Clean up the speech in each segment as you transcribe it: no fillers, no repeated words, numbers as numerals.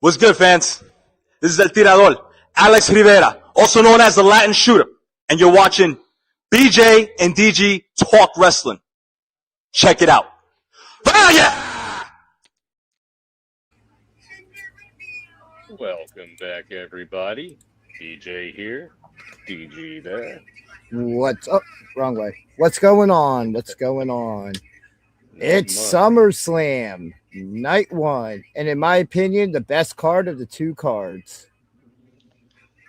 What's good, fans? This is El Tirador, Alex Rivera, also known as the Latin Shooter, and you're watching BJ and DG Talk Wrestling. Check it out. Vaya! Welcome back, everybody. DJ here, DG there. What's up? Wrong way. What's going on? It's Summerslam, night one. And in my opinion, the best card of the two cards.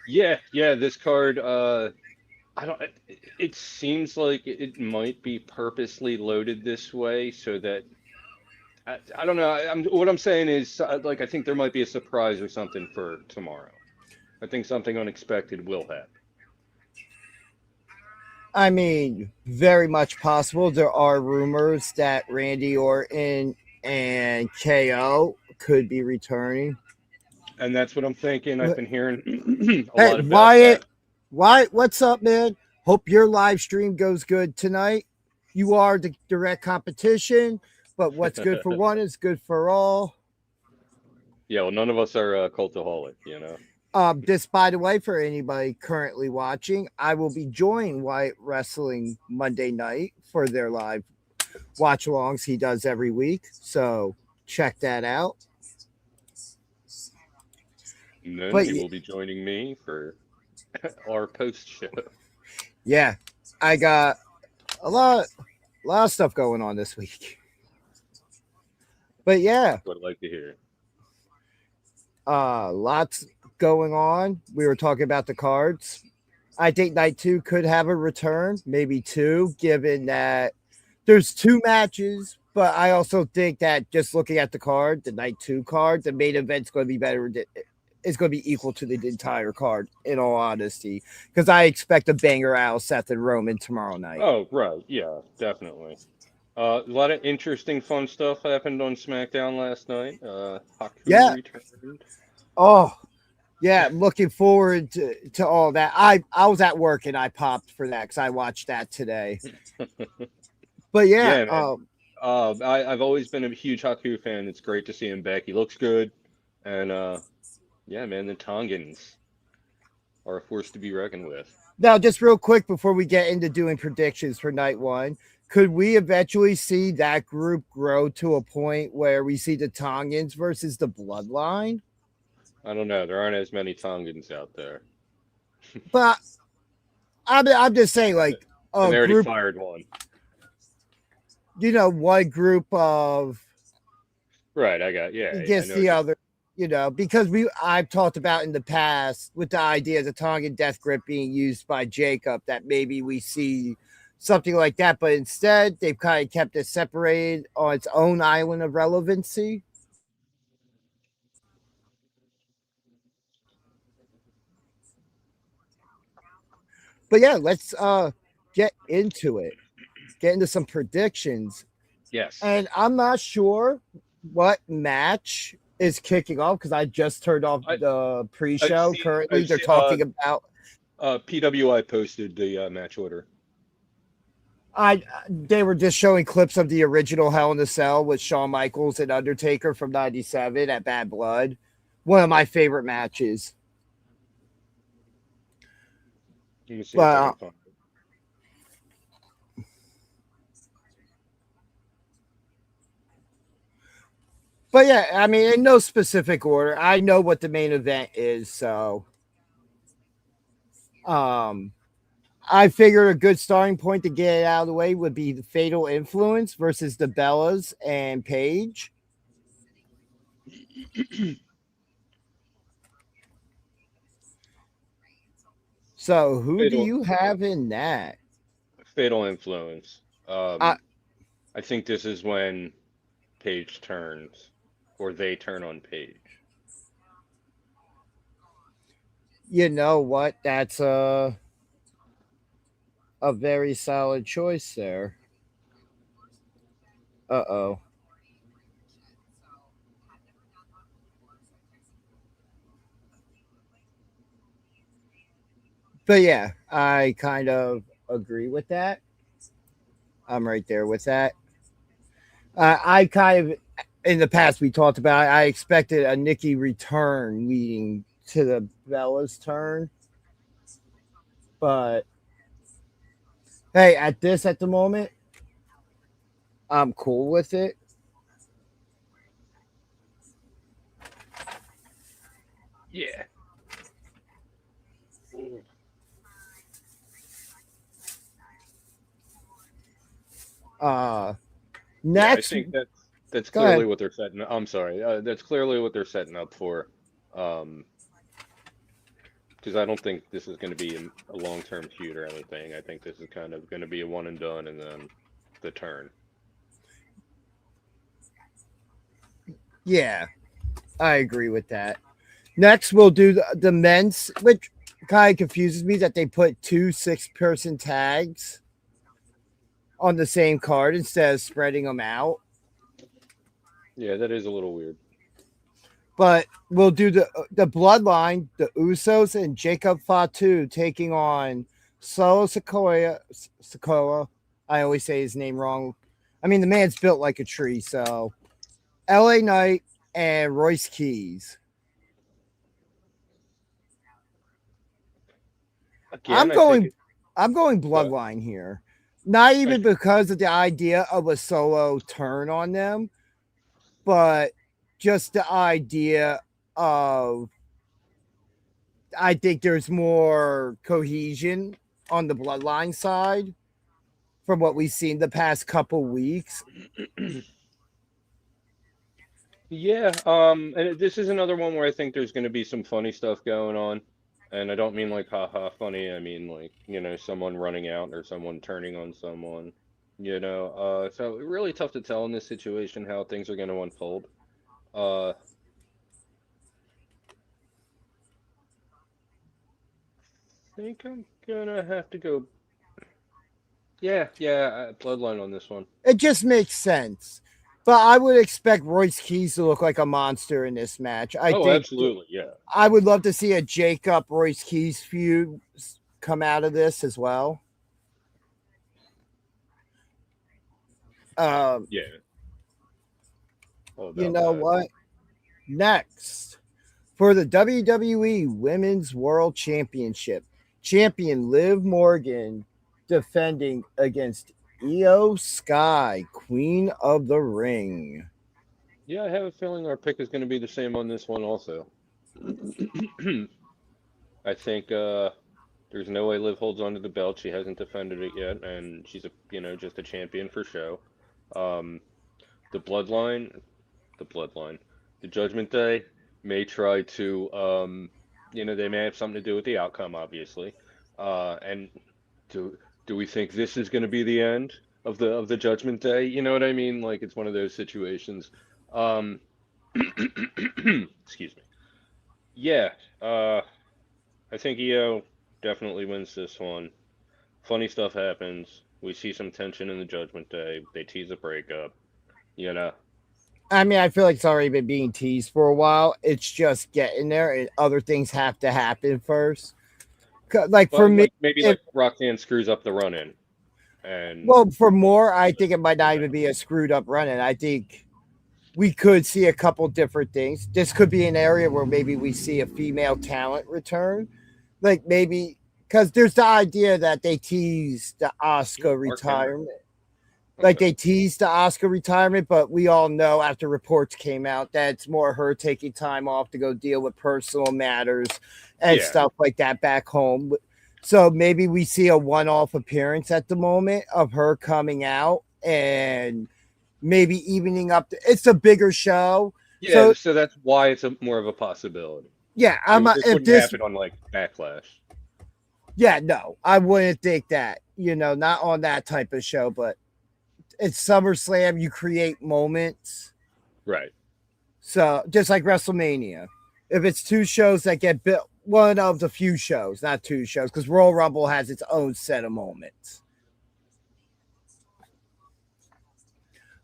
Yeah. This card. I don't. It seems like it might be purposely loaded this way so that I don't know. What I'm saying is, I think there might be a surprise or something for tomorrow. I think something unexpected will happen. I mean, very much possible. There are rumors that Randy Orton and KO could be returning. And that's what I'm thinking. I've been hearing a Hey, lot about Wyatt, that. what's up, man? Hope your live stream goes good tonight. You are the direct competition, but what's good for one is good for all. Yeah, well, none of us are cultaholic, you know. Just by the way, for anybody currently watching, I will be joining Wyatt Wrestling Monday night for their live watch-alongs he does every week. So check that out. And then he will be joining me for our post show. Yeah, I got a lot of stuff going on this week. But yeah, What I'd like to hear. Lots going on. We were talking about the cards. I think night two could have a return, maybe two, given that there's two matches. But I also think that just looking at the card, the night two card, the main event's going to be better. Is going to be equal to the entire card, in all honesty, because I expect a banger out of Seth and Roman tomorrow night. Oh, right. Yeah, definitely. A lot of interesting, fun stuff happened on SmackDown last night. Haku returned. Oh, yeah. Looking forward to all that. I was at work and I popped for that because I watched that today. But yeah. I've always been a huge Haku fan. It's great to see him back. He looks good. And, yeah, man, the Tongans are a force to be reckoned with. Now, just real quick before we get into doing predictions for night one, could we eventually see that group grow to a point where we see the Tongans versus the Bloodline? I don't know. There aren't as many Tongans out there. But I'm just saying, like, they already fired one. You know, one group of right. I got against the other. You know, because I've talked about in the past with the idea of the Tongan death grip being used by Jacob, that maybe we see something like that, but instead they've kind of kept it separated on its own island of relevancy. But yeah, let's get into it. Get into some predictions. Yes. And I'm not sure what match is kicking off because I just turned off the pre-show. Currently, they're talking about. PWI posted the match order. They were just showing clips of the original Hell in a Cell with Shawn Michaels and Undertaker from '97 at Bad Blood. One of my favorite matches. Let me see if I can find it. But yeah, I mean, in no specific order. I know what the main event is, so I figured a good starting point to get it out of the way would be the Fatal Influence versus the Bellas and Paige. So who do you have in that? Fatal Influence. I think this is when Paige turns. Or they turn on Paige. You know what? That's a very solid choice there. Uh-oh. But yeah, I kind of agree with that. I'm right there with that. I kind of in the past we talked about, I expected a Nikki return leading to the Bella's turn. But hey, at the moment, I'm cool with it. Yeah. Uh Yeah, I next, think that's go clearly ahead. what they're setting. I'm sorry. That's clearly what they're setting up for. Um, because I don't think this is going to be a long-term feud or anything. I think this is kind of going to be a one and done, and then the turn. Yeah, I agree with that. Next, we'll do the men's, which kind of confuses me that they put 2 6-person tags on the same card instead of spreading them out. Yeah, that is a little weird. But we'll do the bloodline, the Usos and Jacob Fatu taking on Solo Sequoia. I always say his name wrong. I mean, the man's built like a tree. So LA Knight and Royce Keys. Again, I'm I think going. I'm going bloodline here. Not even because of the idea of a solo turn on them, but just the idea of I think there's more cohesion on the bloodline side from what we've seen the past couple weeks. yeah. And this is another one where I think there's going to be some funny stuff going on, and I don't mean like haha funny. I mean like someone running out or someone turning on someone. So really tough to tell in this situation how things are going to unfold. Uh, think I'm gonna have to go. Yeah, Bloodline on this one. It just makes sense. But I would expect Royce Keys to look like a monster in this match. I Oh, think absolutely, yeah. I would love to see a Jacob Royce Keys feud come out of this as well. Um, Yeah, all you about know that. what? Next, for the WWE Women's World Championship, champion Liv Morgan defending against Io Sky, Queen of the Ring. Yeah, I have a feeling our pick is going to be the same on this one also. I think there's no way Liv holds onto the belt. She hasn't defended it yet, and she's just a champion for show. Um, the bloodline, the bloodline, the Judgment Day may try to, they may have something to do with the outcome, obviously. And do do we think this is going to be the end of the Judgment Day? You know what I mean? Like it's one of those situations. Um, excuse me. Yeah, I think EO definitely wins this one. Funny stuff happens. We see some tension in the Judgment Day. They tease a breakup. You know. I mean, I feel like it's already been being teased for a while. It's just getting there, and other things have to happen first. Like for But me, like maybe if like Roxanne screws up the run in, and well, for more, I think it might not even be a screwed up run, and I think we could see a couple different things. This could be an area where maybe we see a female talent return, like maybe because there's the idea that they tease the Oscar Mark Henry. retirement. Like Okay. they teased the Oscar retirement, but we all know after reports came out that it's more her taking time off to go deal with personal matters and Yeah. stuff like that back home. So maybe we see a one-off appearance at the moment of her coming out and maybe evening up. It's a bigger show, Yeah. so So that's why it's more of a possibility. yeah. This If wouldn't this, happen on like Backlash. yeah, no, I wouldn't think that. Not on that type of show, but it's SummerSlam. You create moments. Right. So just like WrestleMania, if it's two shows that get built, one of the few shows, not two shows, because Royal Rumble has its own set of moments.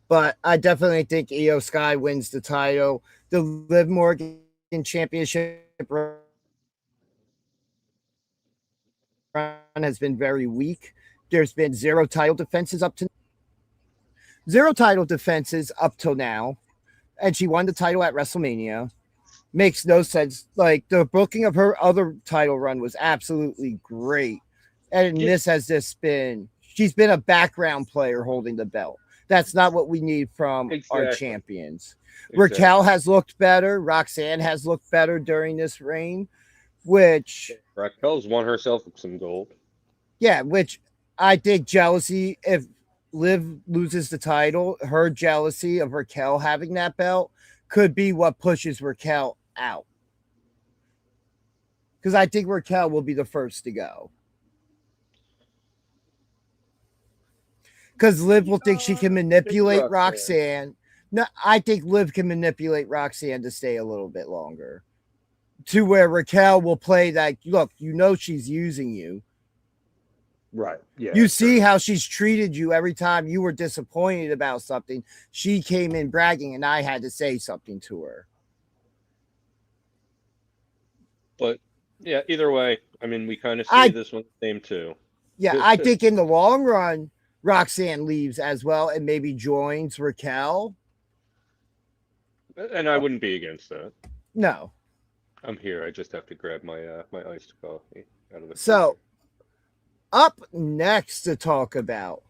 But I definitely think Io Sky wins the title. The Liv Morgan Championship run has been very weak. There's been zero title defenses up to now. and she won the title at WrestleMania. Makes no sense. Like, the booking of her other title run was absolutely great. And Yeah. this has just been, she's been a background player holding the belt. That's not what we need from our Exactly. champions. Exactly. Raquel has looked better. Roxanne has looked better during this reign, which, Raquel's won herself some gold. yeah, which I think jealousy, if Liv loses the title, her jealousy of Raquel having that belt could be what pushes Raquel out. Because I think Raquel will be the first to go. Because Liv will think she can manipulate Roxanne. No, I think Liv can manipulate Roxanne to stay a little bit longer. To where Raquel will play that, look, you know she's using you. Right. Yeah. You see how she's treated you every time you were disappointed about something. She came in bragging, and I had to say something to her. But yeah, either way, I mean, we kind of see this one same too. Yeah, I think in the long run, Roxanne leaves as well and maybe joins Raquel. And I wouldn't be against that. No. I'm here. I just have to grab my my iced coffee out of the So, up next to talk about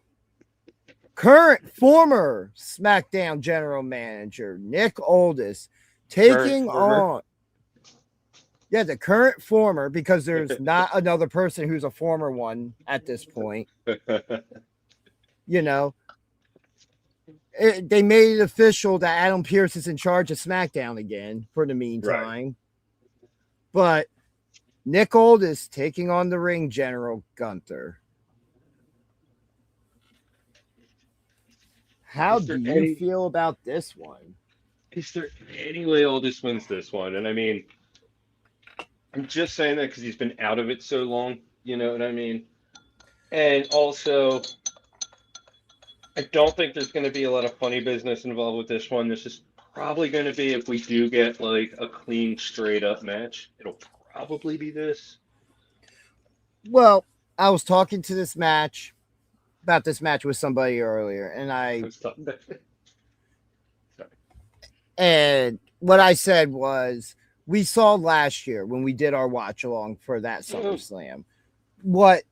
former SmackDown General Manager Nick Aldis taking on. Yeah, the current former, because there's not another person who's a former one at this point. You know, they made it official that Adam Pearce is in charge of SmackDown again for the meantime. Right. But Nick Aldis taking on the ring general Gunther. How do you feel about this one? Is there any way Aldis wins this one? And I mean, I'm just saying that because he's been out of it so long, you know what I mean? And also, I don't think there's going to be a lot of funny business involved with this one. This is probably going to be, if we do get like a clean, straight up match, it'll probably be this. Well, I was talking to about this match with somebody earlier, and and what I said was, we saw last year when we did our watch along for that Summerslam, what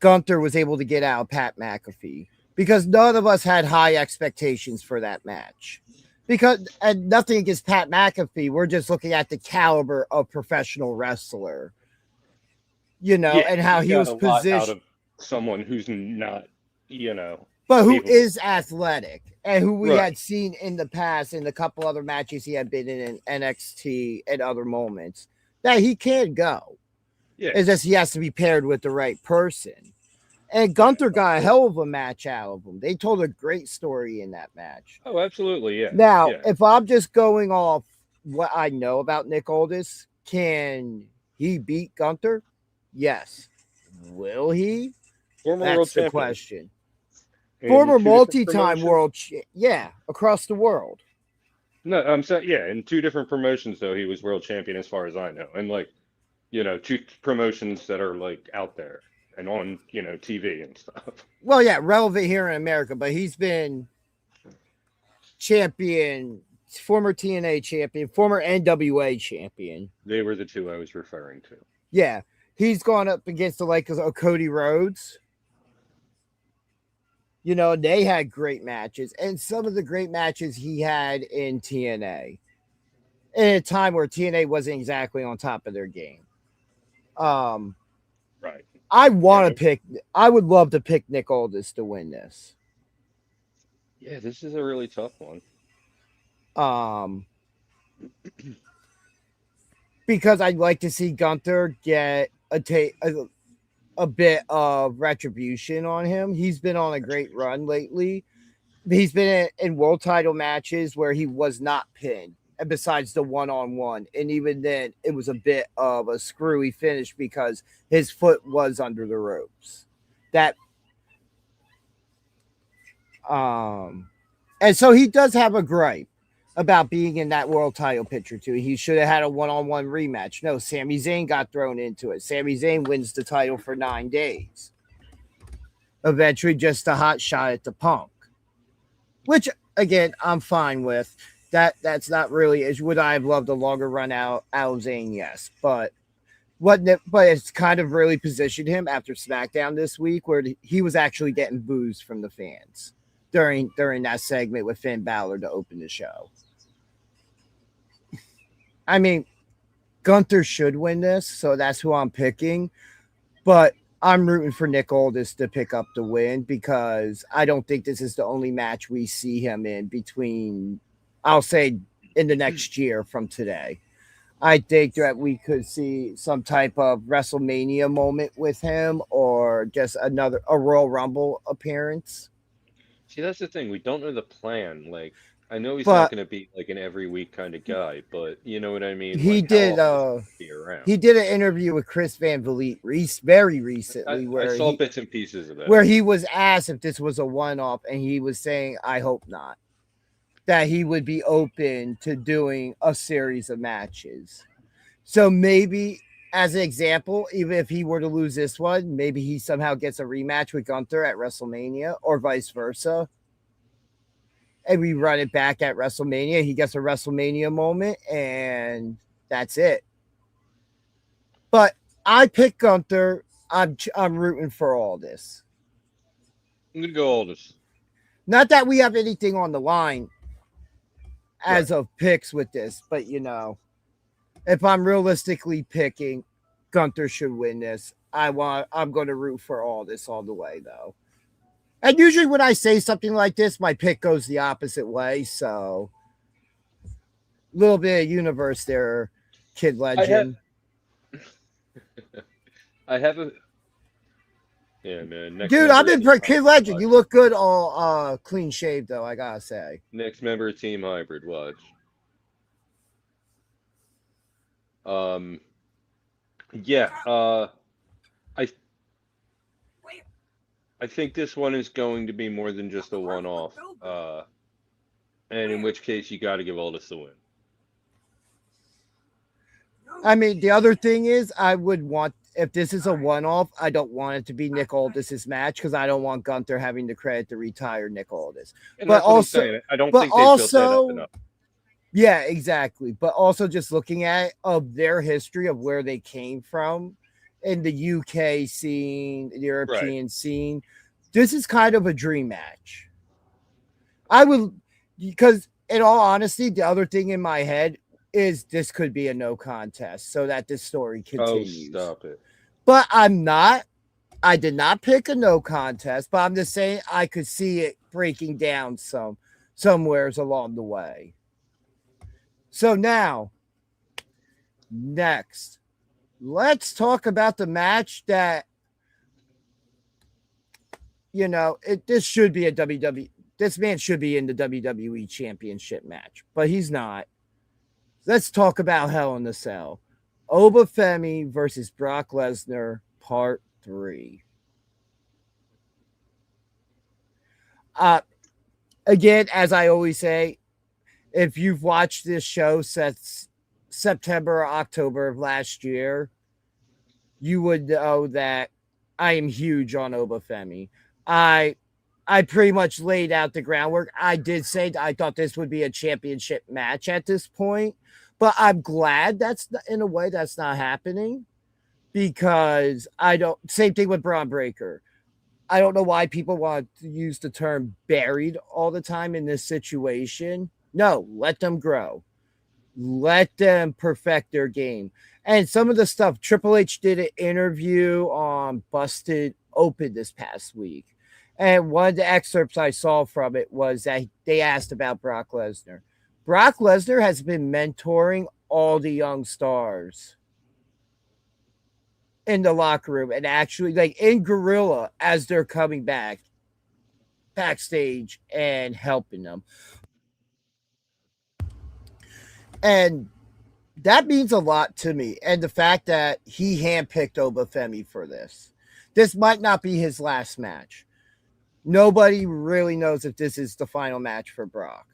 Gunther was able to get out of Pat McAfee, because none of us had high expectations for that match. And nothing against Pat McAfee, we're just looking at the caliber of professional wrestler, you know, and how he was positioned. Out of someone who's not, you know, but who is athletic and who we had seen in the past in a couple other matches he had been in NXT and other moments, that he can go. Yeah. It's just he has to be paired with the right person. And Gunther got a hell of a match out of him. They told a great story in that match. Oh, absolutely, yeah. Now, if I'm just going off what I know about Nick Aldis, can he beat Gunther? Yes. Will he? That's the question. Former multi-time world, across the world. No, I'm saying, in 2 different promotions, though, he was world champion as far as I know. And, like, you know, 2 promotions that are, like, out there and on, you know, TV and stuff. Well, yeah, relevant here in America, but he's been champion, former TNA champion, former NWA champion. They were the 2 I was referring to. Yeah. He's gone up against the likes of Cody Rhodes. You know, they had great matches, and some of the great matches he had in TNA in a time where TNA wasn't exactly on top of their game. Right. I would love to pick Nick Aldis to win this. Yeah, this is a really tough one. Because I'd like to see Gunther get a bit of retribution on him. He's been on a great run lately. He's been in world title matches where he was not pinned, and besides the one-on-one. And even then, it was a bit of a screwy finish because his foot was under the ropes. And so he does have a gripe about being in that world title picture too. He should have had a one-on-one rematch. No, Sami Zayn got thrown into it. Sami Zayn wins the title for 9 days. Eventually just a hot shot at the Punk. Which, again, I'm fine with. That's not really. Would I have loved a longer run out Zayn? Yes, but it's kind of really positioned him after SmackDown this week, where he was actually getting boos from the fans during that segment with Finn Balor to open the show. I mean, Gunther should win this, so that's who I'm picking. But I'm rooting for Nick Aldis to pick up the win because I don't think this is the only match we see him in between, I'll say, in the next year from today. I think that we could see some type of WrestleMania moment with him or just a Royal Rumble appearance. See, that's the thing. We don't know the plan. Like, I know he's not going to be like an every week kind of guy, but you know what I mean? He like, did be around. He did an interview with Chris Van Vliet very recently I saw bits and pieces of it. Where he was asked if this was a one-off, and he was saying, I hope not. That he would be open to doing a series of matches. So maybe, as an example, even if he were to lose this one, maybe he somehow gets a rematch with Gunther at WrestleMania or vice versa. And we run it back at WrestleMania. He gets a WrestleMania moment, and that's it. But I pick Gunther. I'm rooting for all this. I'm going to go Aldis. Not that we have anything on the line as of picks with this, but if I'm realistically picking, Gunther should win this. I'm going to root for all this all the way, though. And usually when I say something like this, my pick goes the opposite way. So, a little bit of universe there, Kid Legend. I have a... Yeah, man. Dude, I've been Kid Legend. You look good all clean shaved, though, I gotta say. Next member of Team Hybrid, watch. I think this one is going to be more than just a one-off. And in which case, you got to give Aldis the win. I mean, the other thing is, I would want, if this is a one-off, I don't want it to be Nick Aldis' match because I don't want Gunther having the credit to retire Nick Aldis. And but also, I don't think they built that up enough. Yeah, exactly. But also just looking at of their history of where they came from in the UK scene, the European scene, this is kind of a dream match. Because in all honesty, the other thing in my head is this could be a no contest so that this story continues. Oh, stop it. But I did not pick a no contest, but I'm just saying I could see it breaking down somewheres along the way. So now, next, let's talk about the match that, this should be a WWE. This man should be in the WWE Championship match, but he's not. Let's talk about Hell in a Cell. Obafemi versus Brock Lesnar, Part 3. Again, as I always say, if you've watched this show since September or October of last year, you would know that I am huge on Obafemi. I pretty much laid out the groundwork. I did say that I thought this would be a championship match at this point, but I'm glad that's in a way that's not happening because same thing with Braun Breaker. I don't know why people want to use the term buried all the time in this situation. No, let them grow. Let them perfect their game. And some of the stuff, Triple H did an interview on Busted Open this past week. And one of the excerpts I saw from it was that they asked about Brock Lesnar. Brock Lesnar has been mentoring all the young stars in the locker room and actually like in Gorilla as they're coming backstage and helping them. And that means a lot to me. And the fact that he handpicked Obafemi for this. This might not be his last match. Nobody really knows if this is the final match for Brock.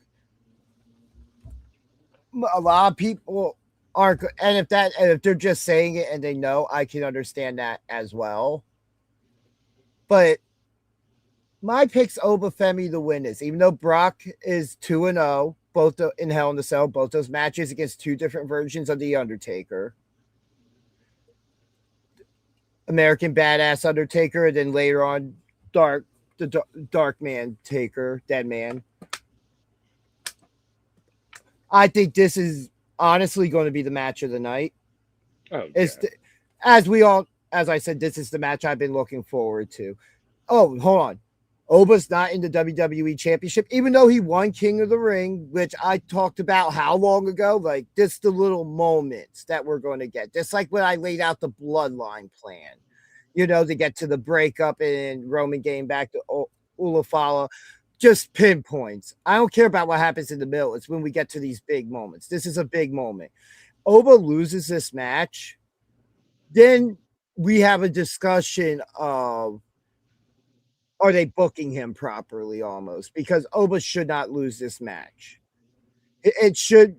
A lot of people aren't, and if they're just saying it and they know, I can understand that as well. But my pick's Obafemi to win this, even though Brock is 2-0 in Hell in a Cell, both those matches against two different versions of The Undertaker. American Badass Undertaker, and then later on, Dark Man Taker, Dead Man. I think this is honestly going to be the match of the night. Oh, yeah. As I said, this is the match I've been looking forward to. Oh, hold on. Oba's not in the WWE Championship, even though he won King of the Ring, which I talked about how long ago. Like, this the little moments that we're going to get. Just like when I laid out the Bloodline plan, to get to the breakup and Roman getting back to Ulafala. Just pinpoints. I don't care about what happens in the middle. It's when we get to these big moments. This is a big moment. Oba loses this match. Then we have a discussion of, are they booking him properly almost? Because Oba should not lose this match. It should.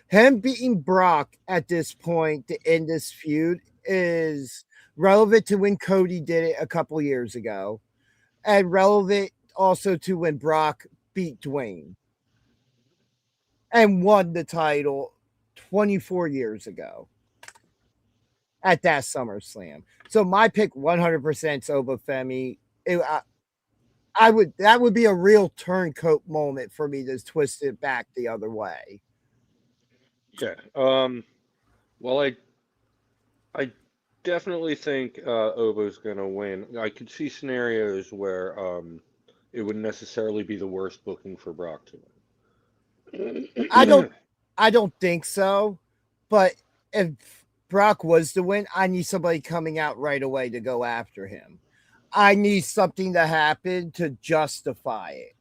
Him beating Brock at this point to end this feud is relevant to when Cody did it a couple years ago, and relevant also to when Brock beat Dwayne and won the title 24 years ago at that SummerSlam. So my pick 100% is Oba Femi. That would be a real turncoat moment for me to twist it back the other way. Yeah. Well, I definitely think Obo's gonna win. I could see scenarios where it wouldn't necessarily be the worst booking for Brock to win. I don't think so, but if Brock was to win, I need somebody coming out right away to go after him. I need something to happen to justify it.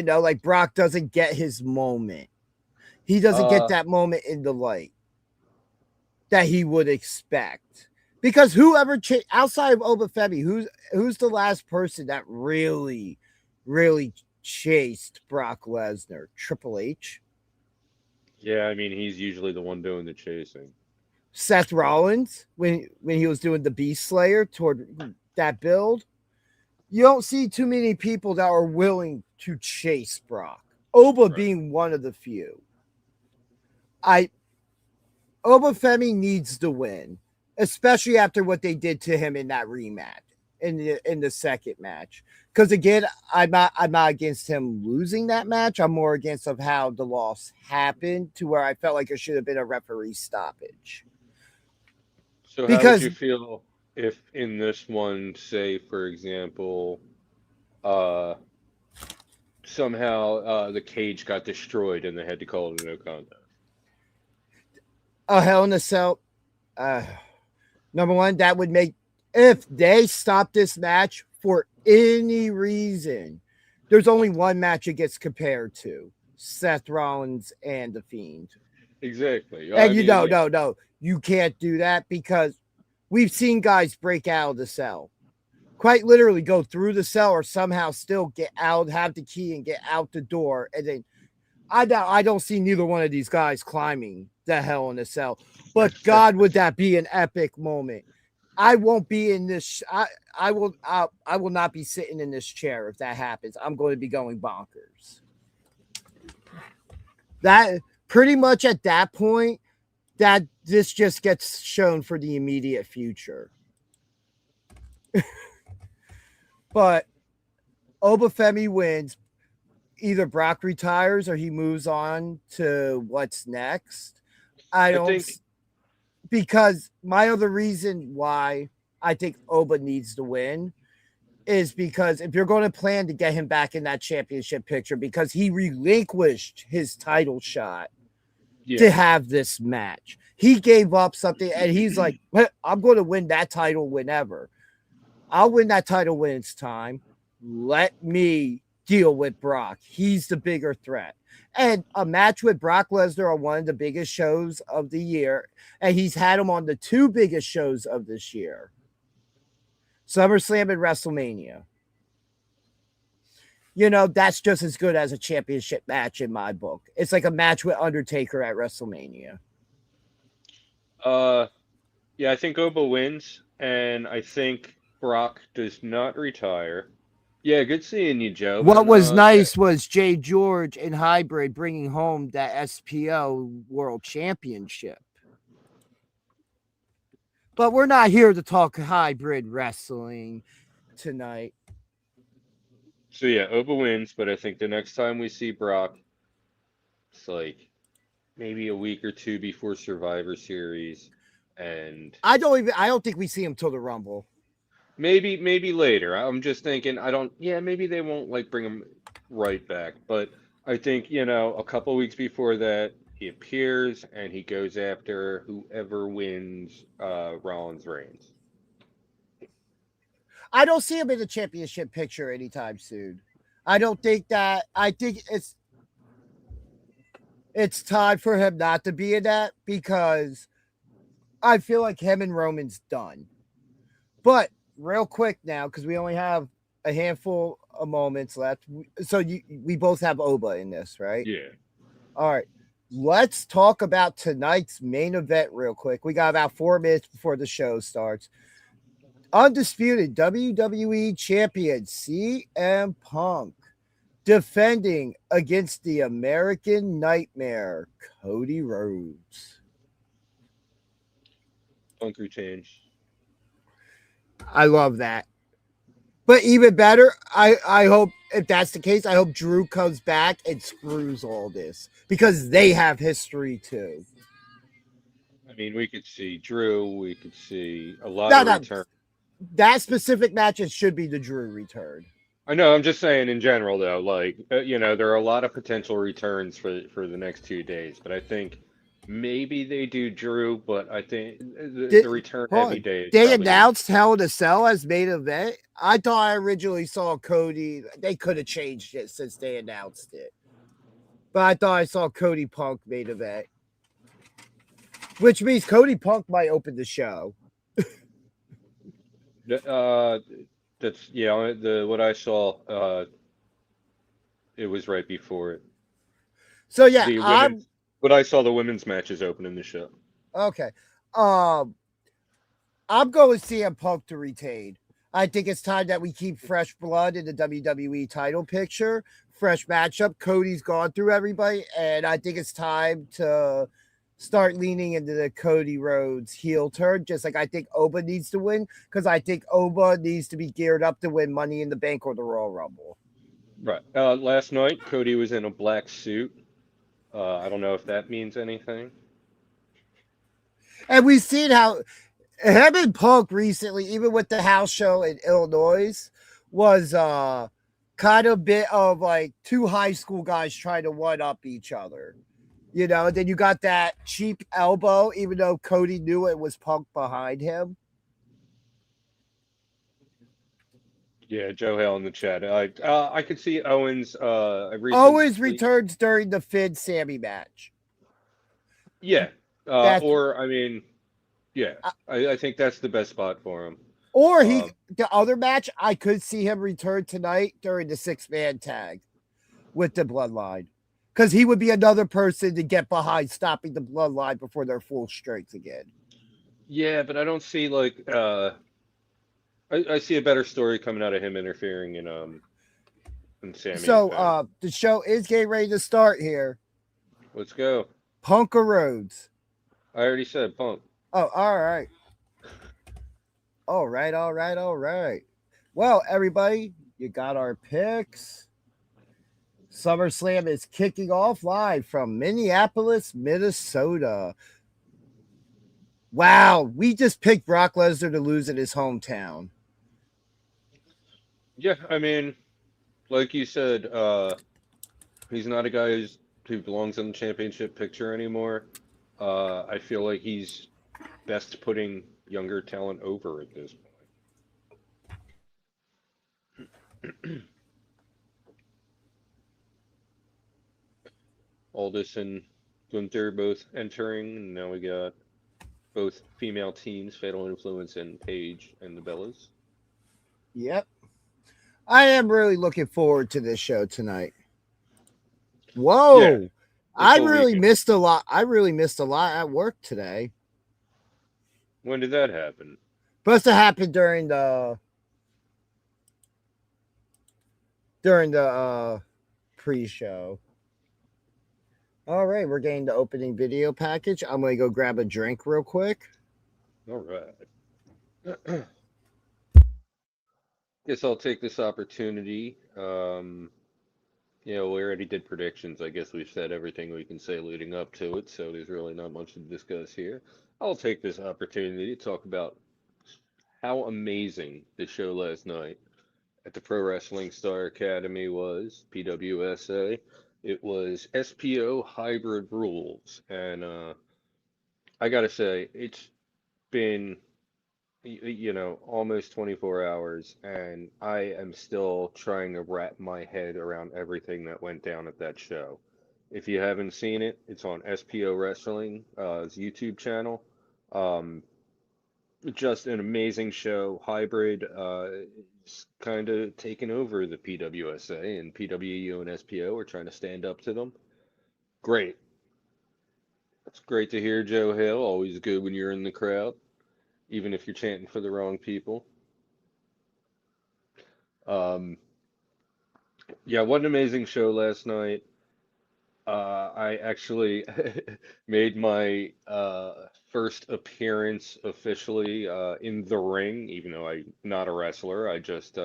Like Brock doesn't get his moment. He doesn't get that moment in the light that he would expect. Because whoever outside of Oba Femi, who's the last person that really, really chased Brock Lesnar? Triple H? Yeah, I mean, he's usually the one doing the chasing. Seth Rollins, when he was doing the Beast Slayer toward that build. You don't see too many people that are willing to chase Brock. Oba being one of the few. Oba Femi needs to win, especially after what they did to him in that rematch, in the second match. Because again, I'm not against him losing that match. I'm more against of how the loss happened, to where I felt like it should have been a referee stoppage. So how would you feel if in this one, say for example, somehow the cage got destroyed and they had to call it a no contest? A Hell in a Cell. Number one, that would make, if they stop this match for any reason, there's only one match it gets compared to: Seth Rollins and The Fiend. Exactly. And no, you can't do that, because we've seen guys break out of the cell, quite literally go through the cell or somehow still get out, have the key and get out the door. And then I don't see neither one of these guys climbing the Hell in a Cell. But God, would that be an epic moment? I won't be in this. I will not be sitting in this chair if that happens. I'm going to be going bonkers. That pretty much at that point, that this just gets shown for the immediate future. But Oba Femi wins. Either Brock retires or he moves on to what's next. Because my other reason why I think Oba needs to win is because if you're going to plan to get him back in that championship picture, because he relinquished his title shot to have this match. He gave up something and he's like, I'm going to win that title whenever. I'll win that title when it's time. Let me deal with Brock. He's the bigger threat. And a match with Brock Lesnar on one of the biggest shows of the year, and he's had him on the two biggest shows of this year: SummerSlam and WrestleMania. That's just as good as a championship match in my book. It's like a match with Undertaker at WrestleMania. Yeah, I think Oba wins, and I think Brock does not retire. Yeah, good seeing you, Joe. What And was yeah, nice was Jay George and Hybrid bringing home that SPO World Championship. But we're not here to talk hybrid wrestling tonight. so yeah, Oba wins, but I think the next time we see Brock, it's like maybe a week or two before Survivor Series, and I don't think we see him till the Rumble. maybe later. I'm just thinking I don't yeah, maybe they won't like bring him right back, but I think, a couple weeks before that he appears and he goes after whoever wins Rollins Reigns. I don't see him in the championship picture anytime soon. I don't think that. I think it's time for him not to be in that because I feel like him and Roman's done. But real quick now, because we only have a handful of moments left. So we both have Oba in this, right? Yeah. All right. Let's talk about tonight's main event real quick. We got about 4 minutes before the show starts. Undisputed WWE champion CM Punk defending against the American Nightmare, Cody Rhodes. Punk retains. I love that. But even better, I hope if that's the case, I hope Drew comes back and screws all this because they have history too. I mean, we could see Drew, we could see a lot No, of no, return. that specific match it should be the Drew return. I know, I'm just saying in general though, like there are a lot of potential returns for the next 2 days, but I think maybe they do Drew, but I think the return heavy day is They probably gonna be. announced Hell in a Cell as main event. I thought I originally saw Cody. They could have changed it since they announced it, but I thought I saw Cody Punk main event, which means Cody Punk might open the show. That's the what I saw. It was right before it. So yeah, The women's, what I saw the women's matches opening the show. Okay. I'm going with CM Punk to retain. I think it's time that we keep fresh blood in the WWE title picture, fresh matchup. Cody's gone through everybody, and I think it's time to start leaning into the Cody Rhodes heel turn, just like I think Oba needs to win, because I think Oba needs to be geared up to win Money in the Bank or the Royal Rumble. Right. Last night, Cody was in a black suit. I don't know if that means anything. And we've seen how him and Punk recently, even with the house show in Illinois, was kind of a bit of like two high school guys trying to one up each other. Then you got that cheap elbow, even though Cody knew it was Punk behind him. Yeah, Joe Hale in the chat. I could see Owens. Owens returns during the Finn Sammy match. Yeah. Or I mean, yeah. I think that's the best spot for him. Or the other match, I could see him return tonight during the 6-man tag with the Bloodline. Because he would be another person to get behind stopping the Bloodline before they're full strength again. Yeah, but I don't see like I see a better story coming out of him interfering in Sammy. So the show is getting ready to start here. Let's go. Punk or Rhodes? I already said Punk. Oh, all right. All right. Well, everybody, you got our picks. SummerSlam is kicking off live from Minneapolis, Minnesota. Wow, we just picked Brock Lesnar to lose in his hometown. Yeah, I mean, like you said, he's not a guy who belongs in the championship picture anymore. I feel like he's best putting younger talent over at this point. Aldis and Gunther both entering, and now we got both female teams, Fatal Influence and Paige and the Bellas. Yep. I am really looking forward to this show tonight. Whoa. Yeah, I really missed a lot. I really missed a lot at work today. When did that happen? Supposed to happen during during the pre-show. All right, we're getting the opening video package. I'm going to go grab a drink real quick. All right. Guess I'll take this opportunity. We already did predictions. I guess we've said everything we can say leading up to it, so there's really not much to discuss here. I'll take this opportunity to talk about how amazing the show last night at the Pro Wrestling Star Academy was, PWSA. It was SPO Hybrid Rules, and I gotta say, it's been almost 24 hours, and I am still trying to wrap my head around everything that went down at that show. If you haven't seen it, it's on SPO Wrestling, his YouTube channel. Um, just an amazing show. Hybrid is kind of taking over the PWSA, and PWU and SPO are trying to stand up to them. Great. It's great to hear Joe Hill. Always good when you're in the crowd, even if you're chanting for the wrong people. Um, yeah, what an amazing show last night. I actually made my first appearance officially in the ring, even though I'm not a wrestler. I just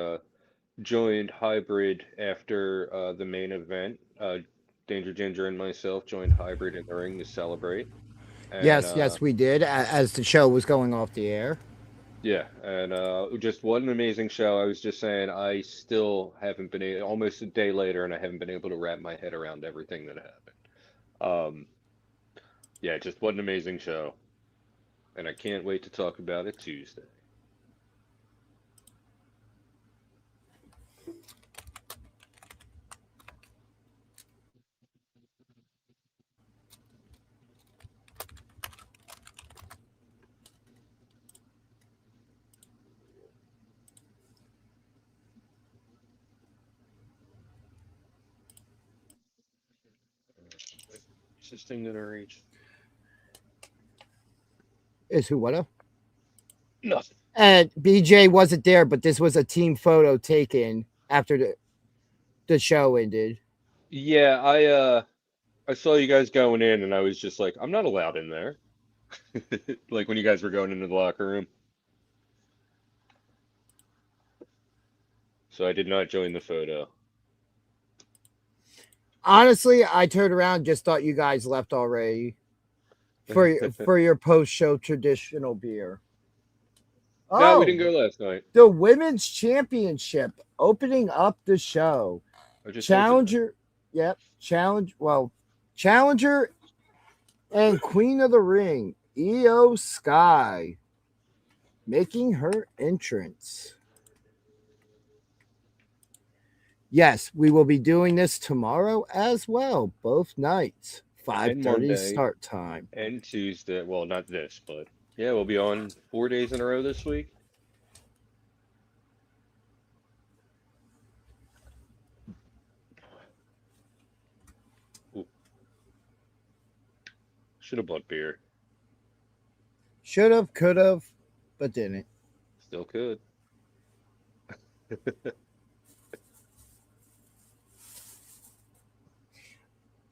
joined Hybrid after the main event. Danger Ginger and myself joined Hybrid in the ring to celebrate. And Yes, we did as the show was going off the air. yeah, and just what an amazing show. I was just saying, I still haven't been able, almost a day later, and I haven't been able to wrap my head around everything that happened. Um, yeah, just what an amazing show. And I can't wait to talk about it Tuesday. Is this thing gonna reach? Is who what? Nothing. And BJ wasn't there, but this was a team photo taken after the show ended. Yeah, I saw you guys going in, and I was just like, I'm not allowed in there. Like when you guys were going into the locker room. So I did not join the photo. Honestly, I turned around and just thought you guys left already for your post-show traditional beer. No, we didn't go last night. The women's championship opening up the show. Challenger, yep, Challenger and Queen of the Ring, Io Sky, making her entrance. Yes, we will be doing this tomorrow as well, both nights, 5:30 start time. And Tuesday, well, not this, but yeah, we'll be on 4 days in a row this week. Ooh. Should have bought beer. Should have, could have, but didn't. Still could.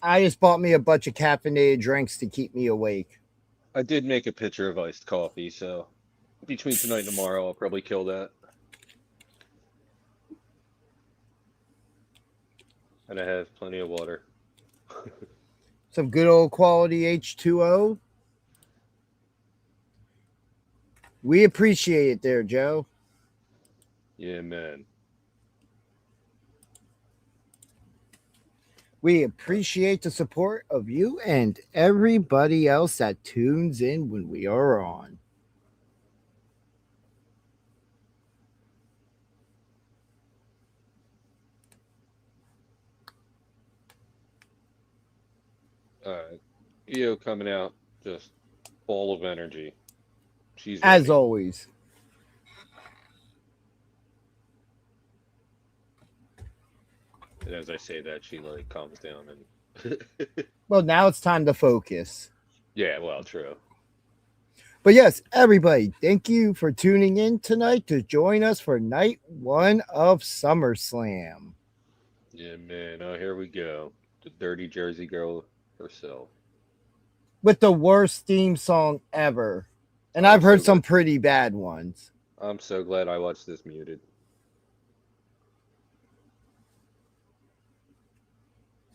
I just bought me a bunch of caffeinated drinks to keep me awake. I did make a pitcher of iced coffee, so between tonight and tomorrow, I'll probably kill that. And I have plenty of water. Some good old quality H2O. We appreciate it there, Joe. Yeah, man. We appreciate the support of you and everybody else that tunes in when we are on. All right. Io coming out, just ball of energy. She's as ready. always. And as I say that, she like calms down and. Well, now it's time to focus. Yeah, well, true. But yes, everybody, thank you for tuning in tonight to join us for night one of SummerSlam. Yeah, man. Oh, here we go. The dirty Jersey girl herself. with the worst theme song ever. And I'm I've so heard glad. some pretty bad ones. I'm so glad I watched this muted.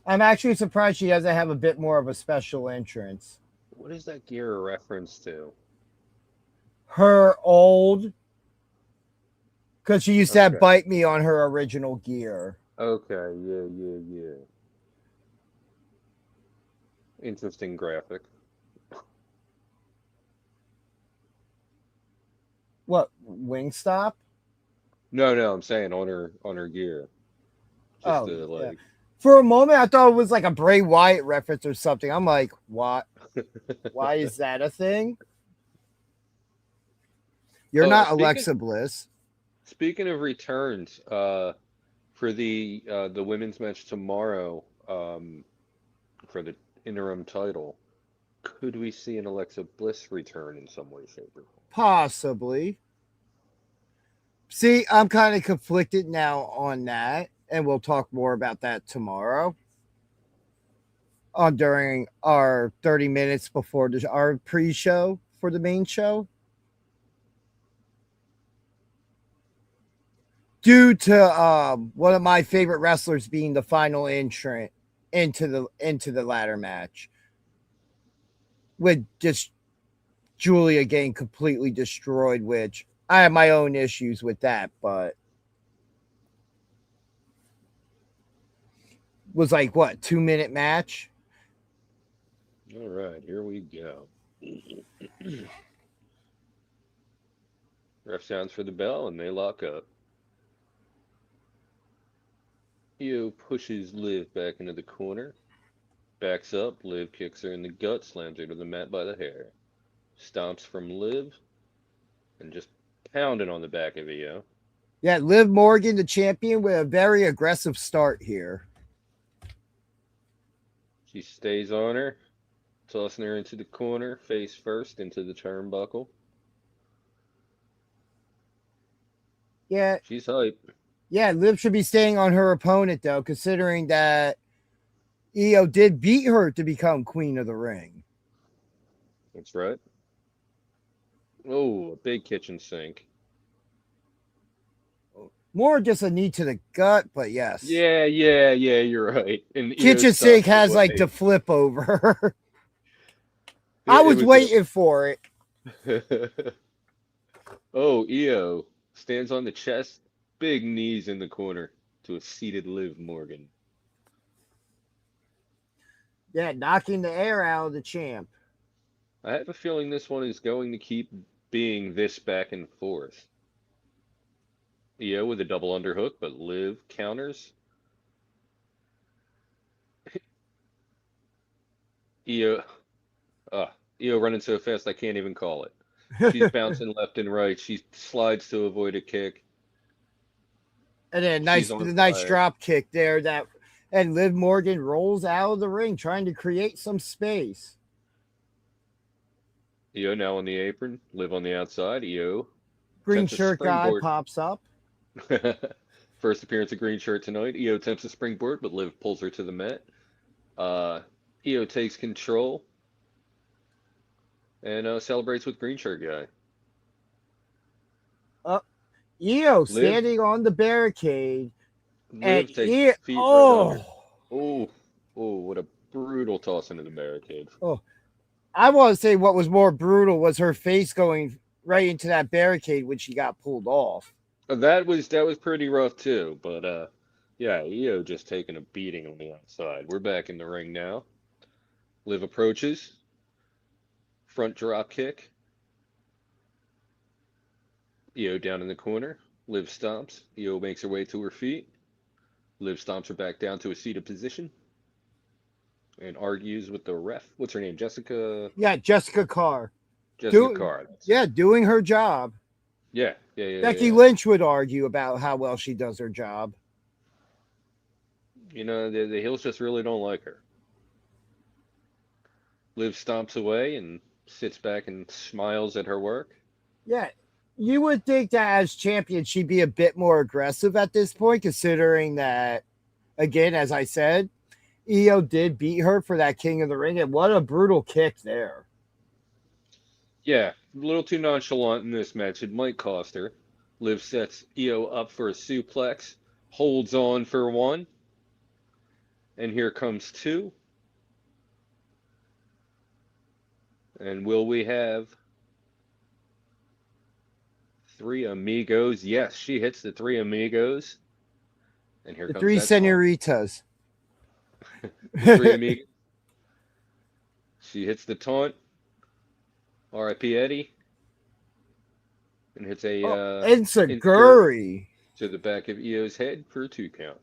I'm actually surprised she doesn't have a bit more of a special entrance. What is that gear a reference to? Her old, because she used to have Okay. Bite Me on her original gear. Okay. Yeah. Yeah. Yeah. Interesting graphic. What, Wingstop? No, no. I'm saying on her gear. Just Oh, to yeah. like. For a moment, I thought it was like a Bray Wyatt reference or something. I'm like, what? Why is that a thing? You're not Alexa Bliss. Speaking of returns, for the women's match tomorrow, for the interim title, could we see an Alexa Bliss return in some way, shape, or form? Possibly. See, I'm kind of conflicted now on that, and we'll talk more about that tomorrow. During our 30 minutes before our pre-show for the main show. Due to one of my favorite wrestlers being the final entrant into the ladder match, with just Julia getting completely destroyed, which I have my own issues with that, but was like what 2-minute match. All right, here we go. Ref sounds for the bell, and they lock up. Io pushes Liv back into the corner. Backs up. Liv kicks her in the gut, slams her to the mat by the hair. Stomps from Liv, and just pounding on the back of Io. Yeah, Liv Morgan, the champion, with a very aggressive start here. She stays on her, tossing her into the corner, face first into the turnbuckle. Yeah, She's hype. yeah, Liv should be staying on her opponent though, considering that Io did beat her to become Queen of the Ring. That's right. Oh, a big kitchen sink. More just a knee to the gut, but yes. Yeah, yeah, yeah, you're right. And Io Kitchen stopped sink the has like way. to flip over. I was waiting for it. Oh, Io stands on the chest, big knees in the corner to a seated Liv Morgan. Yeah, knocking the air out of the champ. I have a feeling this one is going to keep being this back and forth. Io with a double underhook, but Liv counters. Io, Io running so fast I can't even call it. She's bouncing left and right. She slides to avoid a kick. And then She's nice on fire. drop kick there. And Liv Morgan rolls out of the ring trying to create some space. Io now on the apron. Liv on the outside. Io Green attempts a shirt guy springboard. pops up. First appearance of green shirt tonight. Io attempts a springboard, but Liv pulls her to the mat. Io takes control and celebrates with green shirt guy. Io Liv, standing on the barricade. And Liv takes Io, feet for another. oh, Oh, what a brutal toss into the barricade. oh. I want to say what was more brutal was her face going right into that barricade when she got pulled off. That was pretty rough too, but yeah, Io just taking a beating on the outside. We're back in the ring now. Liv approaches, front drop kick. Io down in the corner. Liv stomps. Io makes her way to her feet. Liv stomps her back down to a seated position and argues with the ref. What's her name? Jessica. Yeah, Jessica Carr. Jessica Carr. Yeah, doing her job. Yeah. Becky Lynch would argue about how well she does her job. You know, the heels just really don't like her. Liv stomps away and sits back and smiles at her work. Yeah, you would think that as champion, she'd be a bit more aggressive at this point, considering that again, as I said, Io did beat her for that King of the Ring, and what a brutal kick there. Yeah, a little too nonchalant in this match. It might cost her. Liv sets Io up for a suplex, holds on for one, and here comes two. And will we have three amigos? Yes, she hits the three amigos. And here The comes three that taunt. senoritas. The three amigos. She hits the taunt. R.I.P. Eddie. And hits a insert Enziguri. to the back of Io's head for a 2 count.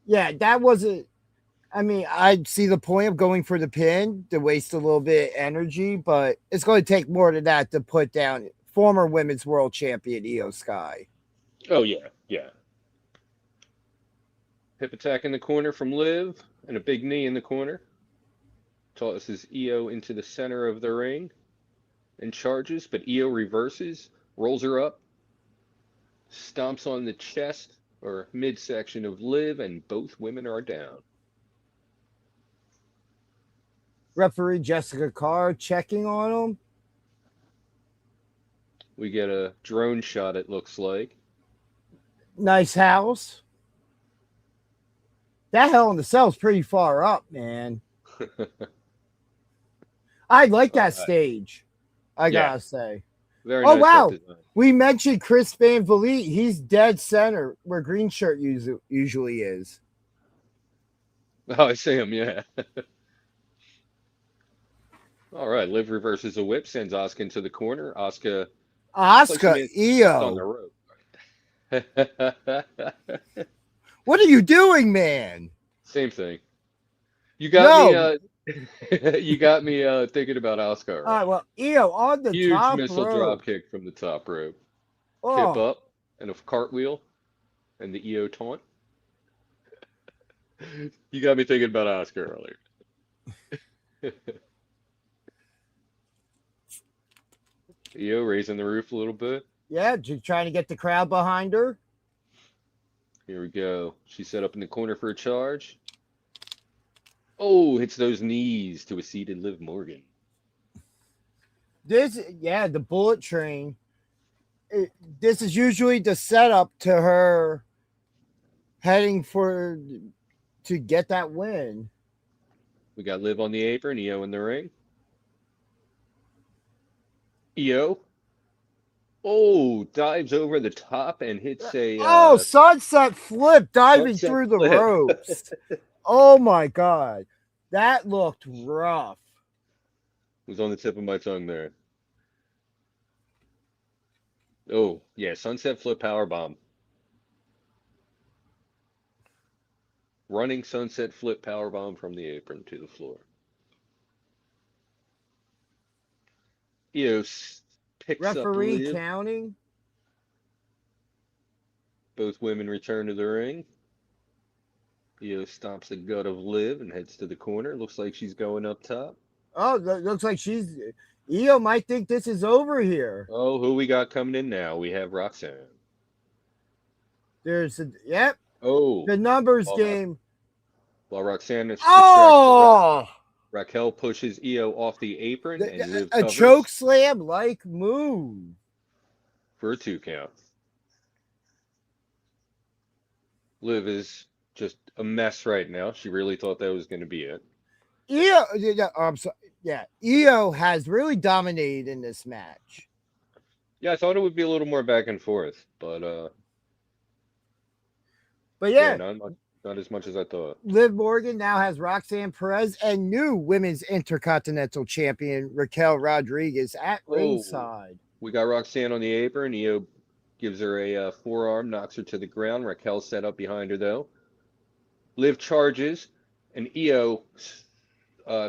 Yeah, that wasn't. I mean, I see the point of going for the pin to waste a little bit of energy, but it's going to take more than that to put down former women's world champion Io Sky. Oh, yeah, yeah. Hip attack in the corner from Liv, and a big knee in the corner. Tosses Io into the center of the ring and charges, but Io reverses, rolls her up, stomps on the chest or midsection of Liv, and both women are down. Referee Jessica Carr checking on him. We get a drone shot, it looks like. Nice house. That Hell in the Cell is pretty far up, man. I like that stage. I gotta say. Very nice. Wow. We mentioned Chris Van Vliet. He's dead center where Green Shirt usually is. Oh, I see him, yeah. All right, Liv reverses a whip, sends Asuka into the corner. Asuka Io. on the rope. What are you doing, man? Same thing. You got me. You got me thinking about Asuka. All right, well, Io on the huge top missile rope. drop kick from the top rope. Oh. Tip up and a cartwheel, and the Io taunt. You got me thinking about Asuka earlier. Io raising the roof a little bit. Yeah, trying to get the crowd behind her. Here we go. She's set up in the corner for a charge. Oh, hits those knees to a seated Liv Morgan. The bullet train. This is usually the setup to her heading to get that win. We got Liv on the apron, Io in the ring. Io. Oh, dives over the top and hits a... sunset flip diving through the ropes. Oh, my God. That looked rough. It was on the tip of my tongue there. Oh, yeah, sunset flip powerbomb. Running sunset flip powerbomb from the apron to the floor. Io picks Referee up Liv. counting. Both women return to the ring. Io stomps the gut of Liv and heads to the corner. Looks like she's going up top. Oh, looks like Io might think this is over here. Oh, who we got coming in now? We have Roxanne. The numbers game. While Roxanne is Raquel pushes Io off the apron and Liv a choke slam like move for a 2 count. Liv is just a mess right now. She really thought that was going to be it. Io has really dominated in this match. Yeah, I thought it would be a little more back and forth, but not as much as I thought. Liv Morgan now has Roxanne Perez and new Women's Intercontinental Champion Raquel Rodriguez at ringside. We got Roxanne on the apron. Io gives her a forearm, knocks her to the ground. Raquel set up behind her, though. Liv charges, and Io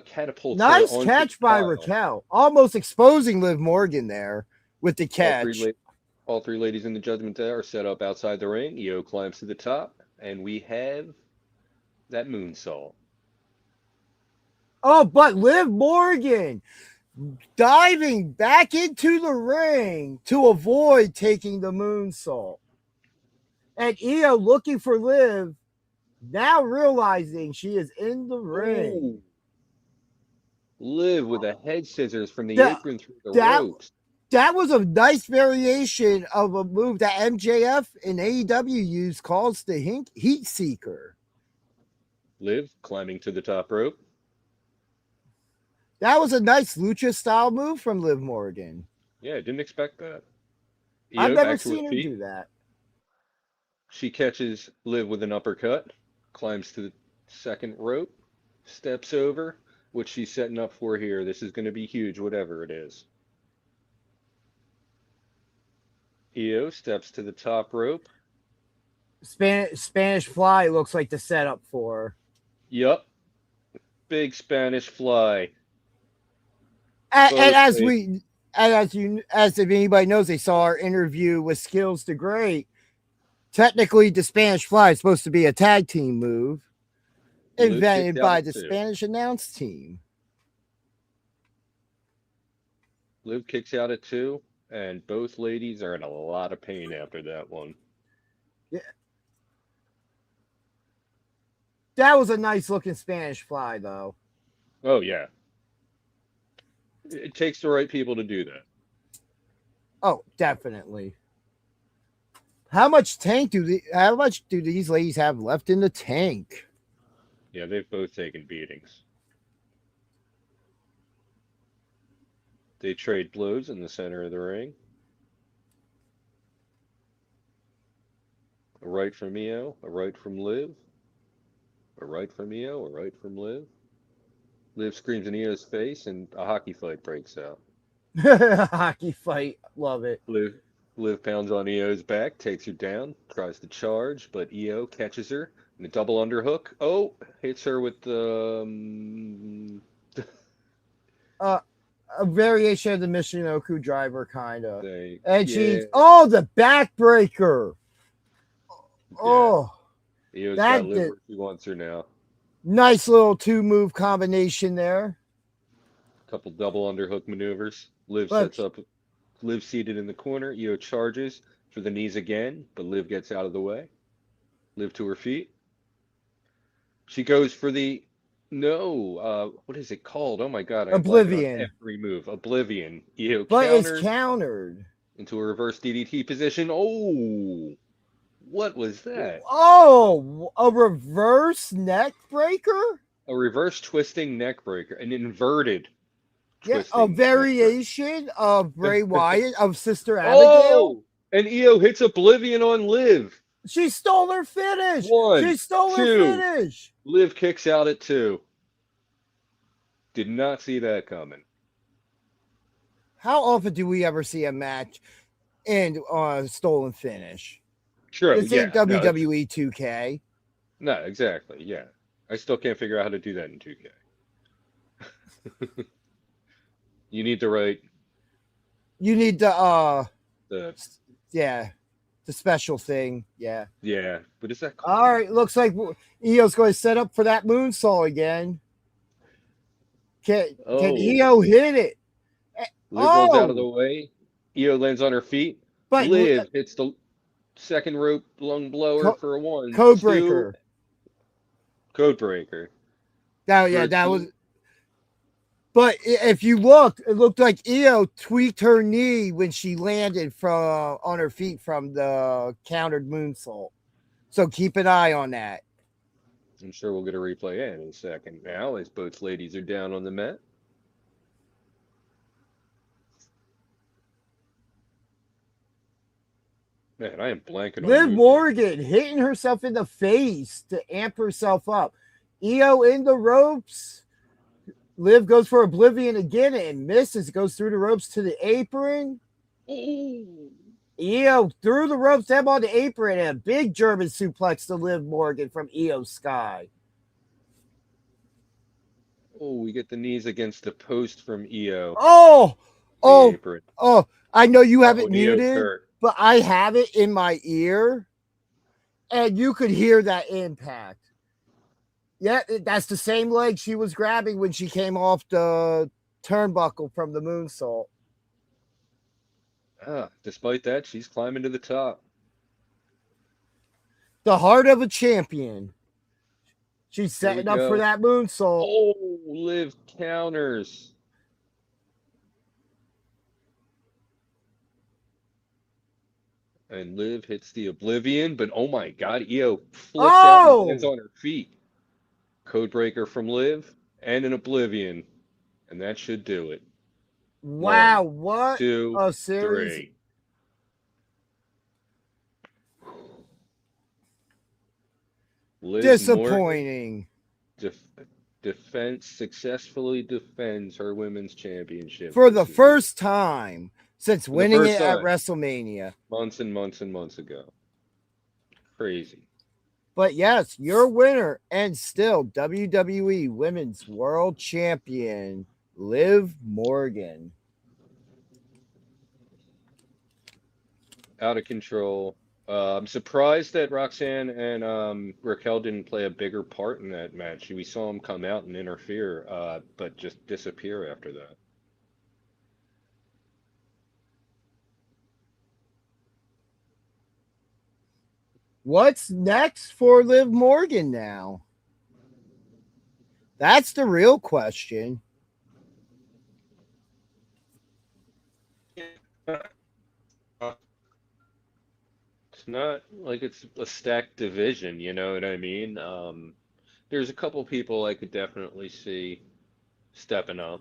catapults her Nice onto catch by Raquel. Almost exposing Liv Morgan there with the catch. All three ladies in the Judgment Day are set up outside the ring. Io climbs to the top, and we have that moonsault. Oh, but Liv Morgan diving back into the ring to avoid taking the moonsault. And Io looking for Liv, now realizing she is in the ring. Ooh. Liv with a head scissors from the That- apron through the that- ropes. That was a nice variation of a move that MJF and AEW used, calls the Heat Seeker. Liv climbing to the top rope. That was a nice lucha style move from Liv Morgan. Yeah, didn't expect that. I've Io never back to her seen her feet. do that. She catches Liv with an uppercut, climbs to the second rope, steps over, which she's setting up for here. This is going to be huge, whatever it is. Io steps to the top rope. Spanish Fly looks like the setup for her. Yup. Big Spanish fly. And Both as if anybody knows, they saw our interview with Skills the Great. Technically, the Spanish Fly is supposed to be a tag team move invented by the Spanish announce team. Liv kicks out at 2, and both ladies are in a lot of pain after that one. Yeah. That was a nice looking Spanish Fly, though. Oh, yeah. It takes the right people to do that. Oh, definitely. How much do these ladies have left in the tank? Yeah, they've both taken beatings. They trade blows in the center of the ring. A right from Io, a right from Liv. A right from Io, a right from Liv. Liv screams in Io's face, and a hockey fight breaks out. Hockey fight. Love it. Liv pounds on Io's back, takes her down, tries to charge, but Io catches her in a double underhook. Oh, hits her with the... A variation of the Michinoku driver, kind of. And yeah. she's... Oh, the backbreaker. Yeah. Oh. Io's got Liv where she wants her now. Nice little 2-move combination there. Couple double underhook maneuvers. Liv sets up. Liv seated in the corner. Io charges for the knees again, but Liv gets out of the way. Liv to her feet. She goes for the what is it called? Oh my god! Oblivion. Every move. Oblivion. Io but it's countered into a reverse DDT position. Oh, what was that? Oh, a reverse neck breaker? A reverse twisting neck breaker. An inverted. Yeah, a variation of Bray Wyatt, of Sister Abigail. Oh, and Io hits Oblivion on Liv. She stole her finish. She stole her finish. Liv kicks out at 2. Did not see that coming. How often do we ever see a match end on a stolen finish? Sure, It's in WWE 2K. No, exactly. Yeah. I still can't figure out how to do that in 2K. You need the right. You need the special thing. Yeah. Yeah. What is that called? All right. Looks like Io's going to set up for that moonsault again. Can Io hit it? Liv rolls out of the way. Io lands on her feet. But Liv hits the second rope lung blower for a 1. Code breaker. Code breaker. That was. But if you looked, it looked like Io tweaked her knee when she landed on her feet from the countered moonsault. So keep an eye on that. I'm sure we'll get a replay in a second now as both ladies are down on the mat. Man, I am blanking on Liv Morgan hitting herself in the face to amp herself up. Io in the ropes. Liv goes for Oblivion again and misses. Goes through the ropes to the apron. Io through the ropes, them on the apron, and a big German suplex to Liv Morgan from Io Sky. Oh, we get the knees against the post from Io. I know you have it muted, but I have it in my ear, and you could hear that impact. Yeah, that's the same leg she was grabbing when she came off the turnbuckle from the moonsault. Despite that, she's climbing to the top. The heart of a champion. She's Here we setting up for go. that moonsault. Oh, Liv counters. And Liv hits the Oblivion, but oh my God, Io flips out and lands on her feet. Codebreaker from Liv and an Oblivion. And that should do it. Wow, One, what two, a series. three. Liv Disappointing. successfully defends her women's championship For this the week. first time since the winning first it at time. WrestleMania. Months and months and months ago. Crazy. But yes, your winner and still WWE Women's World Champion, Liv Morgan. Out of control. I'm surprised that Roxanne and Raquel didn't play a bigger part in that match. We saw them come out and interfere, but just disappear after that. What's next for Liv Morgan now? That's the real question. It's not like it's a stacked division, you know what I mean? There's a couple people I could definitely see stepping up.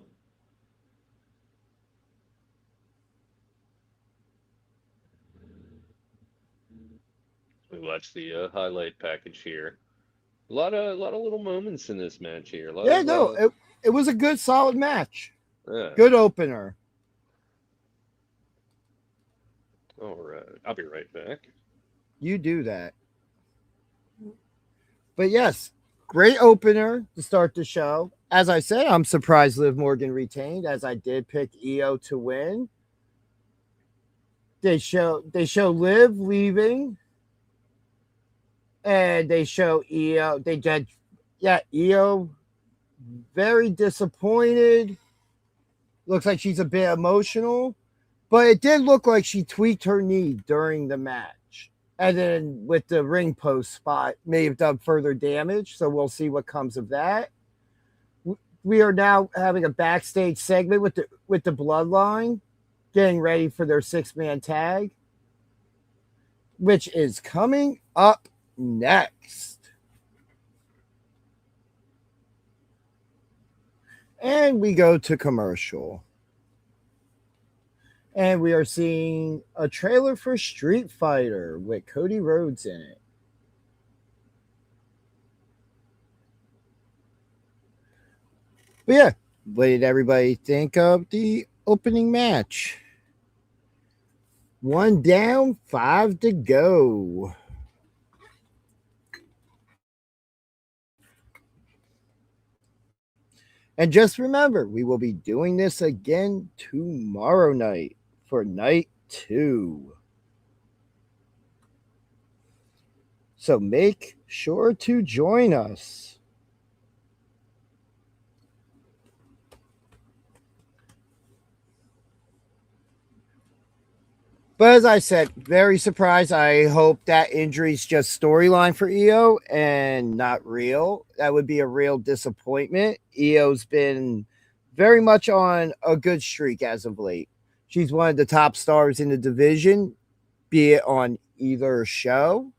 We watch the highlight package here. A lot of little moments in this match here. It was a good, solid match. Yeah. Good opener. All right, I'll be right back. You do that. But yes, great opener to start the show. As I said, I'm surprised Liv Morgan retained, as I did pick Io to win. They show Liv leaving, and they show Io. Io very disappointed. Looks like she's a bit emotional, but it did look like she tweaked her knee during the match. And then with the ring post spot, may have done further damage. So we'll see what comes of that. We are now having a backstage segment with the Bloodline, getting ready for their 6-man tag, which is coming up next. And we go to commercial. And we are seeing a trailer for Street Fighter with Cody Rhodes in it. But yeah, what did everybody think of the opening match? 1 down, 5 to go. And just remember, we will be doing this again tomorrow night for night 2. So make sure to join us. But as I said, very surprised. I hope that injury's just storyline for Io and not real. That would be a real disappointment. Io's been very much on a good streak as of late. She's one of the top stars in the division, be it on either show.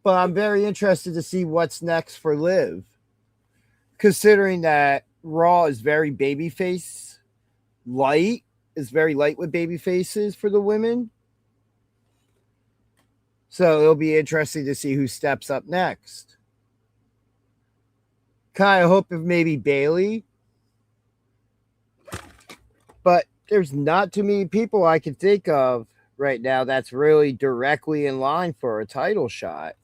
But I'm very interested to see what's next for Liv, considering that Raw is very babyface light. Is very light with baby faces for the women. So it'll be interesting to see who steps up next. Kind of hope if maybe Bayley. But there's not too many people I can think of right now that's really directly in line for a title shot.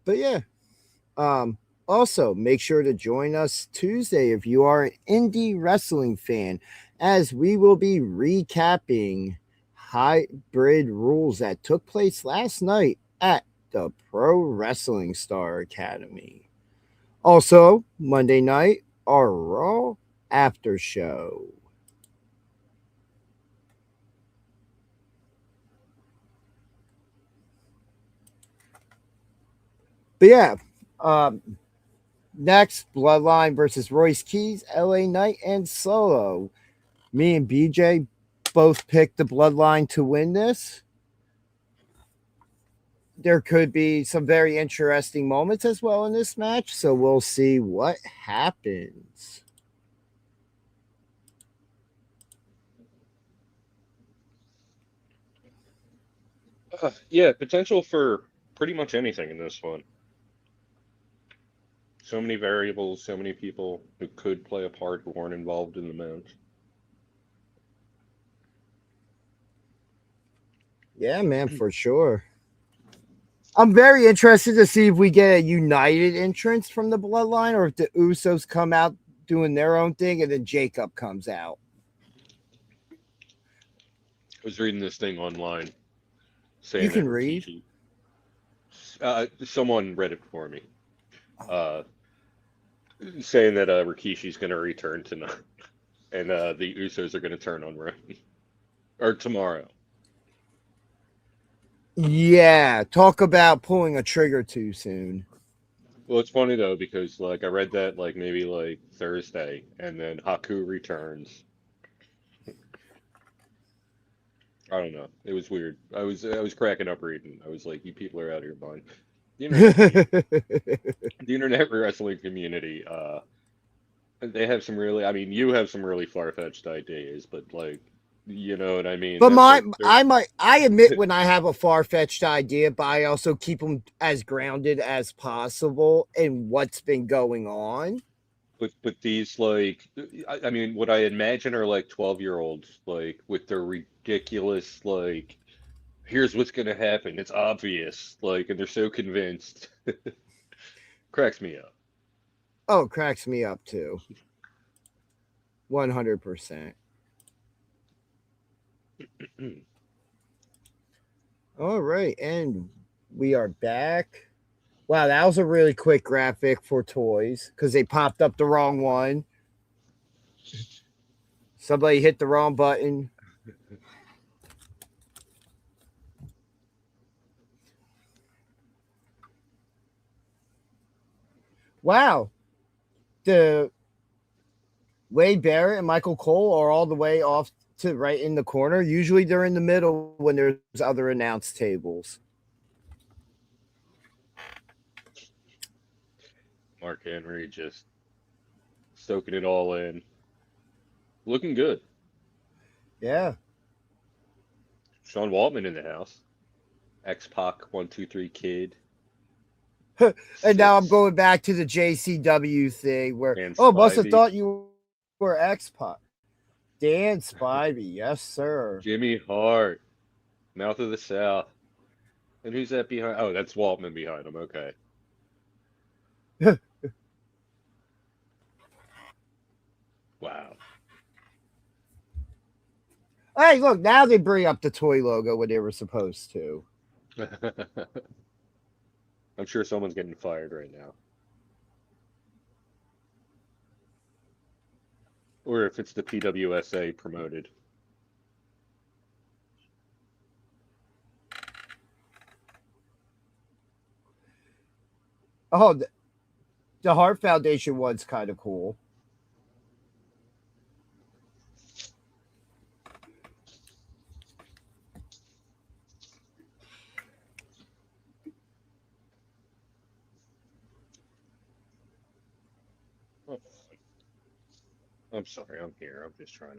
But yeah, Also, make sure to join us Tuesday if you are an indie wrestling fan, as we will be recapping hybrid rules that took place last night at the Pro Wrestling Star Academy. Also, Monday night, our Raw after show. But yeah, um, next, Bloodline versus Royce Keys, LA Knight, and Solo. Me and BJ both picked the Bloodline to win this. There could be some very interesting moments as well in this match, so we'll see what happens. Yeah, potential for pretty much anything in this one. So many variables, so many people who could play a part who weren't involved in the match. Yeah, man, for sure. I'm very interested to see if we get a united entrance from the Bloodline or if the Usos come out doing their own thing and then Jacob comes out. I was reading this thing online You saying that can read. Rikishi, someone read it for me, uh, saying that Rikishi's going to return tonight, and the Usos are going to turn on Roman or tomorrow. Yeah, talk about pulling a trigger too soon. Well, it's funny though because like I read that like maybe like Thursday, and then Haku returns. I don't know. It was weird. I was cracking up reading. I was like, you people are out of your mind. The internet the internet wrestling community, they have some really, I mean, you have some really far-fetched ideas, but like, you know what I mean? But That's like they're I admit when I have a far fetched idea, but I also keep them as grounded as possible in what's been going on. but these like I mean what I imagine are like 12-year-olds like with their ridiculous like here's what's gonna happen. It's obvious. Like and they're so convinced. Cracks me up. Oh, it cracks me up too. 100%. All right, and we are back. Wow, that was a really quick graphic for toys because they popped up the wrong one. Somebody hit the wrong button. Wow, the Wade Barrett and Michael Cole are all the way off to right in the corner. Usually they're in the middle when there's other announce tables. Mark Henry just soaking it all in. Looking good. Yeah. Sean Waltman in the house. X-Pac 123 Kid And now I'm 6 going back to the JCW thing where, and oh, must have Spivey. thought you were X-Pac. Dan Spivey, yes, sir. Jimmy Hart. Mouth of the South. And who's that behind? Oh, that's Waltman behind him. Okay. Wow. Hey, look, now they bring up the toy logo when they were supposed to. I'm sure someone's getting fired right now. Or if it's the PWSA promoted. Oh, the Hart Foundation one's kind of cool. Oh, I'm sorry, I'm here. I'm just trying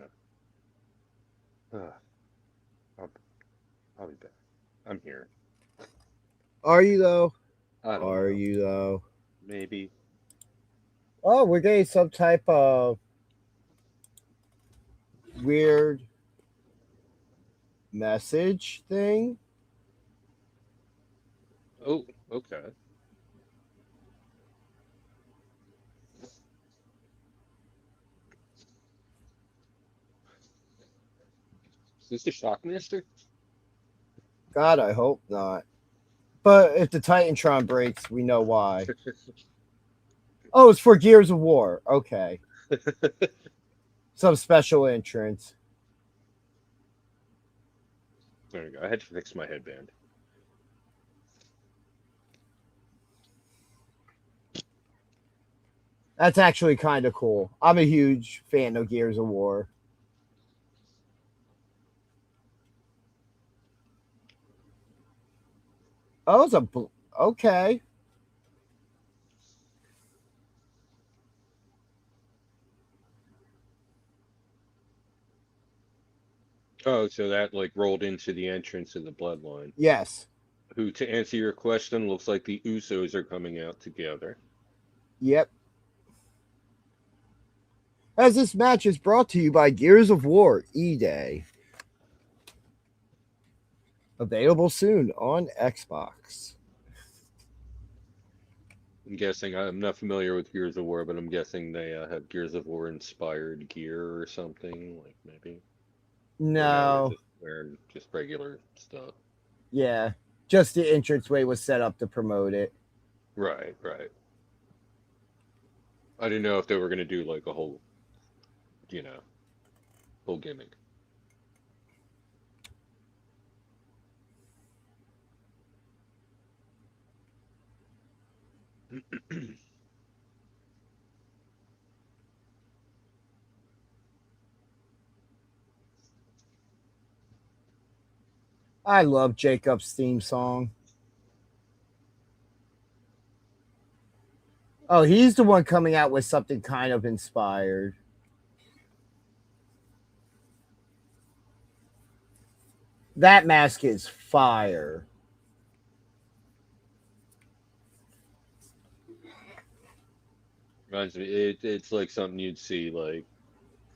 to. I'll, I'll be back. I'm here. Are you, though? I don't Are know. you, though? Maybe. Oh, we're getting some type of weird message thing. Oh, okay. this the Shockmaster? God, I hope not. But if the Titantron breaks, we know why. Oh, it's for Gears of War. Okay. Some special entrance. There we go. I had to fix my headband. That's actually kind of cool. I'm a huge fan of Gears of War. Oh, it's a okay. Oh, so that like rolled into the entrance of the bloodline. Yes. Who, to answer your question, looks like the Usos are coming out together. Yep. As this match is brought to you by Gears of War E-Day. Available soon on Xbox. I'm guessing I'm not familiar with Gears of War, but I'm guessing they have Gears of War inspired gear or something, like maybe. Or no, they're No. just wearing just regular stuff. Yeah. Just the entranceway was set up to promote it. Right, right. I didn't know if they were gonna do like a whole, you know, whole gimmick. I love Jacob's theme song. Oh, he's the one coming out with something kind of inspired. That mask is fire. Reminds me, it's like something you'd see like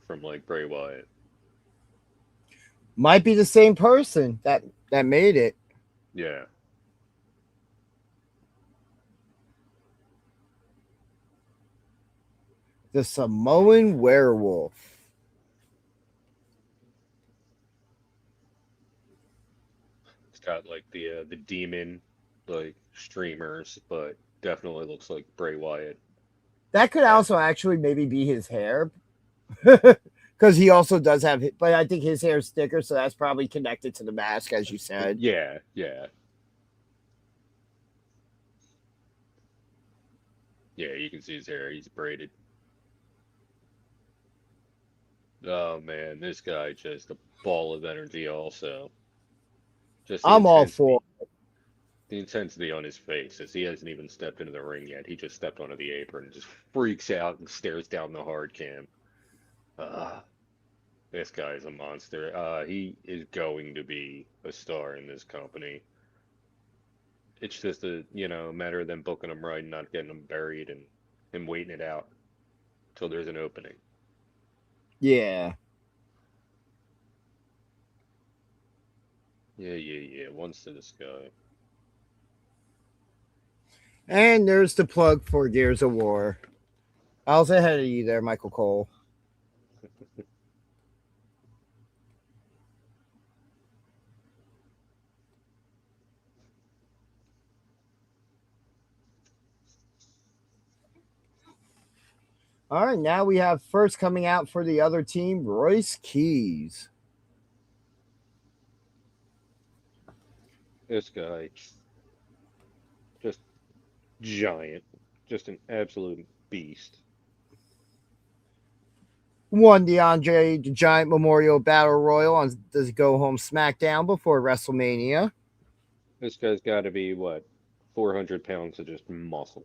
from like Bray Wyatt. Might be the same person that made it. Yeah. The Samoan werewolf. It's got like the demon like streamers, but definitely looks like Bray Wyatt. That could Yeah. also actually maybe be his hair. Because he also does have, but I think his hair is thicker, so that's probably connected to the mask, as you said. Yeah, yeah. Yeah, you can see his hair. He's braided. Oh man, this guy just a ball of energy also. Just I'm all for. the intensity on his face as he hasn't even stepped into the ring yet. He just stepped onto the apron and just freaks out and stares down the hard cam. Uh, this guy is a monster. He is going to be a star in this company. It's just a matter of them booking him right and not getting him buried and him waiting it out till there's an opening. Yeah. Yeah, yeah, yeah. Once to this guy. And there's the plug for Gears of War. I was ahead of you there, Michael Cole. All right, now we have first coming out for the other team, Royce Keys. This guy, just giant, just an absolute beast. Won the Andre the Giant Memorial Battle Royal on the Go Home SmackDown before WrestleMania. This guy's got to be what, 400 pounds of just muscle.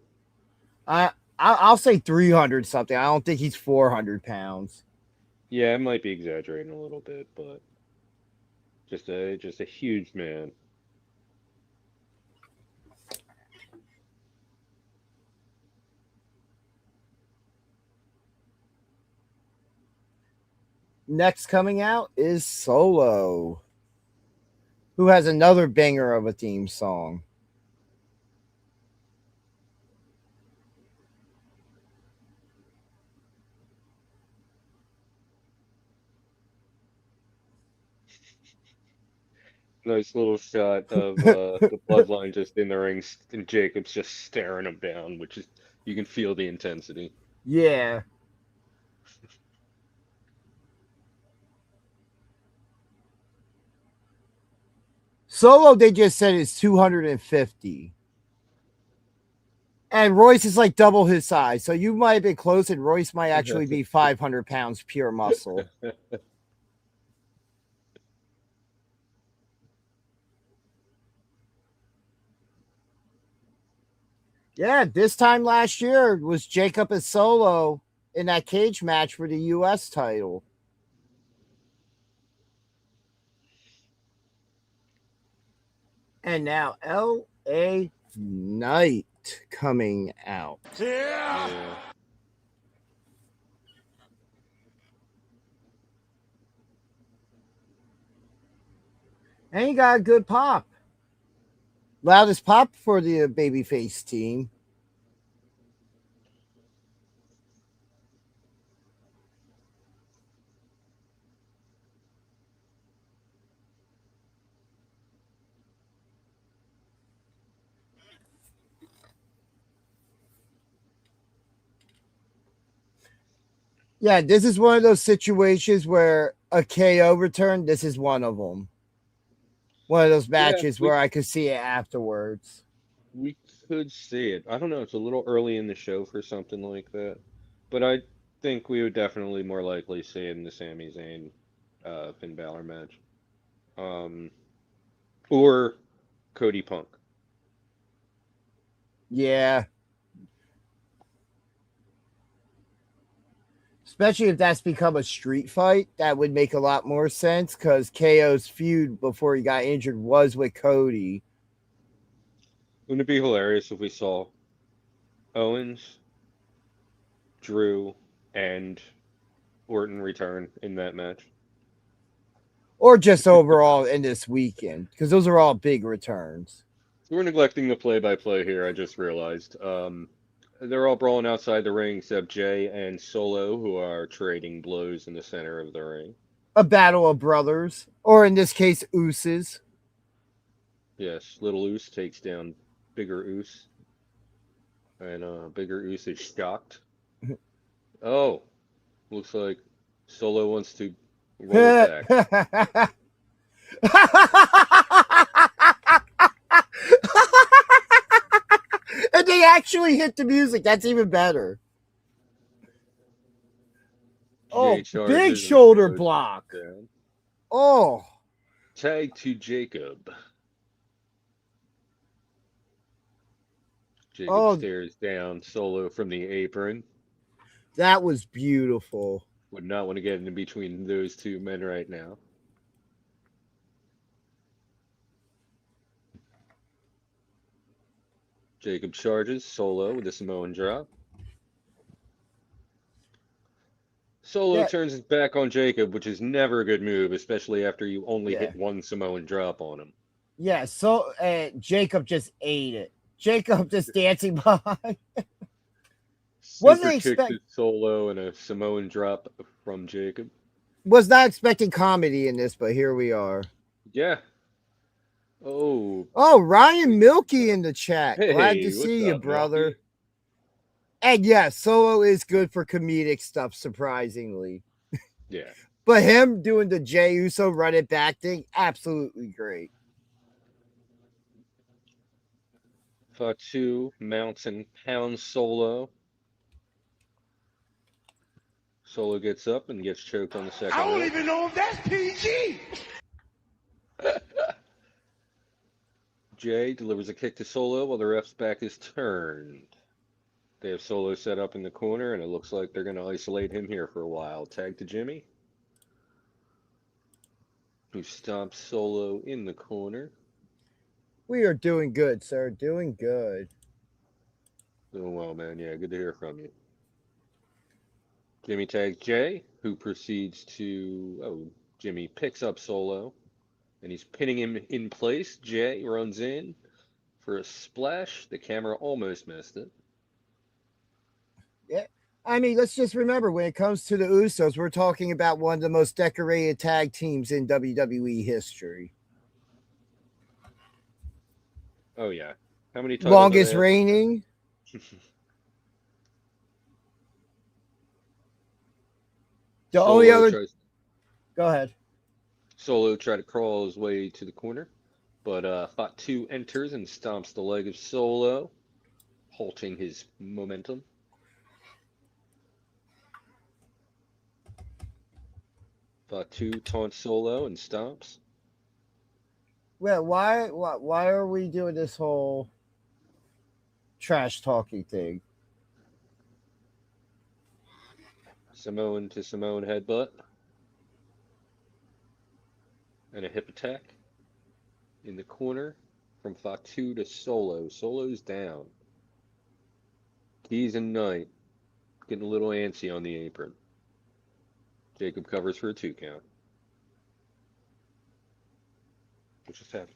I'll say 300 something. I don't think he's 400 pounds. Yeah, I might be exaggerating a little bit, but just a huge man. Next coming out is Solo, who has another banger of a theme song. Nice little shot of the bloodline just in the ring, and Jacob's just staring him down, which is you can feel the intensity. Yeah. Solo, they just said is 250. And Royce is like double his size. So you might have been close, and Royce might actually be 500 pounds pure muscle. Yeah, this time last year was Jacob and Solo in that cage match for the U.S. title. And now L.A. Knight coming out. Yeah. And he got a good pop. Loudest pop for the babyface team. Yeah, this is one of those situations where a KO return, this is one of them. One of those matches where I could see it afterwards. We could see it. I don't know. It's a little early in the show for something like that, but I think we would definitely more likely see it in the Sami Zayn Finn Balor match, or Cody Punk. Yeah. Especially if that's become a street fight, that would make a lot more sense because KO's feud before he got injured was with Cody. Wouldn't it be hilarious if we saw Owens, Drew, and Orton return in that match? Or just overall in this weekend, because those are all big returns. We're neglecting the play-by-play here, I just realized. They're all brawling outside the ring except Jay and Solo, who are trading blows in the center of the ring. A battle of brothers, or in this case, Ooses. Yes, Little Oos takes down Bigger Oos. And Bigger Oos is shocked. Oh, looks like Solo wants to roll it back. And they actually hit the music. That's even better. Oh, big shoulder block. Down. Oh. Tag to Jacob. Jacob stares down Solo from the apron. That was beautiful. Would not want to get in between those two men right now. Jacob charges Solo with a Samoan drop. Solo turns his back on Jacob, which is never a good move, especially after you only hit one Samoan drop on him. Yeah, so Jacob just ate it. Jacob just dancing behind. Wasn't expecting Solo and a Samoan drop from Jacob. Was not expecting comedy in this, but here we are. Yeah. Oh, Ryan Milky in the chat. Hey, glad to see you, brother. Milky? And yes, Solo is good for comedic stuff, surprisingly. Yeah. But him doing the Jey Uso run it back thing, absolutely great. Fatu mounts and pounds Solo. Solo gets up and gets choked on the second. I don't even know if that's PG. Jay delivers a kick to Solo while the ref's back is turned. They have Solo set up in the corner, and it looks like they're going to isolate him here for a while. Tag to Jimmy, who stomps Solo in the corner. We are doing good, sir. Doing good. Doing well, man. Yeah, good to hear from you. Jimmy tags Jay, who proceeds to... Oh, Jimmy picks up Solo, and he's pinning him in place. Jay runs in for a splash. The camera almost missed it. Yeah. I mean, let's just remember, when it comes to the Usos, we're talking about one of the most decorated tag teams in WWE history. Oh yeah. How many titles do Longest they have? reigning. The only Solo other. tries Go ahead. Solo tried to crawl his way to the corner, but Fatu enters and stomps the leg of Solo, halting his momentum. Fatu taunts Solo and stomps. Well, why are we doing this whole trash talking thing? Samoan to Samoan headbutt and a hip attack in the corner from Fatu to Solo. Solo's down. Keys and Knight getting a little antsy on the apron. Jacob covers for a 2 count. What just happened?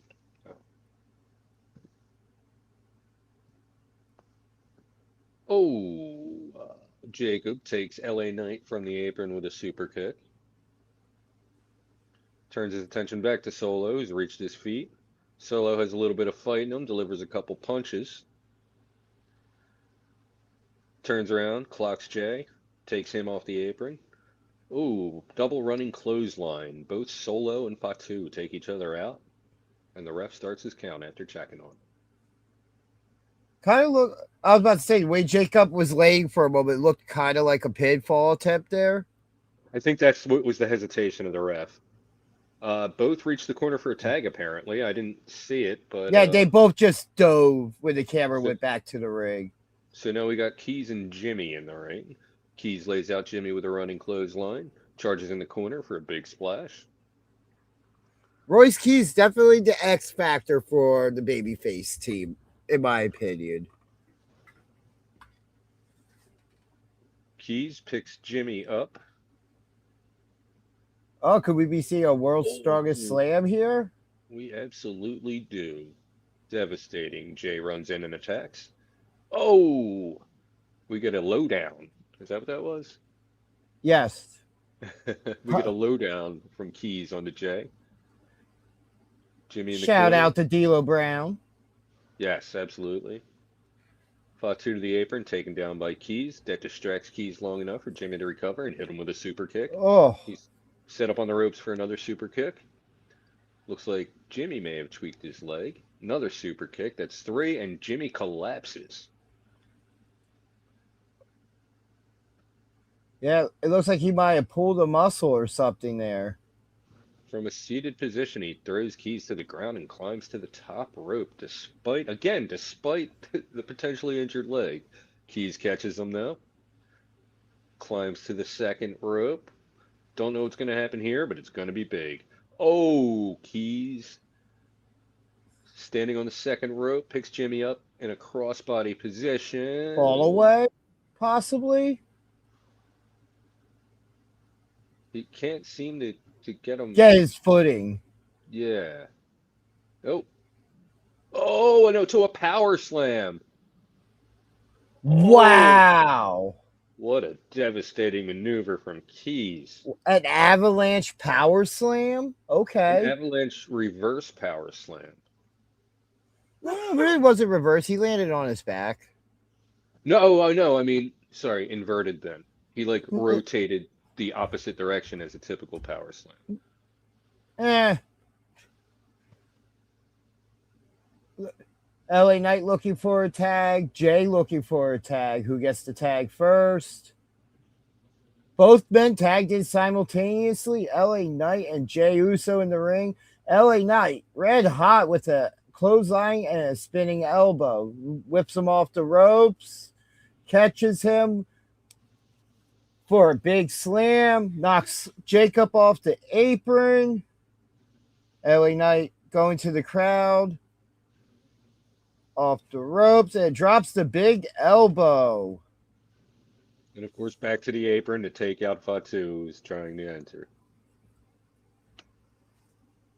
Oh. Jacob takes LA Knight from the apron with a super kick. Turns his attention back to Solo, who's reached his feet. Solo has a little bit of fight in him, delivers a couple punches. Turns around, clocks Jay, takes him off the apron. Ooh, double running clothesline. Both Solo and Fatu take each other out, and the ref starts his count after checking on. Kind of look. I was about to say the way Jacob was laying for a moment looked kind of like a pinfall attempt there. I think that's what was the hesitation of the ref. Both reached the corner for a tag, apparently. I didn't see it, but Yeah, they both just dove when the camera so, went back to the ring. so now we got Keys and Jimmy in the ring. Keys lays out Jimmy with a running clothesline, charges in the corner for a big splash. Royce Key's definitely the X factor for the babyface team, in my opinion. Keys picks Jimmy up. Oh, could we be seeing a World's Strongest Oh, Slam here? we absolutely do. Devastating. Jay runs in and attacks. Oh, we get a lowdown. Is that what that was? Yes. We get a lowdown from Keys onto Jay. Jimmy in the Shout corner. out to D'Lo Brown. Yes, absolutely. Fatu to the apron, taken down by Keys. That distracts Keys long enough for Jimmy to recover and hit him with a super kick. Oh, He's set up on the ropes for another super kick. Looks like Jimmy may have tweaked his leg. Another super kick. That's 3, and Jimmy collapses. yeah. It looks like he might have pulled a muscle or something there. From a seated position, he throws Keys to the ground and climbs to the top rope, despite the potentially injured leg. Keys catches him though. Climbs to the second rope. Don't know what's going to happen here, but it's going to be big. Oh, Keys standing on the second rope, picks Jimmy up in a crossbody position. Fall away, possibly. He can't seem to get him. Get his footing. Yeah. Oh. Oh, no, to a power slam. Wow. What a devastating maneuver from Keys. An avalanche power slam? An Okay. avalanche reverse power slam. No, it really wasn't reverse. He landed on his back. No, I know. I mean, sorry, inverted then. He like rotated the opposite direction as a typical power slam. Eh. LA Knight looking for a tag. Jay looking for a tag. Who gets the tag first? Both men tagged in simultaneously. LA Knight and Jay Uso in the ring. LA Knight red hot with a clothesline and a spinning elbow. Whips him off the ropes. Catches him for a big slam. Knocks Jacob off the apron. LA Knight going to the crowd. Off the ropes and drops the big elbow. And of course, back to the apron to take out Fatu, who's trying to enter.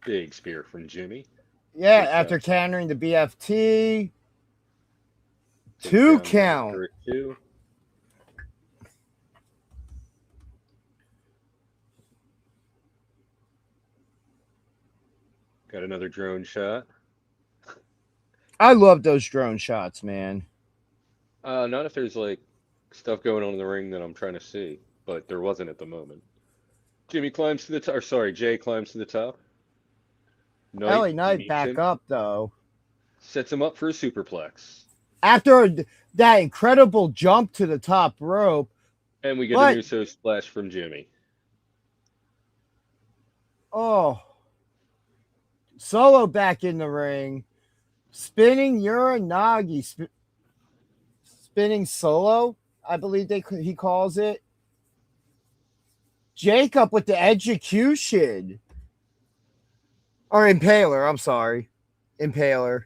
Big spear from Jimmy. Yeah, Takes after out- countering the BFT. takes 2 down count. for a 2. Got another drone shot. I love those drone shots, man. Not if there's like stuff going on in the ring that I'm trying to see, but there wasn't at the moment. Jimmy climbs to the top, or sorry, Jay climbs to the top. Knight LA Knight meets back him, up though. sets him up for a superplex, After that incredible jump to the top rope, and we get an but Uso splash from Jimmy. oh, Solo back in the ring, spinning Uranagi, spinning Solo, I believe he calls it. Jacob with the execution. Or Impaler, I'm sorry. Impaler.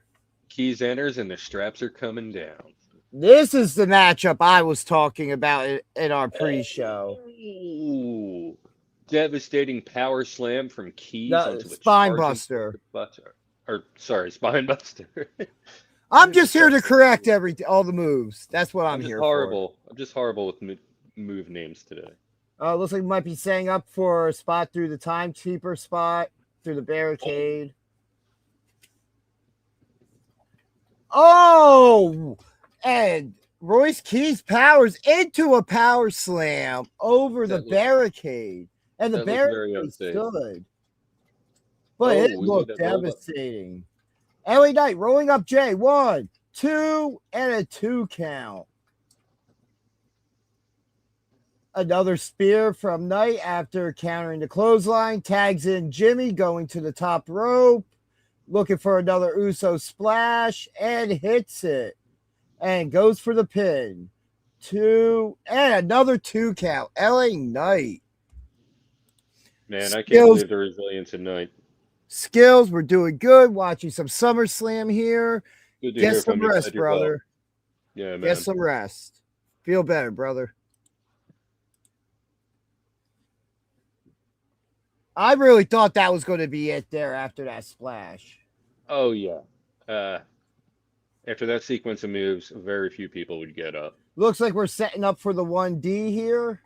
Keys enters, and the straps are coming down. This is the matchup I was talking about in our pre-show. Ooh. Devastating power slam from Keys The onto a Spine charging Buster. or sorry, Spine Buster. I'm just here to correct all the moves. That's what I'm just here horrible. I'm just horrible with move names today. for. Looks like we might be setting up for a spot through the timekeeper spot, through the barricade. Oh! And Royce Keys powers into a power slam over the barricade. And the barricade stood. But it looked devastating. LA Knight rolling up Jay. 1, 2, and a 2 count. Another spear from Knight after countering the clothesline. Tags in Jimmy going to the top rope. Looking for another Uso splash and hits it. And goes for the pin. 2, and another 2 count. LA Knight. Man, I can't believe the resilience of Knight. Skills, we're doing good. Watching some Summerslam here. Good to Get hear some from rest, brother. Yeah, man. Get some rest. Feel better, brother. I really thought that was going to be it there after that splash. Oh, yeah. After that sequence of moves, very few people would get up. Looks like we're setting up for the 1D here.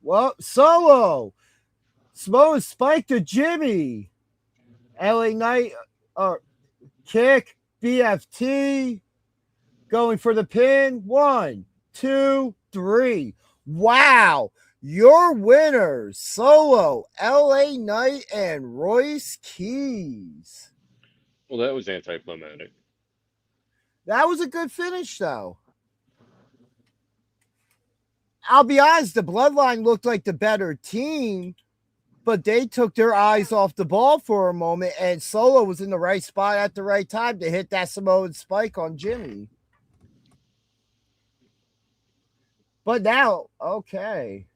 Well, Solo. Samoa spike to Jimmy. LA Knight kick. BFT. Going for the pin. 1, 2, 3. Wow. Your winners, Solo, LA Knight, and Royce Keys. Well, that was anticlimactic. That was a good finish, though. I'll be honest, the Bloodline looked like the better team, but they took their eyes off the ball for a moment, and Solo was in the right spot at the right time to hit that Samoan spike on Jimmy. But now, okay.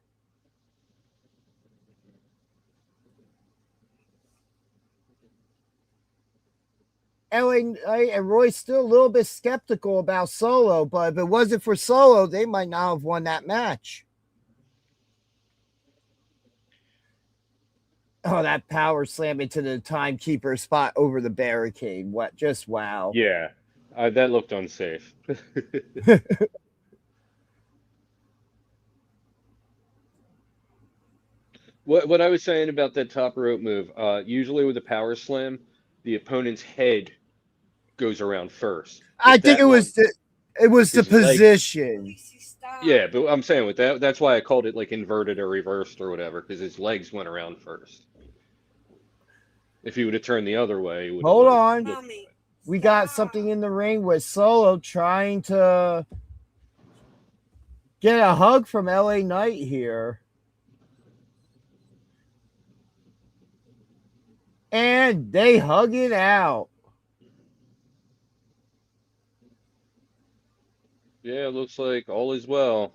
LA Knight and Roy's still a little bit skeptical about Solo, but if it wasn't for Solo, they might not have won that match. Oh, that power slam into the timekeeper spot over the barricade. What? Just wow. Yeah, that looked unsafe. What I was saying about that top rope move, usually with a power slam, the opponent's head goes around first. I think it was the position. Yeah, but I'm saying with that's why I called it like inverted or reversed or whatever, because his legs went around first. If he would have turned the other way, hold on. We got something in the ring with Solo trying to get a hug from LA Knight here. And they hug it out. Yeah, it looks like all is well.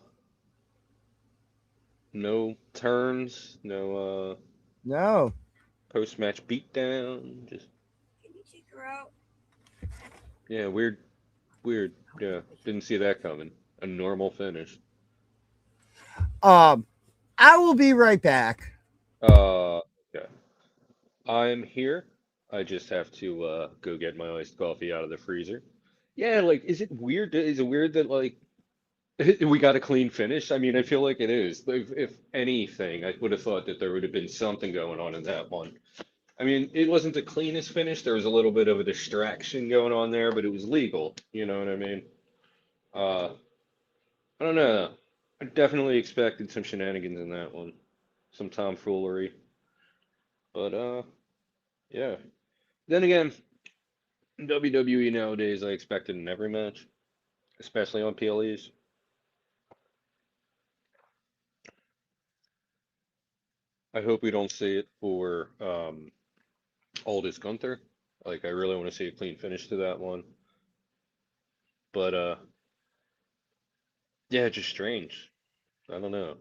No turns, no post-match beatdown. Just can you take her out? Yeah, weird. Yeah, didn't see that coming. A normal finish. I will be right back. Okay. I'm here. I just have to go get my iced coffee out of the freezer. Yeah, like, is it weird? Is it weird that like we got a clean finish? I mean, I feel like it is. If anything, I would have thought that there would have been something going on in that one. I mean, it wasn't the cleanest finish. There was a little bit of a distraction going on there, but it was legal. You know what I mean? Uh, I don't know. I definitely expected some shenanigans in that one, some tomfoolery. But yeah. Then again, WWE nowadays, I expect it in every match, especially on PLEs. I hope we don't see it for Aldis Gunther. Like, I really want to see a clean finish to that one. But yeah, just strange. I don't know.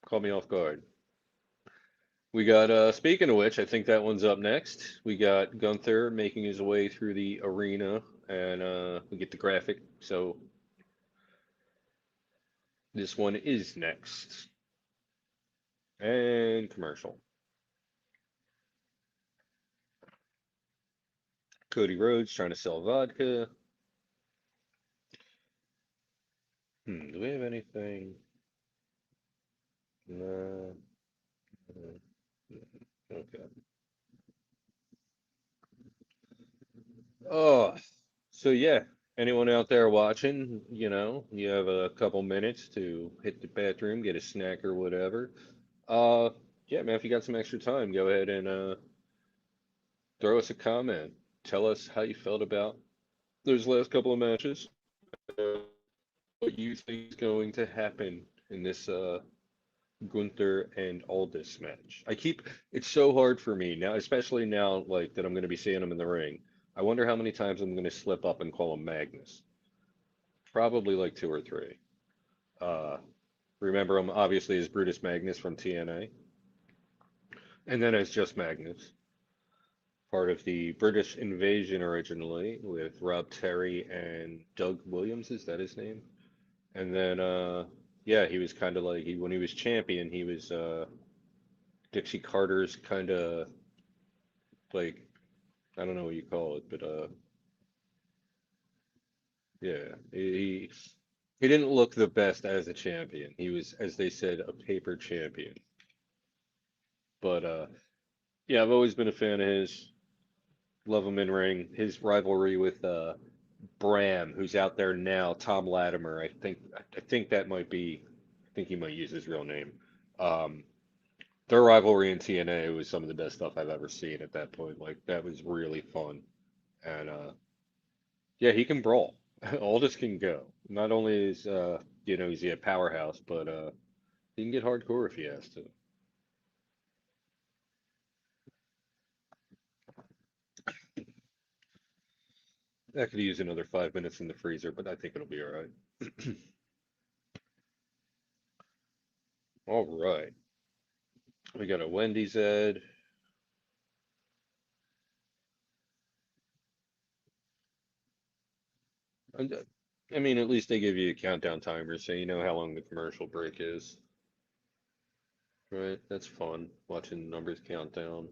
Caught me off guard. We got speaking of which, I think that one's up next. We got Gunther making his way through the arena and we get the graphic. So this one is next. And commercial. Cody Rhodes trying to sell vodka. Do we have anything? No. Okay. Oh, so yeah, anyone out there watching, you have a couple minutes to hit the bathroom, get a snack or whatever. Uh, yeah, man, if you got some extra time, go ahead and throw us a comment. Tell us how you felt about those last couple of matches, uh, what you think is going to happen in this Gunther and Aldis match. It's so hard for me now, especially now, like that I'm going to be seeing him in the ring. I wonder how many times I'm going to slip up and call him Magnus. Probably like two or three. Uh, Remember him obviously as Brutus Magnus from TNA, and then as just Magnus, part of the British invasion originally with Rob Terry and Doug Williams, is that his name? And then yeah, he was kind of like when he was champion, he was Dixie Carter's kind of like I don't know what you call it, but yeah, he didn't look the best as a champion. He was, as they said, a paper champion. But yeah, I've always been a fan of his. Love him in ring. His rivalry with Bram, who's out there now, Tom Latimer. I think that might be. I think he might use his real name. Um, their rivalry in TNA was some of the best stuff I've ever seen at that point. Like that was really fun. And yeah, he can brawl. Aldous can go. Not only is is he a powerhouse, but he can get hardcore if he has to. I could use another 5 minutes in the freezer, but I think it'll be all right. All right. We got a Wendy's ad. And, I mean, at least they give you a countdown timer so you know how long the commercial break is. Right? That's fun, watching the numbers count down.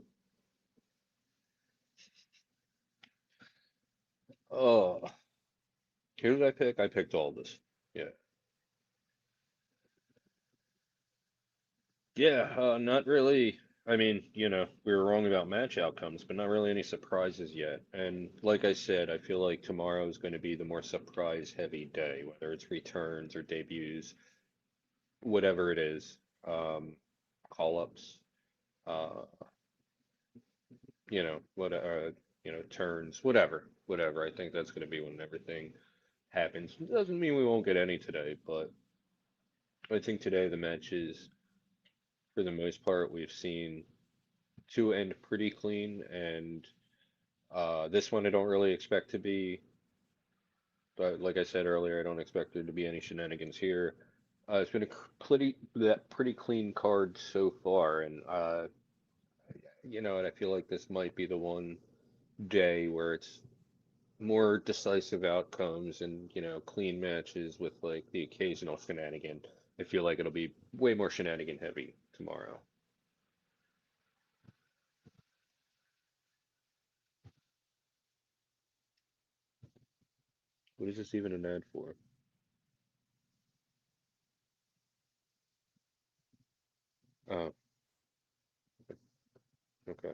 Oh, who did I pick? I picked Aldous. Yeah. Yeah, not really. I mean, we were wrong about match outcomes, but not really any surprises yet. And like I said, I feel like tomorrow is going to be the more surprise heavy day, whether it's returns or debuts, whatever it is, call ups, uh, what, turns, whatever. I think that's going to be when everything happens. Doesn't mean we won't get any today, but I think today the matches, for the most part, we've seen two end pretty clean, and this one I don't really expect to be, but like I said earlier, I don't expect there to be any shenanigans here. It's been a pretty clean card so far, and and I feel like this might be the one day where it's more decisive outcomes and clean matches with like the occasional shenanigan. I feel like it'll be way more shenanigan heavy tomorrow. What is this even an ad for? Oh, okay.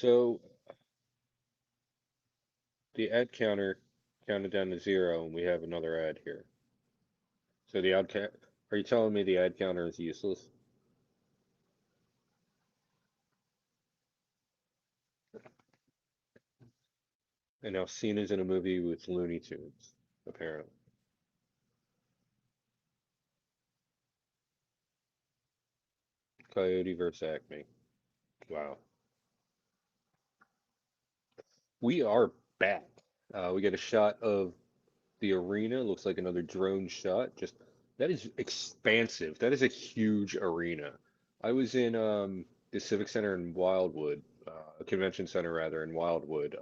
So the ad counter counted down to 0, and we have another ad here. So the ad count, are you telling me the ad counter is useless? And now Cena's in a movie with Looney Tunes, apparently. Coyote versus Acme. Wow. We are back. We get a shot of the arena. Looks like another drone shot. Just that is expansive. That is a huge arena. I was in the Civic Center in Wildwood, Convention Center rather in Wildwood,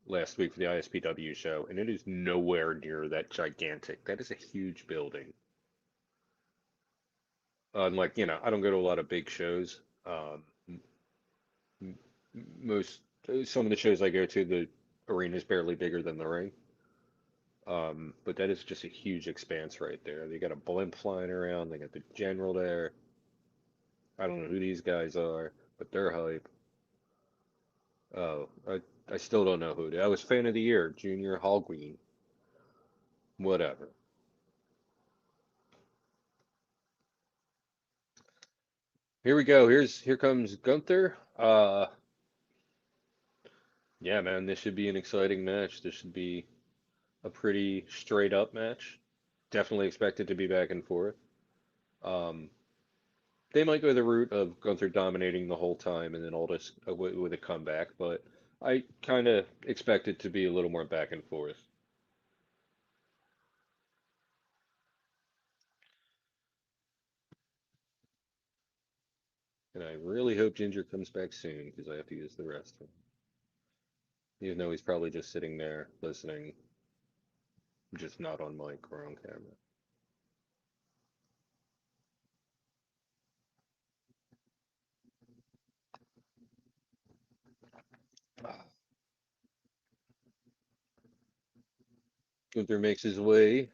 last week for the ISPW show, and it is nowhere near that gigantic. That is a huge building. Like, I don't go to a lot of big shows. Most Some of the shows I go to, the arena is barely bigger than the ring. But that is just a huge expanse right there. They got a blimp flying around. They got the general there. I don't know who these guys are, but they're hype. Oh, I still don't know who. I was fan of the year, Junior Hallgreen. Whatever. Here we go. Here comes Gunther. Yeah, man, this should be an exciting match. This should be a pretty straight up match. Definitely expected to be back and forth. Um, they might go the route of Gunther dominating the whole time and then Aldis with a comeback, but I kind of expect it to be a little more back and forth. And I really hope Ginger comes back soon because I have to use the restroom. Even though he's probably just sitting there listening, just not on mic or on camera. Gunther makes his way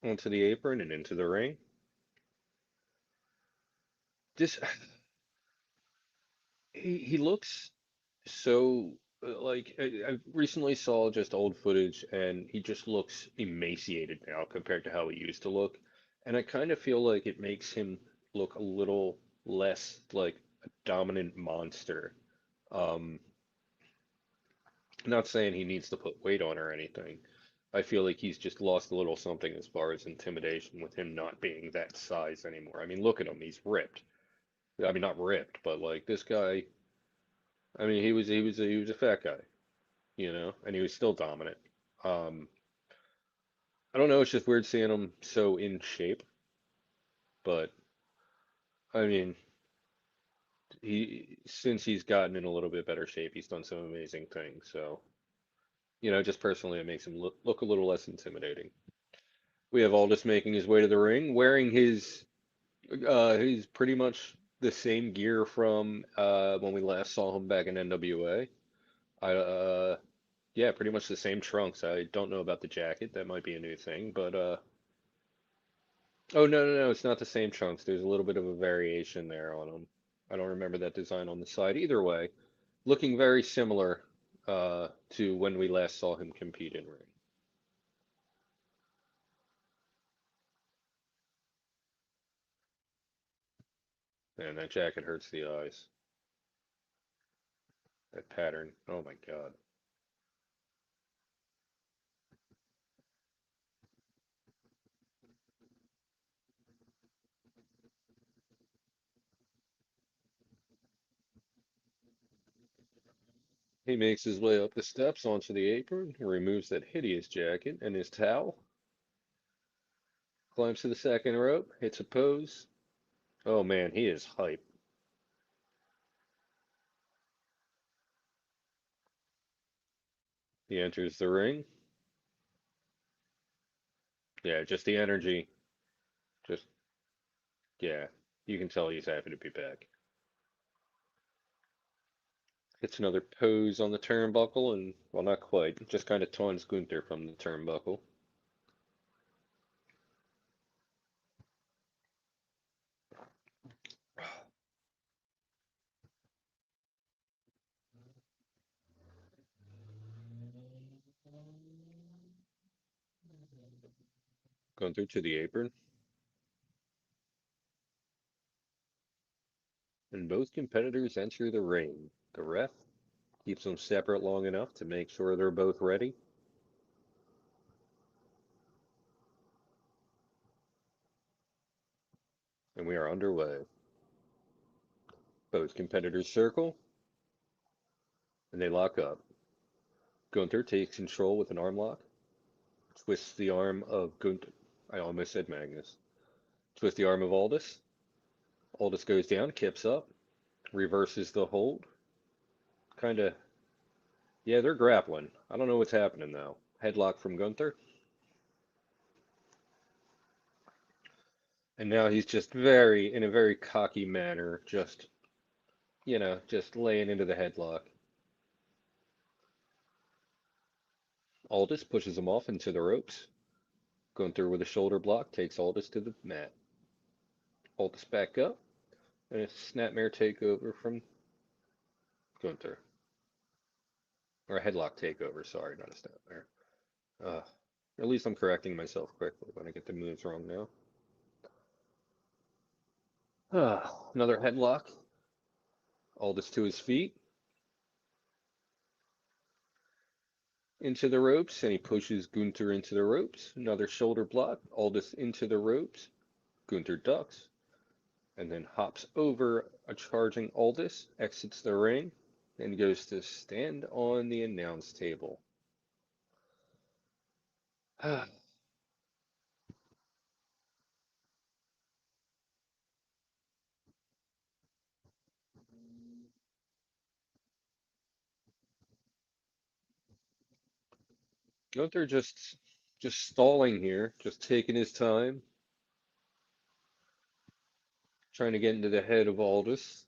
onto the apron and into the ring. Just he looks so like I recently saw just old footage and he just looks emaciated now compared to how he used to look. And I kind of feel like it makes him look a little less like a dominant monster. Um, Not saying he needs to put weight on or anything. I feel like he's just lost a little something as far as intimidation with him not being that size anymore. I mean, look at him, he's ripped. I mean, not ripped, but like this guy, I mean, he was a fat guy, and he was still dominant. Um, I don't know, it's just weird seeing him so in shape, but I mean, he since he's gotten in a little bit better shape, he's done some amazing things. So, just personally, it makes him look a little less intimidating. We have Aldis making his way to the ring, wearing he's pretty much the same gear from when we last saw him back in NWA. Yeah, pretty much the same trunks. I don't know about the jacket. That might be a new thing, but oh no, no, no, it's not the same trunks. There's a little bit of a variation there on them. I don't remember that design on the side. Either way, looking very similar to when we last saw him compete in ring. And that jacket hurts the eyes. That pattern. Oh my God. He makes his way up the steps onto the apron, removes that hideous jacket and his towel, climbs to the second rope, hits a pose. Oh man, he is hype. He enters the ring. Yeah, just the energy. Just, yeah, you can tell he's happy to be back. Hits another pose on the turnbuckle and, well, not quite, just kind of taunts Gunther from the turnbuckle. Gunther to the apron. And both competitors enter the ring. The ref keeps them separate long enough to make sure they're both ready. And we are underway. Both competitors circle, and they lock up. Gunther takes control with an arm lock, twists the arm of Gunther. I almost said Magnus. Twists the arm of Aldis. Aldis goes down, kips up, reverses the hold. Kind of, yeah, they're grappling. I don't know what's happening though. Headlock from Gunther. And now he's just in a very cocky manner, just, just laying into the headlock. Aldis pushes him off into the ropes. Gunther with a shoulder block takes Aldis to the mat. Aldis back up, and a snapmare takeover from Gunther. Or a headlock takeover, sorry, not a snapmare. At least I'm correcting myself quickly when I get the moves wrong now. Another headlock. Aldis to his feet. Into the ropes, and he pushes Gunther into the ropes. Another shoulder block. Aldis into the ropes. Gunther ducks, and then hops over a charging Aldis, exits the ring, and goes to stand on the announce table. Gunther just stalling here, just taking his time, trying to get into the head of Aldis.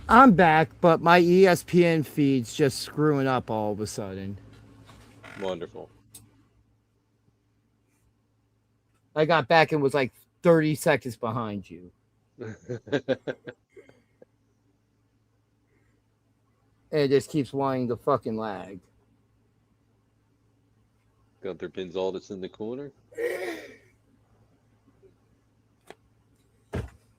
I'm back, but my ESPN feed's just screwing up all of a sudden. Wonderful. I got back and was like 30 seconds behind you. And it just keeps wanting to fucking lag. Gunther pins Aldis in the corner.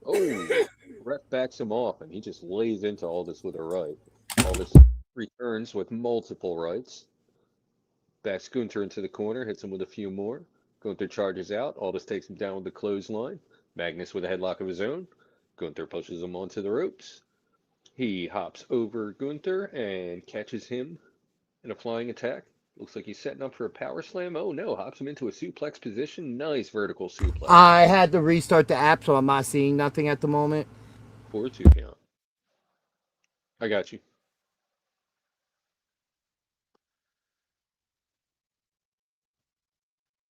Oh, ref backs him off, and he just lays into Aldis with a right. Aldis returns with multiple rights. Backs Gunther into the corner, hits him with a few more. Gunther charges out. Aldis takes him down with the clothesline. Magnus with a headlock of his own. Gunther pushes him onto the ropes. He hops over Gunther and catches him in a flying attack. Looks like he's setting up for a power slam. Oh no, hops him into a suplex position. Nice vertical suplex. I had to restart the app, so I'm not seeing nothing at the moment. 4-2 count. I got you.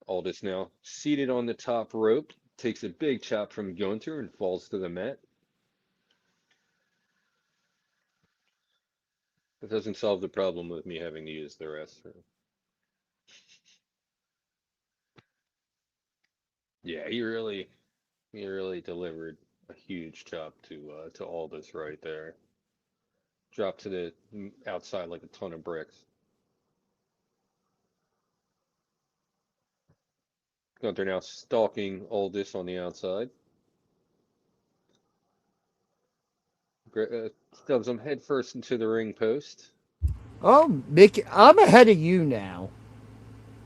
Aldis now seated on the top rope, takes a big chop from Gunther and falls to the mat. That doesn't solve the problem with me having to use the restroom. Yeah, he really delivered a huge chop to Aldis right there. Dropped to the outside like a ton of bricks. Gunther now stalking Aldis on the outside. Stubs him head first into the ring post. Oh, Mickey, I'm ahead of you now.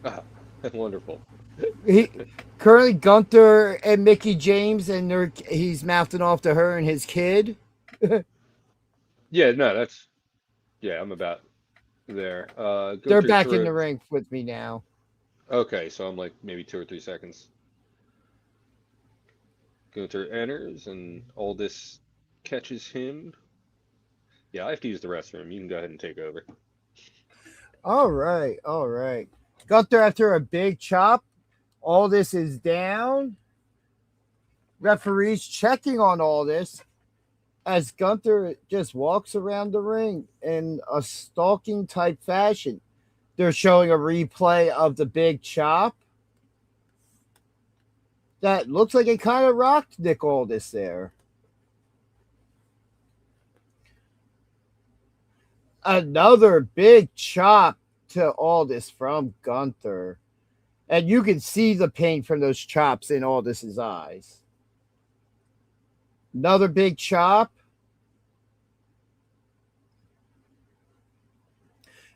Ah, wonderful. Currently, Gunther and Mickey James, and he's mouthing off to her and his kid. Yeah, no, I'm about there. They're Gunther back in the ring with me now. Okay, so I'm like maybe 2 or 3 seconds. Gunther enters, and Aldis catches him. Yeah, I have to use the restroom. You can go ahead and take over. All right. Gunther after a big chop. Aldis is down. Referees checking on Aldis as Gunther just walks around the ring in a stalking type fashion. They're showing a replay of the big chop. That looks like it kind of rocked Nick Aldis there. Another big chop to Aldis from Gunther. And you can see the pain from those chops in Aldis's eyes. Another big chop.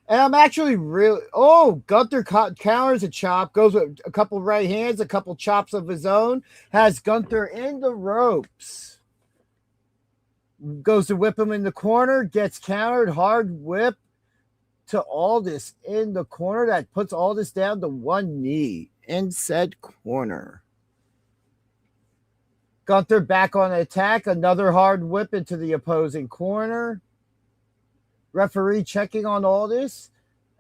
And I'm actually really. Oh, Gunther counters a chop, goes with a couple right hands, a couple chops of his own, has Gunther in the ropes. Goes to whip him in the corner, gets countered, hard whip to Aldis in the corner. That puts Aldis down to one knee in said corner. Gunther back on attack, another hard whip into the opposing corner. Referee checking on Aldis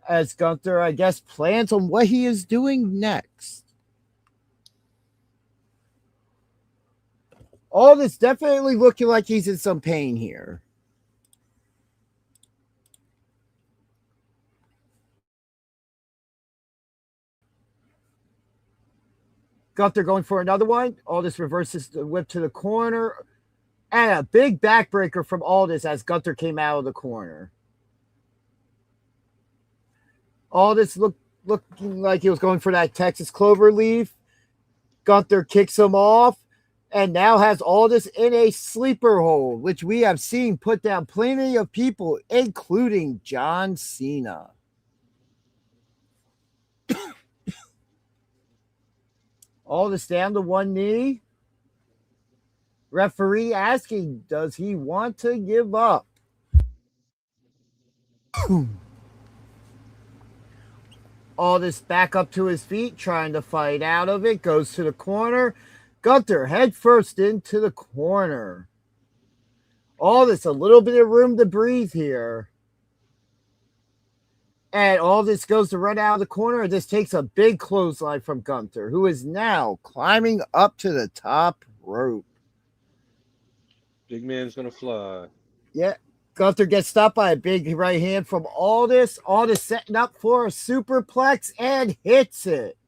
as Gunther, I guess, plans on what he is doing next. Aldis definitely looking like he's in some pain here. Gunther going for another one. Aldis reverses the whip to the corner. And a big backbreaker from Aldis as Gunther came out of the corner. Aldis looking like he was going for that Texas clover leaf. Gunther kicks him off and now has Aldis in a sleeper hold, which we have seen put down plenty of people, including John Cena. Aldis down to one knee. Referee asking, does he want to give up? Aldis back up to his feet, trying to fight out of it. Goes to the corner. Gunther head first into the corner. Aldis a little bit of room to breathe here. And Aldis goes to run out of the corner. This takes a big clothesline from Gunther, who is now climbing up to the top rope. Big man's gonna fly. Yeah. Gunther gets stopped by a big right hand from Aldis. Aldis setting up for a superplex and hits it.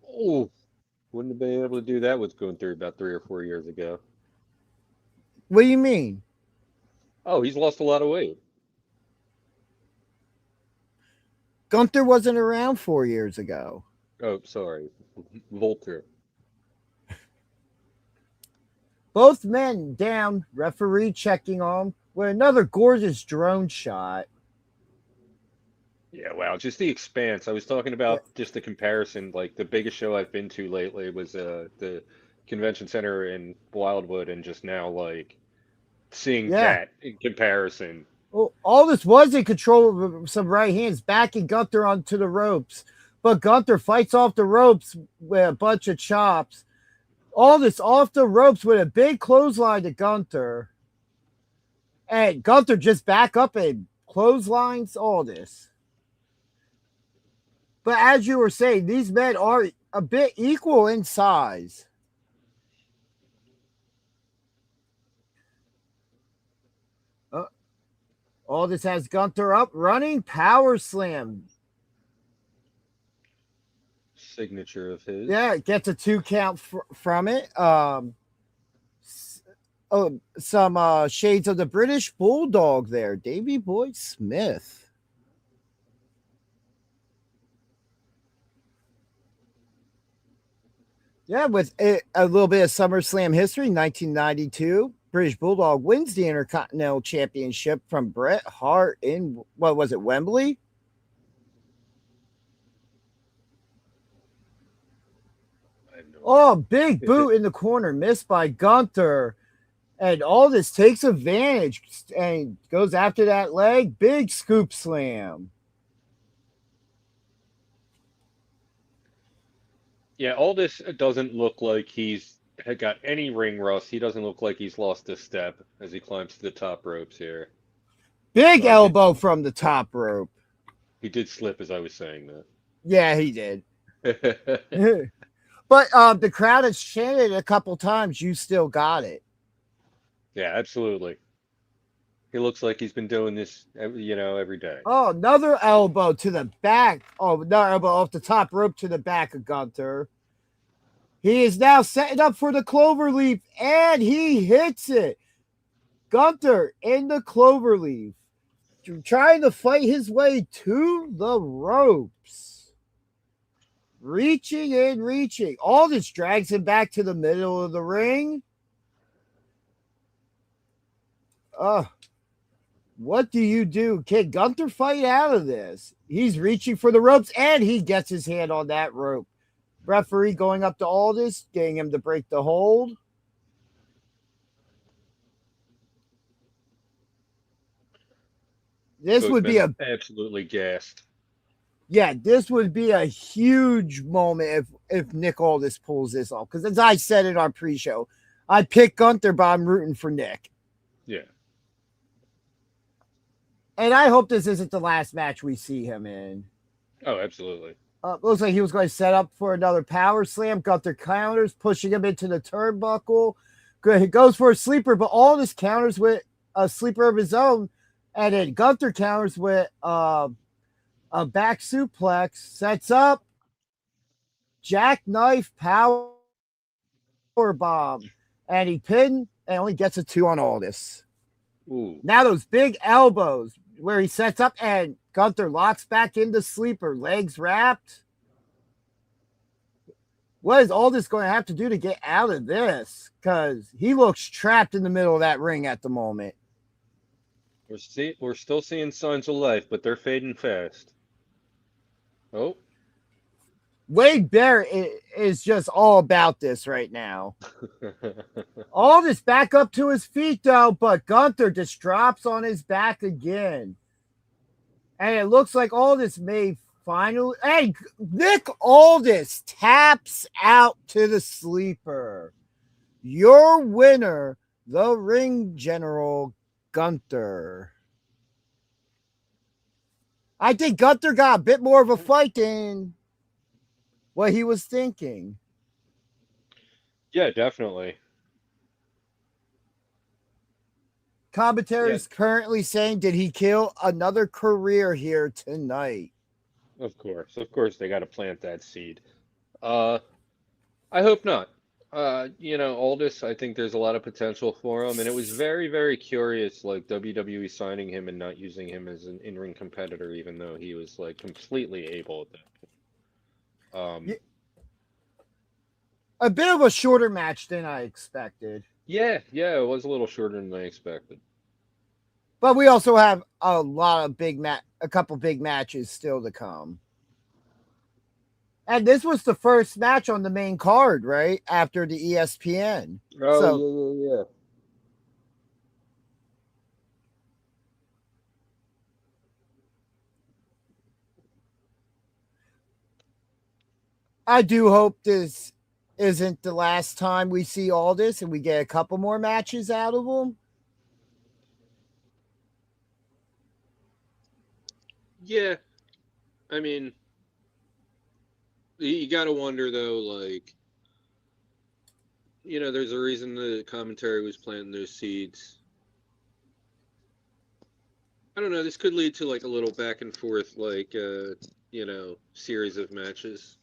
Oh, wouldn't have been able to do that with Gunther about 3 or 4 years ago. What do you mean? Oh, he's lost a lot of weight. Gunther wasn't around 4 years ago. Oh, sorry. Volter. Both men down, referee checking on with another gorgeous drone shot. Yeah, wow, just the expanse. I was talking about just the comparison. Like the biggest show I've been to lately was the convention center in Wildwood, and just now like seeing that in comparison. Well, Aldis was in control of some right hands, backing Gunther onto the ropes, but Gunther fights off the ropes with a bunch of chops. Aldis off the ropes with a big clothesline to Gunther. And Gunther just back up and clotheslines Aldis. But as you were saying, these men are a bit equal in size. Aldis has Gunther up, running power slam. Signature of his. Yeah, it gets a 2 count from it. Some shades of the British Bulldog there, Davey Boy Smith. Yeah, with a little bit of SummerSlam history, 1992. British Bulldog wins the Intercontinental Championship from Bret Hart in, what was it, Wembley? Oh, big boot in the corner, missed by Gunther. And Aldis takes advantage and goes after that leg. Big scoop slam. Yeah, Aldis doesn't look like he's got any ring rust. He doesn't look like he's lost a step as he climbs to the top ropes here. Big elbow from the top rope. He did slip as I was saying that. Yeah, he did. But the crowd has chanted a couple times, you still got it. Yeah, absolutely. He looks like he's been doing this, every day. Oh, another elbow to the back. Oh, another elbow off the top rope to the back of Gunther. He is now setting up for the cloverleaf, and he hits it. Gunther in the cloverleaf. trying to fight his way to the ropes. Reaching and reaching. Aldis drags him back to the middle of the ring. What do you do? Can Gunther fight out of this? He's reaching for the ropes, and he gets his hand on that rope. Referee going up to Aldis, getting him to break the hold. This Both would be men absolutely gassed. Yeah, this would be a huge moment if Nick Aldis pulls this off. Because as I said in our pre-show, I picked Gunther, but I'm rooting for Nick. Yeah. And I hope this isn't the last match we see him in. Oh, absolutely. Looks like he was going to set up for another power slam. Gunther counters, pushing him into the turnbuckle. Good. He goes for a sleeper, but Aldis counters with a sleeper of his own. And then Gunther counters with a back suplex, sets up, jackknife power bomb, and he pinned and only gets a 2 on Aldis. Ooh. Now those big elbows where he sets up and Gunther locks back into sleeper, legs wrapped. What is Aldis going to have to do to get out of this? Because he looks trapped in the middle of that ring at the moment. We're still seeing signs of life, but they're fading fast. Oh. Wade Barrett is just all about this right now. Aldis back up to his feet, though, but Gunther just drops on his back again. And it looks like Aldis may finally... Hey, Nick Aldis taps out to the sleeper. Your winner, the ring general, Gunther. I think Gunther got a bit more of a fight than what he was thinking. Yeah, definitely. Commentary is currently saying, did he kill another career here tonight? Of course, they got to plant that seed. I hope not. Aldis, I think there's a lot of potential for him, and it was very, very curious, like WWE signing him and not using him as an in-ring competitor, even though he was like completely able at that point. A bit of a shorter match than I expected. Yeah, it was a little shorter than I expected. But we also have a couple big matches still to come. And this was the first match on the main card, right? After the ESPN. Oh, yeah. I do hope this isn't the last time we see Aldis and we get a couple more matches out of him. Yeah. I mean, you got to wonder, though, like, there's a reason the commentary was planting those seeds. I don't know. This could lead to, like, a little back and forth, like, series of matches.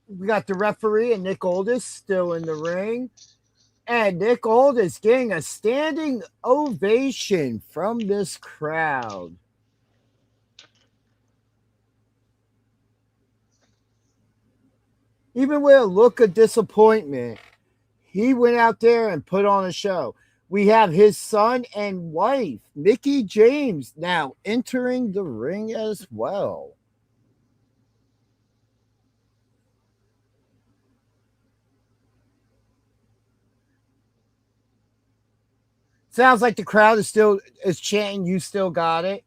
We got the referee and Nick Aldis still in the ring. And Nick Aldis getting a standing ovation from this crowd. Even with a look of disappointment, he went out there and put on a show. We have his son and wife, Mickie James, now entering the ring as well. Sounds like the crowd is chanting, "You still got it."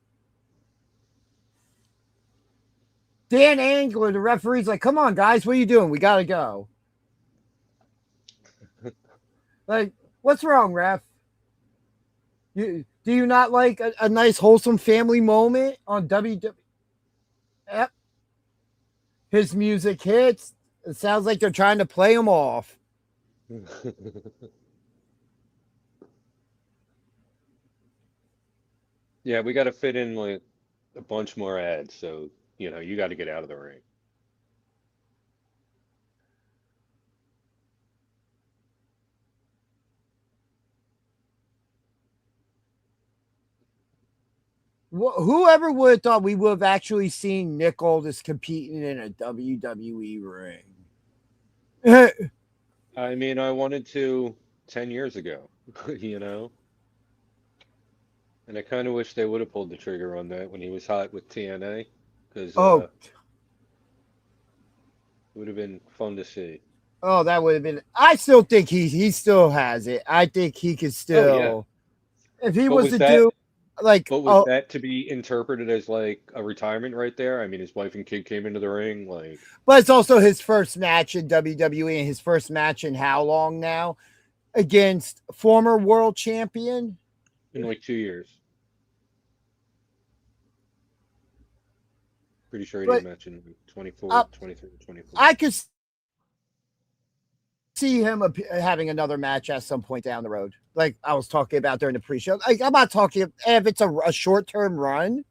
Dan Angler, the referee's like, "Come on, guys, what are you doing? We gotta go." Like, what's wrong, ref? Do you not like a nice, wholesome family moment on WWE? Yep. His music hits. It sounds like they're trying to play him off. Yeah, we got to fit in like a bunch more ads, so you got to get out of the ring. Whoever would have thought we would have actually seen Nick Aldis competing in a WWE ring? I mean, I wanted to 10 years ago, you know? And I kind of wish they would have pulled the trigger on that when he was hot with TNA, because Oh, it would have been fun to see. oh, that would have been. I still think he still has it. I think he could Oh, yeah. still, if he But was was to that do like, but was oh, that to be interpreted as like a retirement right there? I mean, his wife and kid came into the ring, like but it's also his first match in WWE and his first match in how long now against former world champion. in like 2 years. Pretty sure he But didn't mention 24, uh, 23, 24. I could see him having another match at some point down the road. Like I was talking about during the pre-show. Like I'm not talking if it's a short-term run.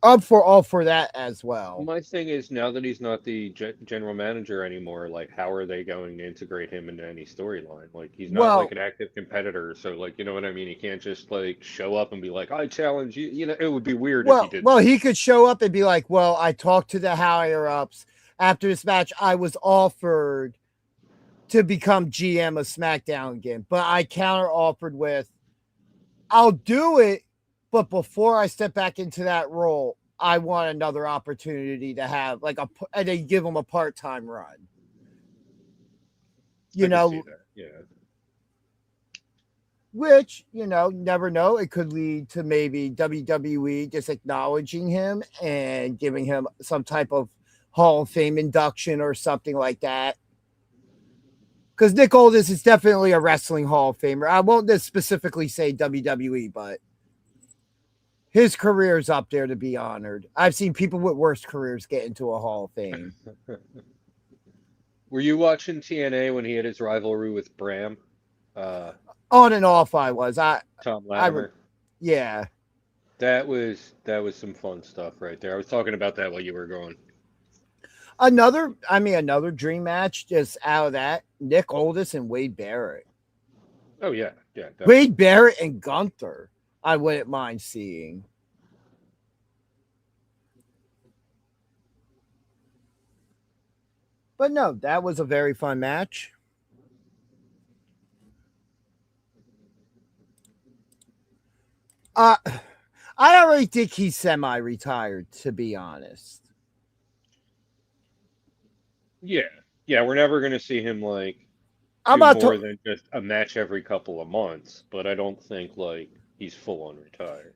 Up for all for that as well. My thing is now that he's not the general manager anymore, like how are they going to integrate him into any storyline? Like he's not like Well, an active competitor, so like you know what I mean? He can't just like show up and be like, "I challenge you." You know, it would be weird if he did that. he could show up and be like, "Well, I talked to the higher ups after this match. I was offered to become GM of SmackDown again, but I counter offered with, I'll do it, but before I step back into that role, I want another opportunity to have like and they give him a part-time run. You I can know, see that. Yeah. which, never know. It could lead to maybe WWE just acknowledging him and giving him some type of Hall of Fame induction or something like that. Because Nick Aldis is definitely a wrestling Hall of Famer. I won't just specifically say WWE, but his career is up there to be honored. I've seen people with worse careers get into a Hall of Fame. Were you watching TNA when he had his rivalry with Bram? On and off, I was. Tom Latimer. Yeah. That was some fun stuff right there. I was talking about that while you were going. Another dream match just out of that, Nick Aldis and Wade Barrett. Oh yeah, yeah. Definitely. Wade Barrett and Gunther, I wouldn't mind seeing. But no, that was a very fun match. I already think he's semi-retired, to be honest. Yeah, yeah. We're never gonna see him like I'm do not more than just a match every couple of months, but I don't think like he's full on retired.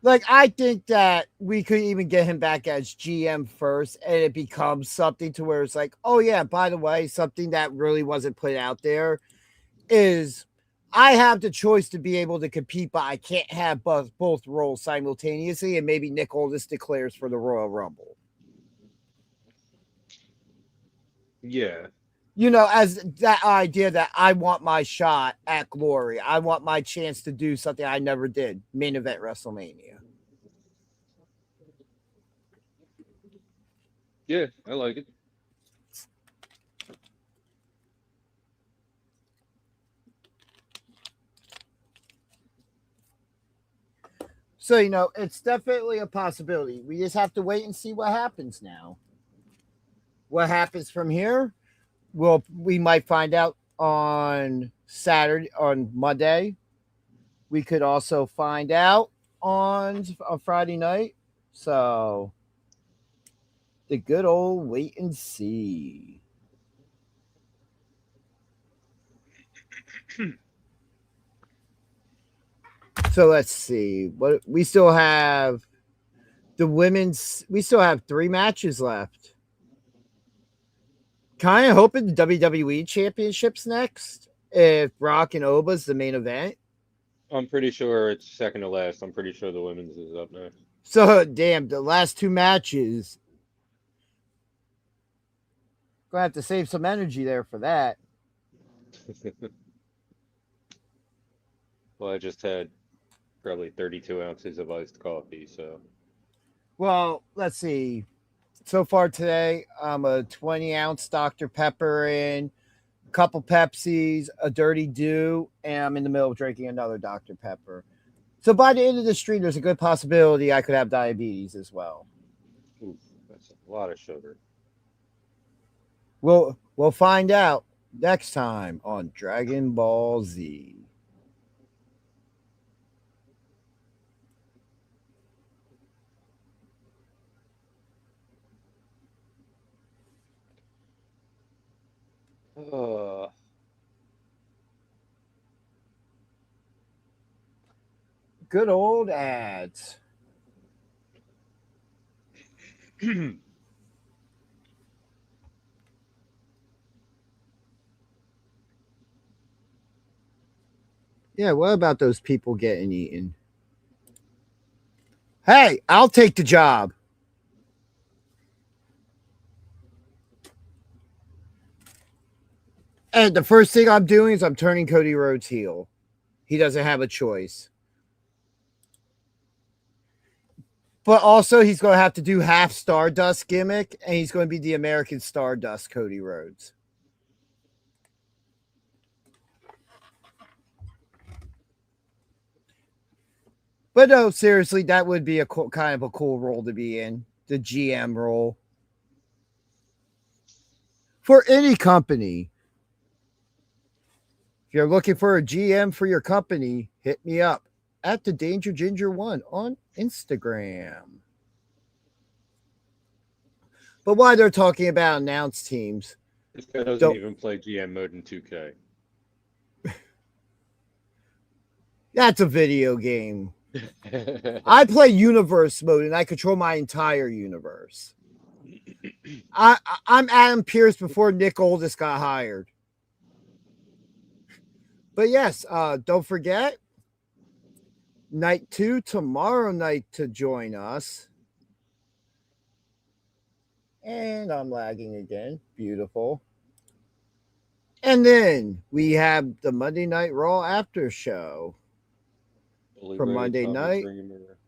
Like, I think that we could even get him back as GM first, and it becomes something to where it's like, oh yeah, by the way, something that really wasn't put out there is I have the choice to be able to compete, but I can't have both roles simultaneously, and maybe Nick Aldis declares for the Royal Rumble. Yeah. As that idea that I want my shot at glory. I want my chance to do something I never did. Main event WrestleMania. Yeah, I like it. So, it's definitely a possibility. We just have to wait and see what happens now. What happens from here? We might find out on Monday. We could also find out on Friday night. So the good old wait and see. So let's see. What we still have we still have 3 matches left. Kind of hoping the WWE Championship's next. If Brock and Oba's the main event. I'm pretty sure it's second to last. I'm pretty sure the women's is up next. So, damn, the last 2 matches. Gonna have to save some energy there for that. Well, I just had probably 32 ounces of iced coffee, so. Well, let's see. So far today, I'm a 20-ounce Dr. Pepper in, a couple Pepsis, a Dirty Dew, and I'm in the middle of drinking another Dr. Pepper. So by the end of the stream, there's a good possibility I could have diabetes as well. Oof, that's a lot of sugar. We'll find out next time on Dragon Ball Z. Uh, Good old ads. Yeah, what about those people getting eaten? Hey, I'll take the job. And the first thing I'm doing is I'm turning Cody Rhodes heel. He doesn't have a choice. But also, he's going to have to do half Stardust gimmick, and he's going to be the American Stardust Cody Rhodes. But no, seriously, that would be a cool, kind of a cool role to be in, the GM role. For any company. If you're looking for a GM for your company, hit me up at the Danger Ginger 1 on Instagram. But while they're talking about announced teams, this guy doesn't even play GM mode in 2K. That's a video game. I play universe mode and I control my entire universe. I'm Adam Pearce before Nick Aldis got hired. But yes, don't forget, night 2 tomorrow night to join us. And I'm lagging again. Beautiful. And then we have the Monday Night Raw after show. For Monday night.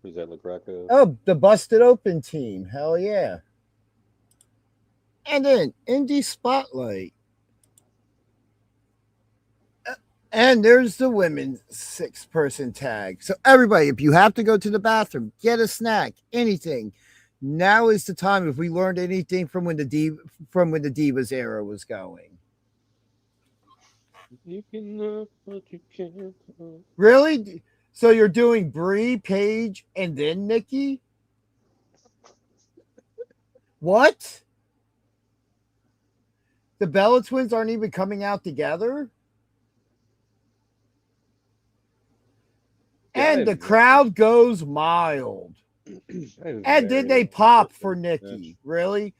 Was that LaGreca? Oh, the Busted Open team. Hell yeah. And then Indie Spotlight. And there's the women's 6-person tag. So everybody, if you have to go to the bathroom, get a snack, anything. Now is the time. If we learned anything from when the Divas era was going. You can look, but you can't. Really? So you're doing Brie, Paige, and then Nikki? What? The Bella Twins aren't even coming out together? And the crowd goes mild. And then they pop for Nikki. Really?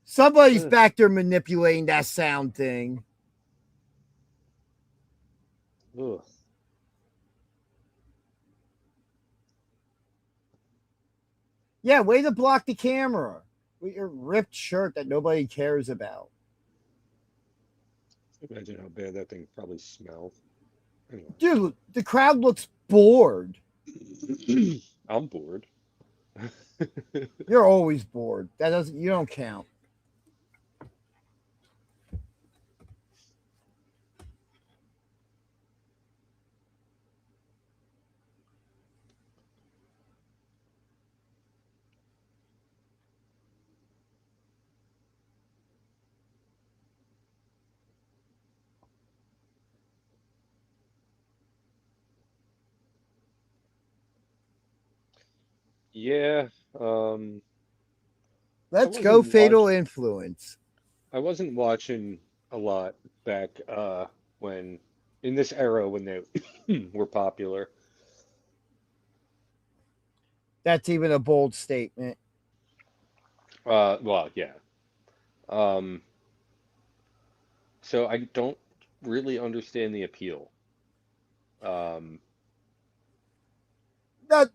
Somebody's back there manipulating that sound thing. Ugh. Yeah, way to block the camera with your ripped shirt that nobody cares about. Imagine how bad that thing probably smells. Anyway. Dude, the crowd looks bored. I'm bored. You're always bored. You don't count. Yeah. Let's go Fatal Influence. I wasn't watching a lot back when in this era when they were popular. That's even a bold statement. Well, yeah. So I don't really understand the appeal. Now,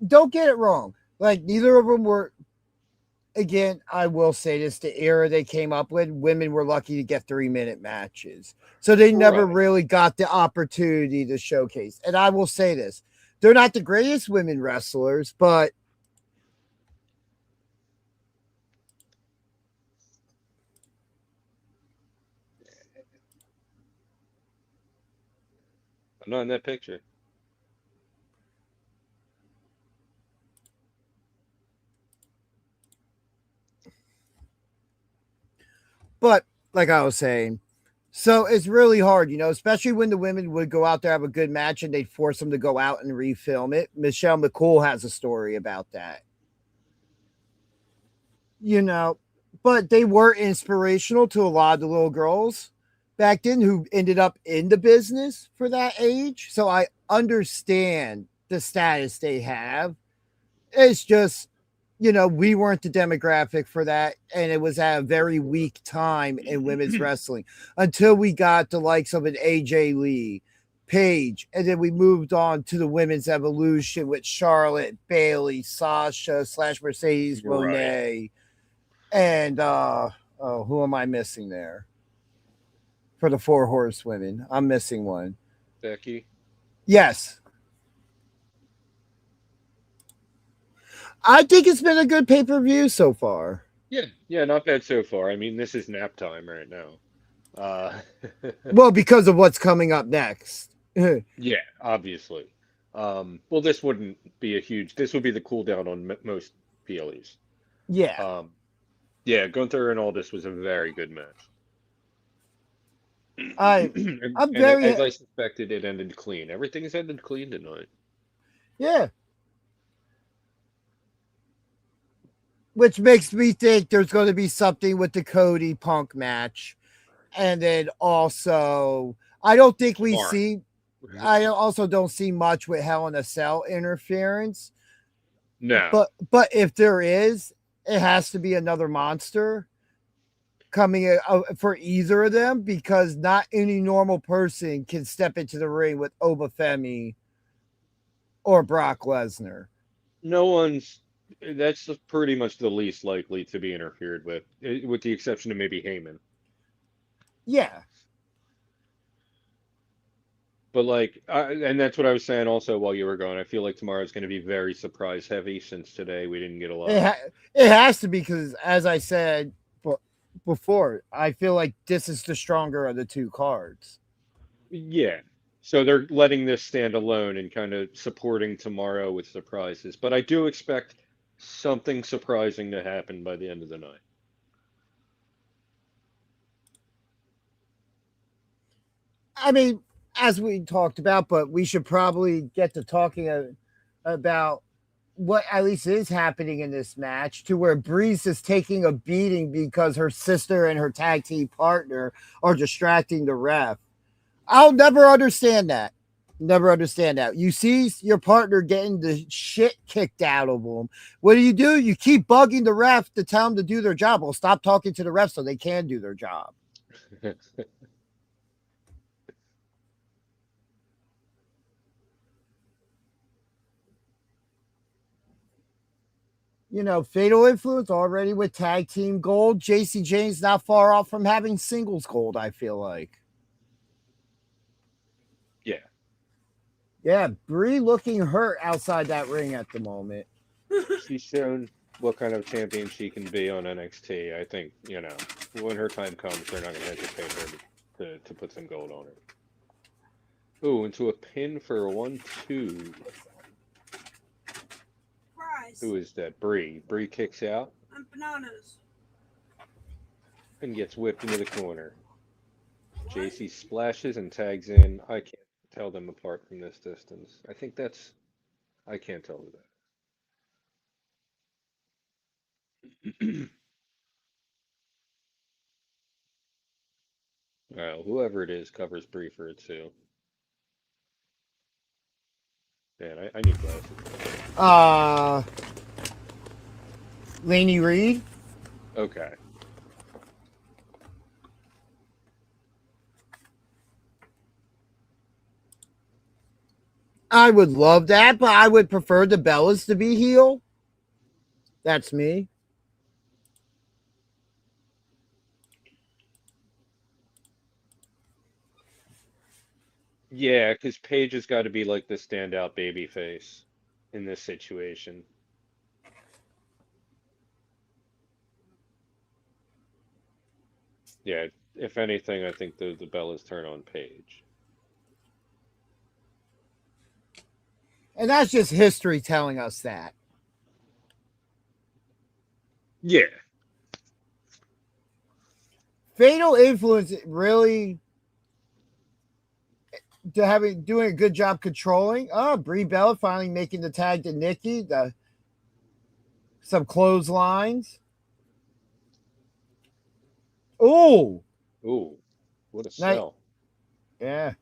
don't get it wrong. Like, neither of them were. Again, I will say this, the era they came up with, women were lucky to get 3-minute matches. So they never really got the opportunity to showcase. And I will say this, they're not the greatest women wrestlers, but I'm not in that picture. But like I was saying, so it's really hard, especially when the women would go out there, have a good match, and they'd force them to go out and refilm it. Michelle McCool has a story about that. But they were inspirational to a lot of the little girls back then who ended up in the business for that age. So I understand the status they have. It's just, we weren't the demographic for that. And it was at a very weak time in women's wrestling until we got the likes of an AJ Lee, Paige, and then we moved on to the women's evolution with Charlotte, Bailey, Sasha / Mercedes Moné. And who am I missing there? For the 4 horsewomen, I'm missing one. Becky. Yes. I think it's been a good pay-per-view so far. Yeah, not bad so far. I mean, this is nap time right now. Well, because of what's coming up next. Yeah, obviously. Well, this wouldn't be this would be the cooldown on most PLEs. Yeah. Yeah, Gunther and Aldis was a very good match. I'm very, as I suspected, it ended clean. Everything has ended clean tonight. Yeah. Which makes me think there's going to be something with the Cody Punk match. And then also, I don't think we see, I also don't see much with Hell in a Cell interference. No. But if there is, it has to be another monster coming for either of them, because not any normal person can step into the ring with Obafemi or Brock Lesnar. That's pretty much the least likely to be interfered with the exception of maybe Heyman. Yeah. But and that's what I was saying also while you were gone. I feel like tomorrow's going to be very surprise heavy since today we didn't get a lot. It has to be, because as I said before, I feel like this is the stronger of the 2 cards. Yeah. So they're letting this stand alone and kind of supporting tomorrow with surprises. But I do expect something surprising to happen by the end of the night. I mean, as we talked about, but we should probably get to talking about what at least is happening in this match, to where Breeze is taking a beating because her sister and her tag team partner are distracting the ref. I'll never understand that. Never understand that. You see your partner getting the shit kicked out of them. What do? You keep bugging the ref to tell them to do their job. Well, stop talking to the ref so they can do their job. Fatal Influence already with tag team gold. JC James not far off from having singles gold, I feel like. Yeah. Yeah, Brie looking hurt outside that ring at the moment. She's shown what kind of champion she can be on NXT. I think, when her time comes, they're not going to hesitate her to put some gold on her. Ooh, into a pin for a 1-2. Who is that? Brie. Brie kicks out. I'm bananas. And gets whipped into the corner. JC splashes and tags in. I can't tell them apart from this distance. I think I can't tell that. Well, whoever it is covers Brie for it too. Man, I need glasses. Laney Reed. Okay. I would love that, but I would prefer the Bellas to be heel. That's me. Yeah, because Paige has got to be like the standout babyface in this situation. Yeah, if anything, I think the Bellas turn on Paige. And that's just history telling us that. Yeah. Fatal Influence really doing a good job controlling. Oh, Brie Bella finally making the tag to Nikki. Some clotheslines. Oh, Ooh, what a nice. sell. Yeah.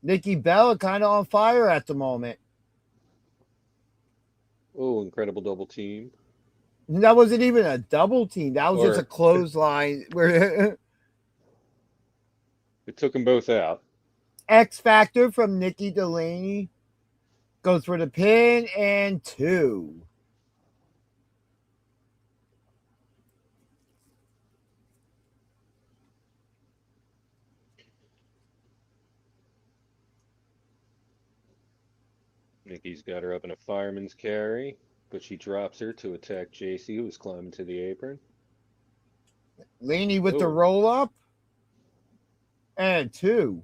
Nikki Bella kind of on fire at the moment. Oh, incredible double team. That wasn't even a double team. That was just a Or clothesline where it took them both out. X Factor from Nikki Delaney goes for the pin and 2. Nikki's got her up in a fireman's carry, but she drops her to attack JC, who was climbing to the apron. Laney with the Oh. roll up and 2.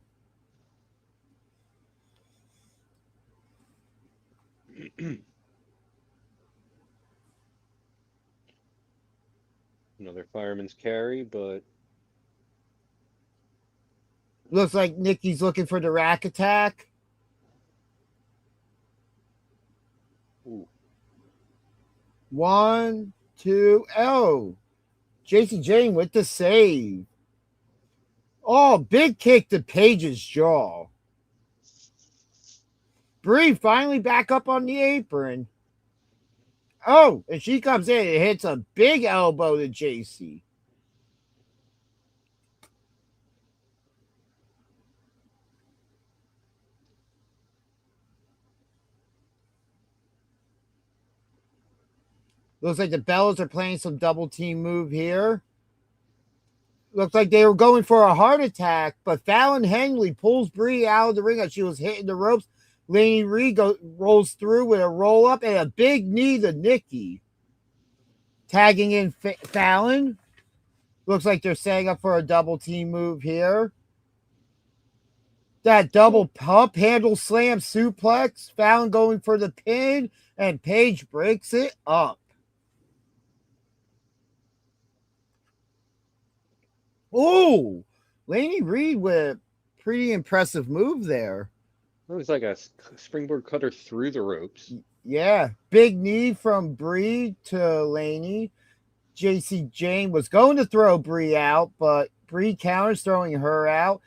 Another fireman's carry, but Looks like Nikki's looking for the rack attack. ooh, 1, 2. Oh, JC Jane with the save. Oh, big kick to Paige's jaw. Brie finally back up on the apron. Oh, and she comes in and hits a big elbow to JC. Looks like the Bellas are playing some double team move here. Looks like they were going for a heart attack, but Fallon Henley pulls Brie out of the ring as she was hitting the ropes. Laney Reed rolls through with a roll up and a big knee to Nikki. Tagging in Fallon. Looks like they're setting up for a double team move here. That double pump handle slam suplex. Fallon going for the pin, and Paige breaks it up. Oh, Laney Reed with a pretty impressive move there. it was like a springboard cutter through the ropes. Yeah, big knee from Brie to Laney. JC Jane was going to throw Brie out, but Brie counters, throwing her out.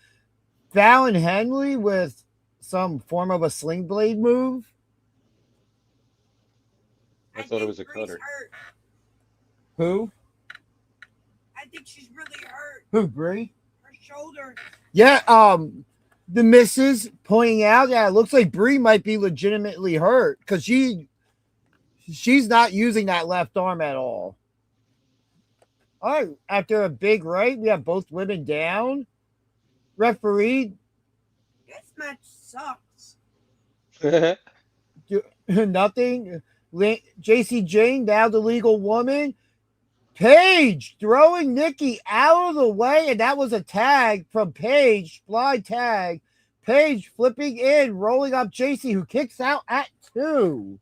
Fallon Henley with some form of a sling blade move. I thought it was a Bree's cutter. hurt. Who? I think she's really hurt. Who, Brie? Her shoulder. Yeah, the missus pointing out, yeah, it looks like Brie might be legitimately hurt because she's not using that left arm at all. All right, after a big right, we have both women down. Referee, This match sucks. nothing. JC Jane, now the legal woman. Paige throwing Nikki out of the way, and that was a tag from Paige, blind tag. Paige flipping in, rolling up JC, who kicks out at 2.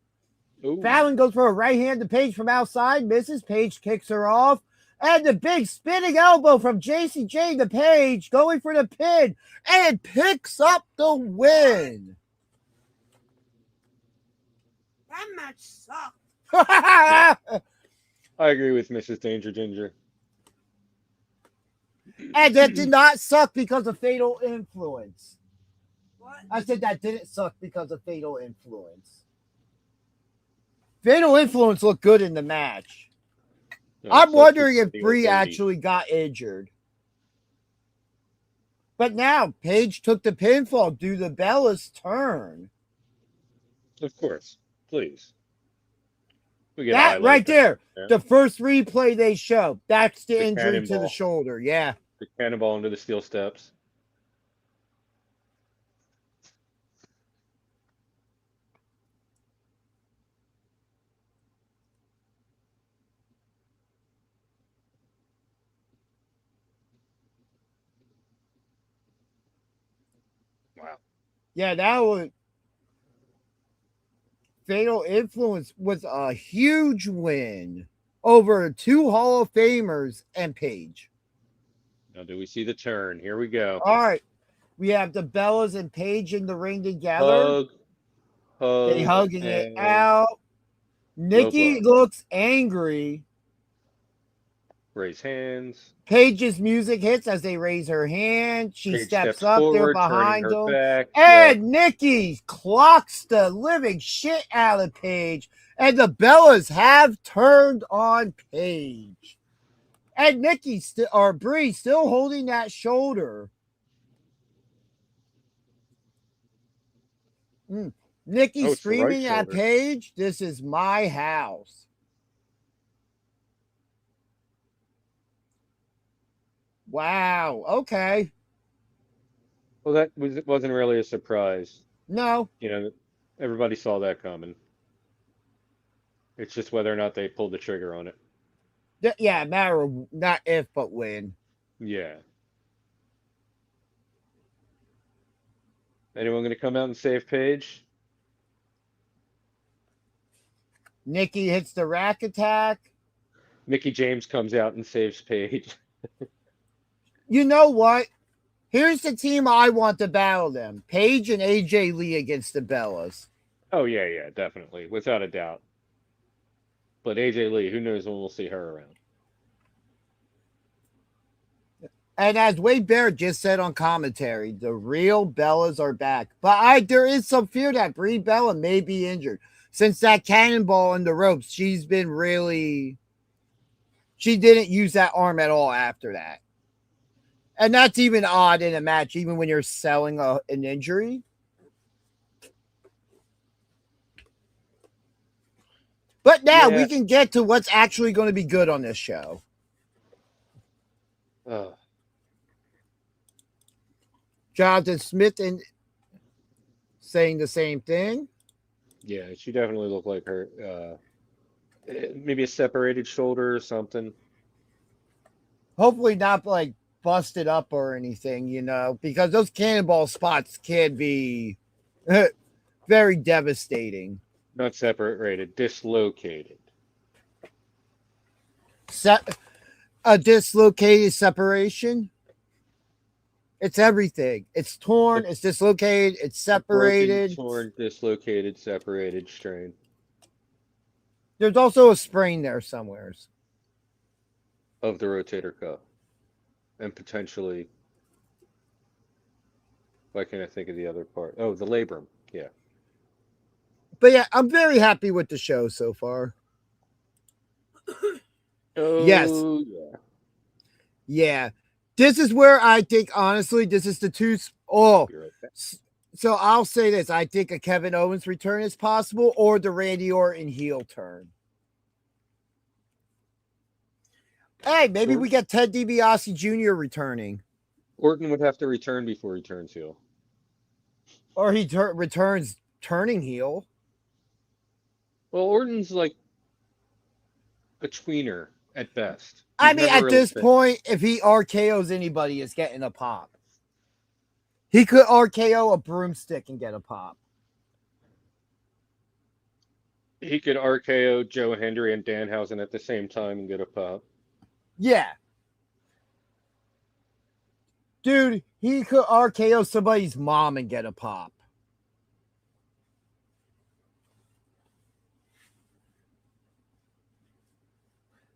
Ooh. Fallon goes for a right hand to Paige from outside, misses. Paige kicks her off. And the big spinning elbow from JC Jane to Paige, going for the pin, and picks up the win. That match sucked. I agree with Mrs. Danger Ginger. And that did not suck because of Fatal Influence. What? I said that didn't suck because of Fatal Influence. Fatal Influence looked good in the match. No, I'm so wondering if it's Brie Bailey. actually got injured. But now Paige took the pinfall. Do the Bella's turn. Of course. Please. We get a That highlight right there. Yeah. The first replay they show. That's the injury to the cannonball. shoulder. Yeah. The cannonball into the steel steps. Wow. Yeah, that was Fatal Influence was a huge win over 2 Hall of Famers and Paige. Now, do we see the turn? Here we go. All right. We have the Bellas and Paige in the ring together. Hug, They hug, hugging it and out. Nikki blow. looks angry. Raise hands. Paige's music hits as they raise her hand. She Paige steps steps up. They're forward, turning behind her them. back. And Yep. Nikki clocks the living shit out of Paige. And the Bellas have turned on Paige. And Nikki or Bree still holding that shoulder. Nikki Oh, it's the right screaming at shoulder. Paige, "This is my house." Wow. Okay. Well, that wasn't really a surprise. No. You know, everybody saw that coming. It's just whether or not they pulled the trigger on it. Yeah, matter of not if, but when. Yeah. Anyone going to come out and save Paige? Nikki hits the rack attack. Mickey James comes out and saves Paige. You know what? Here's the team I want to battle them. Paige and AJ Lee against the Bellas. Oh, yeah, definitely. Without a doubt. But AJ Lee, who knows when we'll see her around. And as Wade Barrett just said on commentary, the real Bellas are back. But there is some fear that Brie Bella may be injured. Since that cannonball in the ropes, she didn't use that arm at all after that. And that's even odd in a match, even when you're selling an injury. But now we can get to what's actually going to be good on this show. Jonathan Smith saying the same thing. Yeah, she definitely looked like her. Maybe a separated shoulder or something. Hopefully not like busted up or anything, because those cannonball spots can be very devastating. Not separated, dislocated. A dislocated separation. It's everything. It's torn, it's dislocated, it's separated. Broken, torn, dislocated, separated, strained. There's also a sprain there somewheres. Of the rotator cuff. And potentially, why can't I think of the other part? Oh, the labrum. Yeah. But yeah, I'm very happy with the show so far. Oh, yes. Yeah. Yeah. This is where I think, honestly, this is the two. Oh, so I'll say this. I think a Kevin Owens return is possible or the Randy Orton heel turn. Hey, maybe we get Ted DiBiase Jr. returning. Orton would have to return before he turns heel. Or he returns turning heel. Well, Orton's like a tweener at best. I mean, at this point, if he RKOs anybody, it's getting a pop. He could RKO a broomstick and get a pop. He could RKO Joe Hendry and Danhausen at the same time and get a pop. Yeah. Dude, he could RKO somebody's mom and get a pop.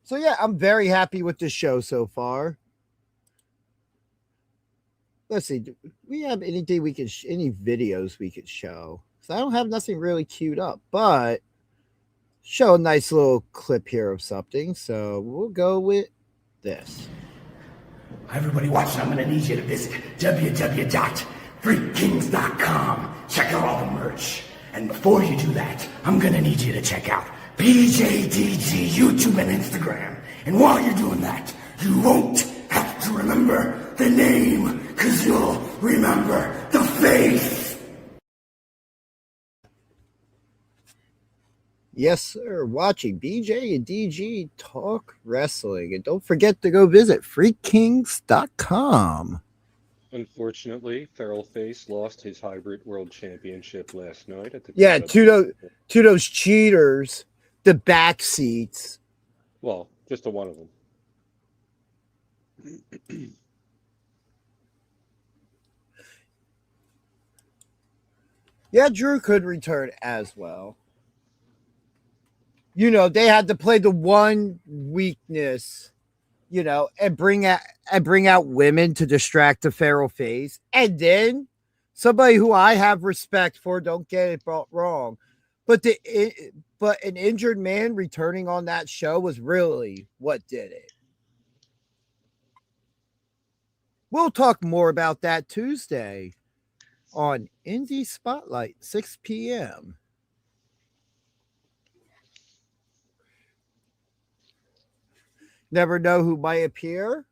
So yeah, I'm very happy with this show so far. Let's see. Do we have anything any videos we could show? So I don't have nothing really queued up, but show a nice little clip here of something. So we'll go with this. Everybody watching, I'm going to need you to visit www.freakkings.com. Check out all the merch. And before you do that, I'm going to need you to check out PJDG, YouTube and Instagram. And while you're doing that, you won't have to remember the name, because you'll remember the face. Yes, sir. Watching BJ and DG talk wrestling. And don't forget to go visit freakkings.com. Unfortunately, Feral Face lost his hybrid world championship last night at the to those cheaters, the back seats. Well, just to one of them. Yeah, Drew could return as well. You know, they had to play the one weakness, you know, and bring out women to distract the feral face. And then somebody who I have respect for, don't get it wrong, but but an injured man returning on that show was really what did it. We'll talk more about that Tuesday on Indie Spotlight, 6 p.m. Never know who might appear.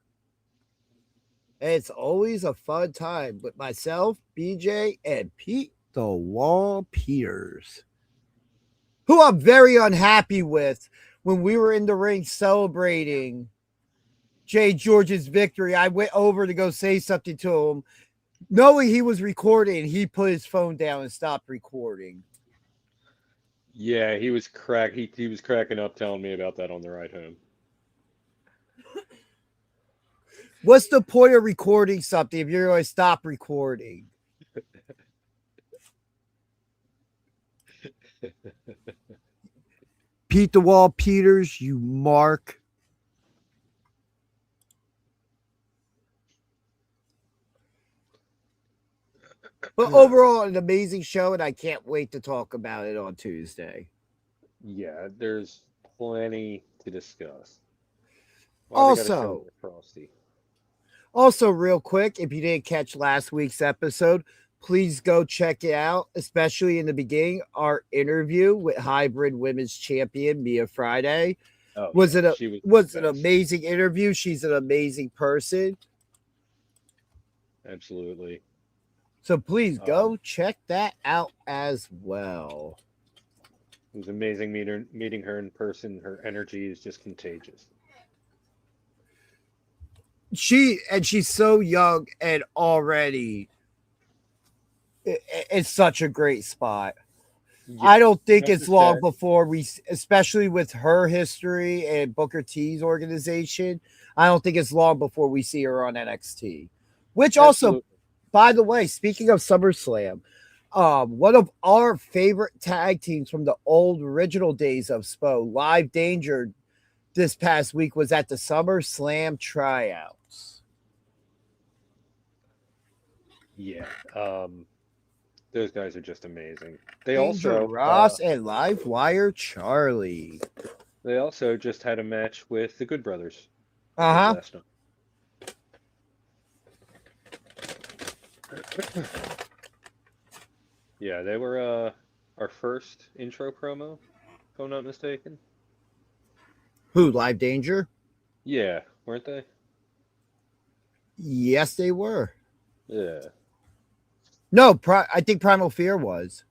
It's always a fun time with myself, BJ, and Pete the Wall Peters, who I'm very unhappy with. When we were in the ring celebrating Jay George's victory, I went over to go say something to him. Knowing he was recording, he put his phone down and stopped recording. Yeah, he was he was cracking up telling me about that on the ride home. What's the point of recording something if you're going to stop recording? Pete the Wall Peters, you mark. But overall, an amazing show, and I can't wait to talk about it on Tuesday. Yeah, there's plenty to discuss. Why they gotta show Also, me Frosty? Also, real quick, if you didn't catch last week's episode, please go check it out, especially in the beginning. Our interview with hybrid women's champion Mia Friday Oh was yeah, it a she was was the an best. amazing interview. She's an amazing person. Absolutely. So please Um, go check that out as well. it was amazing meeting her in person. Her energy is just contagious. She's so young and already it's such a great spot. Yeah, I don't think like it's you long said, before especially with her history and Booker T's organization, I don't think it's long before we see her on NXT. Which also, absolutely. by the way, speaking of SummerSlam, one of our favorite tag teams from the old original days of SPO, Live Danger, this past week was at the SummerSlam tryouts. Yeah. Those guys are just amazing. They Danger also Ross and Live Wire Charlie. they also just had a match with the Good Brothers, I Uh think huh. last night. Yeah, they were our first intro promo, if I'm not mistaken. Who, Live Danger? Yeah, weren't they? Yes, they were. Yeah. No, I think Primal Fear was.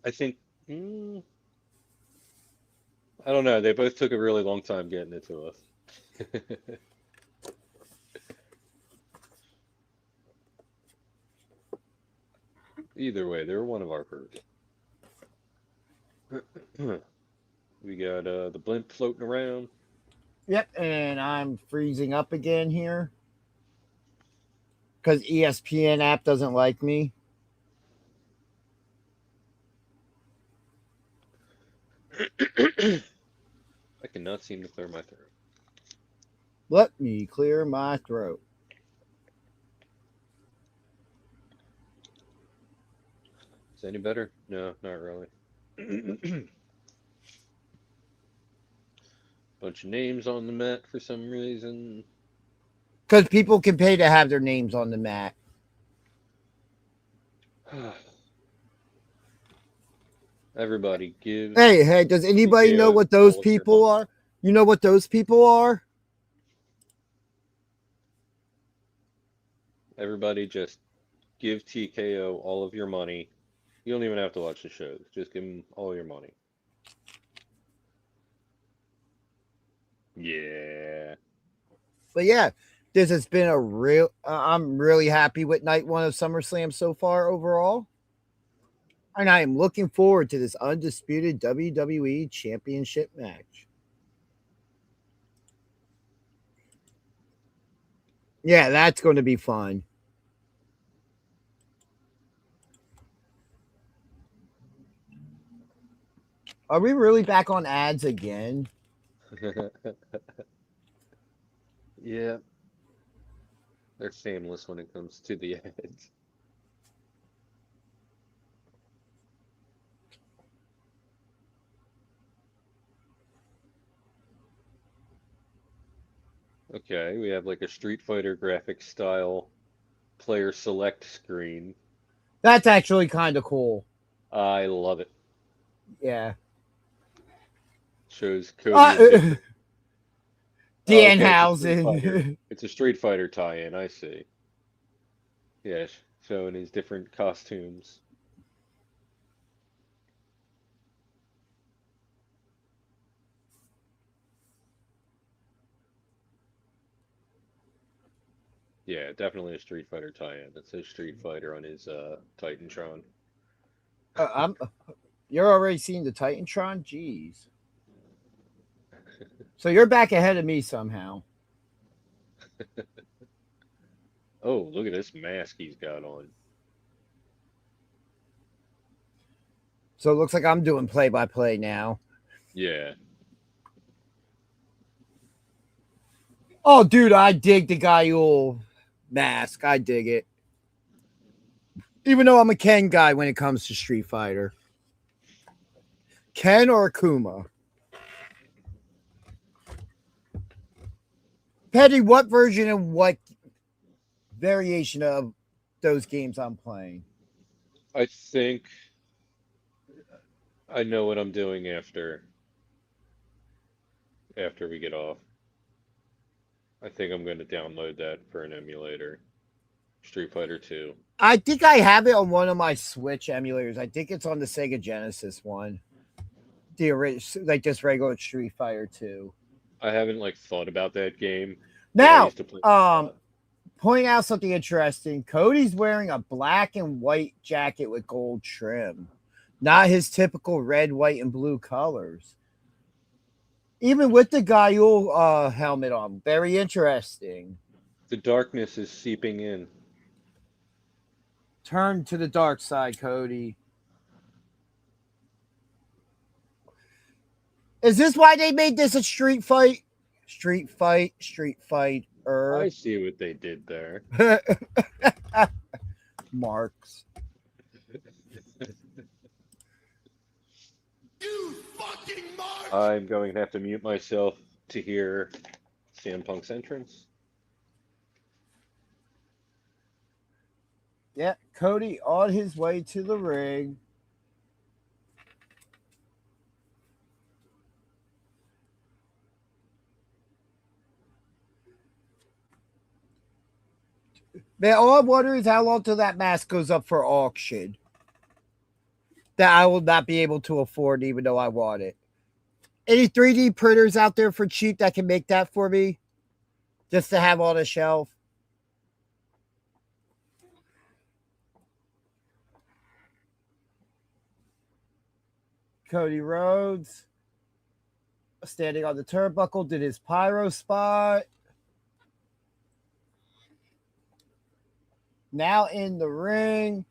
I think mm, I don't know. They both took a really long time getting it to us. Either way, they were one of our first. We got the blimp floating around. Yep, and I'm freezing up again here because ESPN app doesn't like me. I cannot seem to clear my throat. Let me clear my throat. Is it any better? No, not really. Bunch of names on the mat for some reason. Because people can pay to have their names on the mat. Everybody give Hey, does anybody know TKO what those all of your people money. are? You know what those people are? Everybody just give TKO all of your money. You don't even have to watch the shows. Just give them all your money. Yeah. But yeah, this has been a real. I'm really happy with night one of SummerSlam so far overall. And I am looking forward to this undisputed WWE Championship match. Yeah, that's going to be fun. Are we really back on ads again? Yeah, they're shameless when it comes to the ads. Okay, we have like a Street Fighter graphic style player select screen. That's actually kind of cool. I love it. Yeah. Shows Cody in different. Oh, okay, it's a Street Fighter. Danhausen. It's a Street Fighter tie-in, I see. Yeah, showing his different costumes. Yeah, definitely a Street Fighter tie-in. It says Street Fighter on his Titantron. I'm. You're already seeing the Titantron? Jeez. So you're back ahead of me somehow. Oh, look at this mask he's got on. So it looks like I'm doing play-by-play now. Yeah. Oh, dude, I dig the Gaiul mask. I dig it. Even though I'm a Ken guy when it comes to Street Fighter. Ken or Akuma? Petty, what version and what variation of those games I'm playing? I think I know what I'm doing after we get off. I think I'm going to download that for an emulator. Street Fighter 2. I think I have it on one of my Switch emulators. I think it's on the Sega Genesis one. The original, like just regular Street Fighter 2. I haven't like thought about that game. Now, used to play it a lot. point out something interesting. Cody's wearing a black and white jacket with gold trim, not his typical red, white, and blue colors. Even with the Gaiul helmet on, very interesting. The darkness is seeping in. Turn to the dark side, Cody. Is this why they made this a street fight? Street fight, street fight. I see what they did there. Marks. You fucking mark! I'm going to have to mute myself to hear CM Punk's entrance. Yeah, Cody on his way to the ring. Man, all I'm wondering is how long till that mask goes up for auction. That I will not be able to afford, even though I want it. Any 3D printers out there for cheap that can make that for me? Just to have on a shelf? Cody Rhodes standing on the turnbuckle, did his pyro spot. Now in the ring.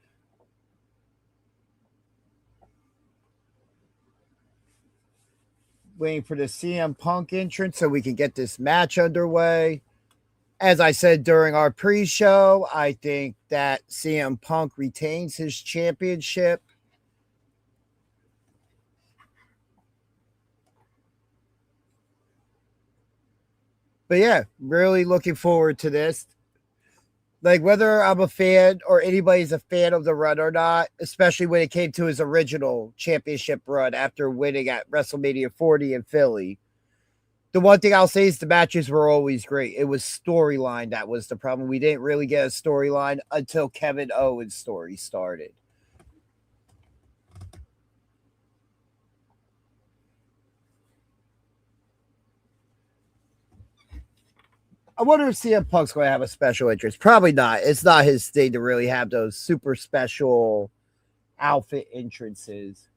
Waiting for the CM Punk entrance so we can get this match underway. As I said during our pre-show, I think that CM Punk retains his championship. But yeah, really looking forward to this. Like, whether I'm a fan or anybody's a fan of the run or not, especially when it came to his original championship run after winning at WrestleMania 40 in Philly. The one thing I'll say is the matches were always great. It was storyline that was the problem. We didn't really get a storyline until Kevin Owens' story started. I wonder if CM Punk's going to have a special interest. Probably not. It's not his thing to really have those super special outfit entrances.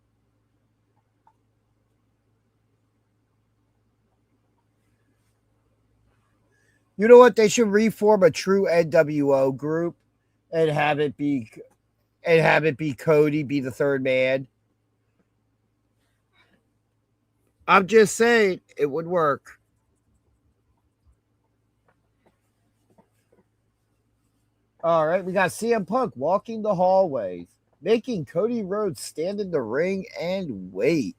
You know what? They should reform a true NWO group and have it be Cody be the third man. I'm just saying it would work. All right, we got CM Punk walking the hallways, making Cody Rhodes stand in the ring and wait.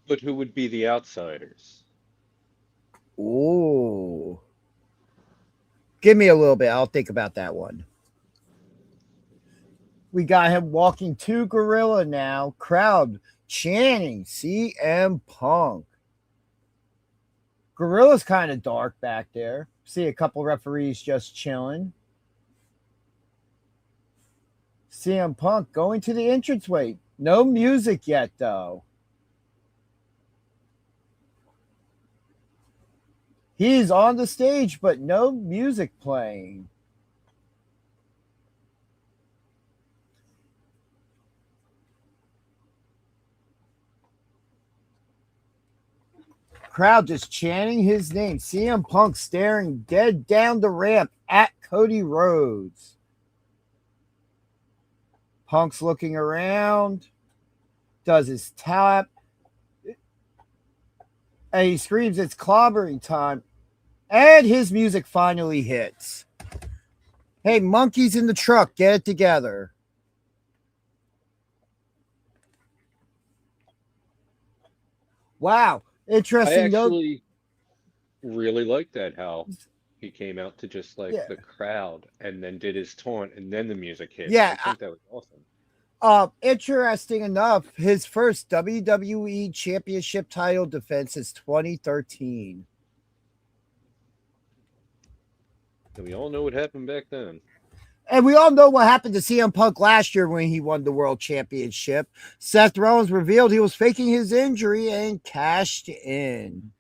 But who would be the outsiders? Ooh. Give me a little bit. I'll think about that one. We got him walking to Gorilla now. Crowd chanting CM Punk. Gorilla's kind of dark back there. See a couple referees just chilling. CM Punk going to the entranceway. No music yet, though. He's on the stage, but no music playing. Crowd just chanting his name. CM Punk staring dead down the ramp at Cody Rhodes. Punk's looking around, does his tap, and he screams, "It's clobbering time." And his music finally hits. Hey, monkeys in the truck, get it together. Wow. I Interesting note. actually really like that, how he came out to just like Yeah. the crowd and then did his taunt and then the music hit. Yeah, I think that was awesome. Interesting enough, his first WWE Championship title defense is 2013. And we all know what happened back then. And we all know what happened to CM Punk last year when he won the World Championship. Seth Rollins revealed he was faking his injury and cashed in.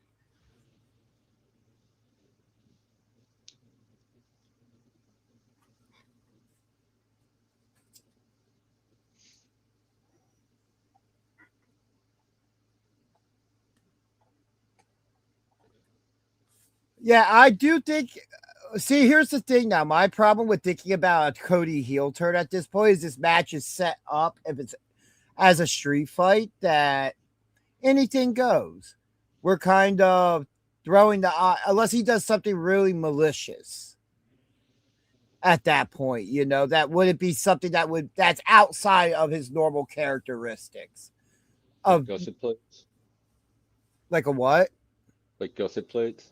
Yeah, I do think. See, here's the thing now. My problem with thinking about a Cody heel turn at this point is this match is set up, if it's as a street fight, that anything goes. We're kind of throwing the unless he does something really malicious at that point, that wouldn't be something that's outside of his normal characteristics. Of Gusset plates? like a what? Like gusset plates?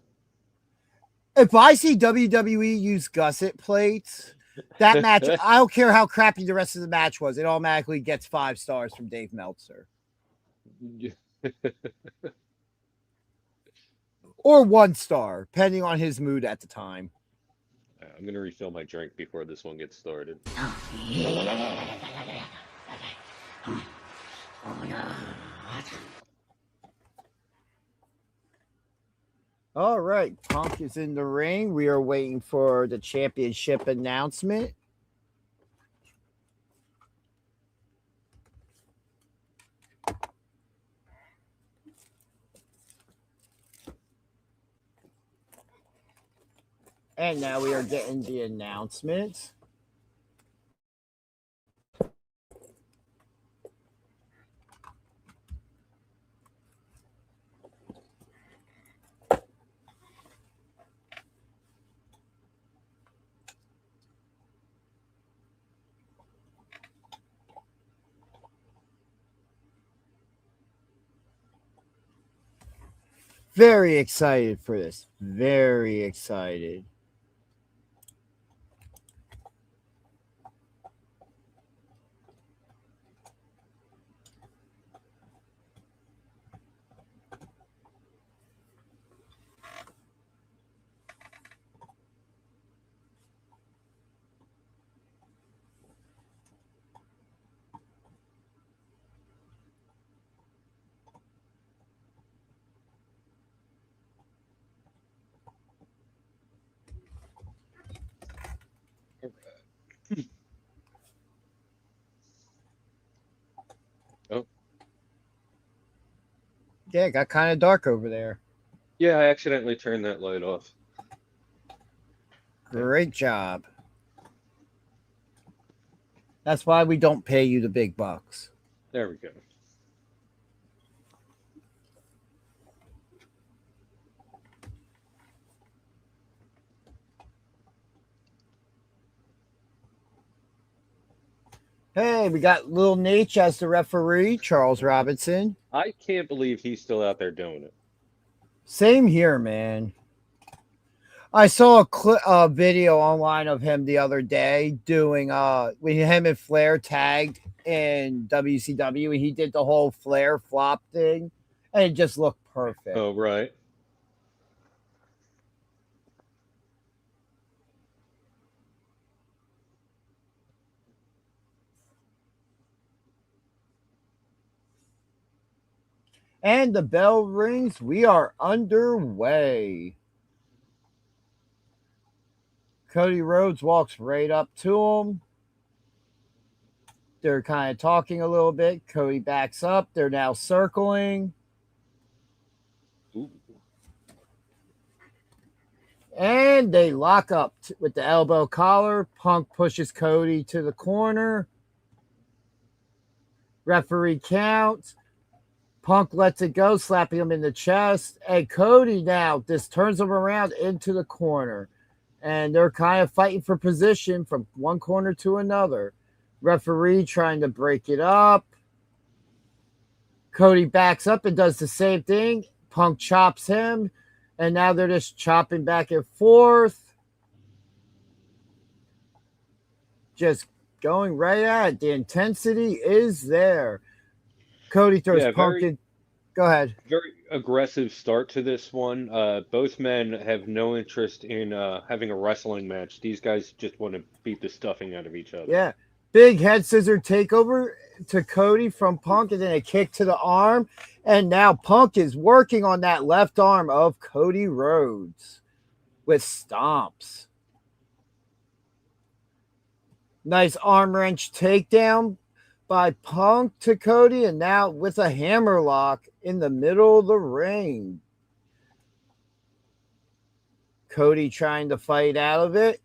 If I see WWE use gusset plates, that match, I don't care how crappy the rest of the match was, it automatically gets 5 stars from Dave Meltzer. Or 1 star, depending on his mood at the time. I'm going to refill my drink before this one gets started. All right, Punk is in the ring. We are waiting for the championship announcement. And now we are getting the announcement. Very excited for this. Very excited. Oh. Yeah, it got kind of dark over there. Yeah, I accidentally turned that light off. Great job. That's why we don't pay you the big bucks. There we go. Hey, we got Lil Nate as the referee, Charles Robinson. I can't believe he's still out there doing it. Same here, man. I saw a video online of him the other day doing when him and Flair tagged in WCW, and he did the whole Flair flop thing, and it just looked perfect. Oh, right. And the bell rings. We are underway. Cody Rhodes walks right up to him. They're kind of talking a little bit. Cody backs up. They're now circling. Ooh. And they lock up with the elbow collar. Punk pushes Cody to the corner. Referee counts. Punk lets it go, slapping him in the chest. And Cody now just turns him around into the corner. And they're kind of fighting for position from one corner to another. Referee trying to break it up. Cody backs up and does the same thing. Punk chops him. And now they're just chopping back and forth. Just going right at it. The intensity is there. Cody throws Punk in. Go ahead. Very aggressive start to this one. Both men have no interest in having a wrestling match. These guys just want to beat the stuffing out of each other. Yeah. Big head scissor takeover to Cody from Punk, and then a kick to the arm. And now Punk is working on that left arm of Cody Rhodes with stomps. Nice arm wrench takedown by Punk to Cody, and now with a hammerlock in the middle of the ring. Cody trying to fight out of it.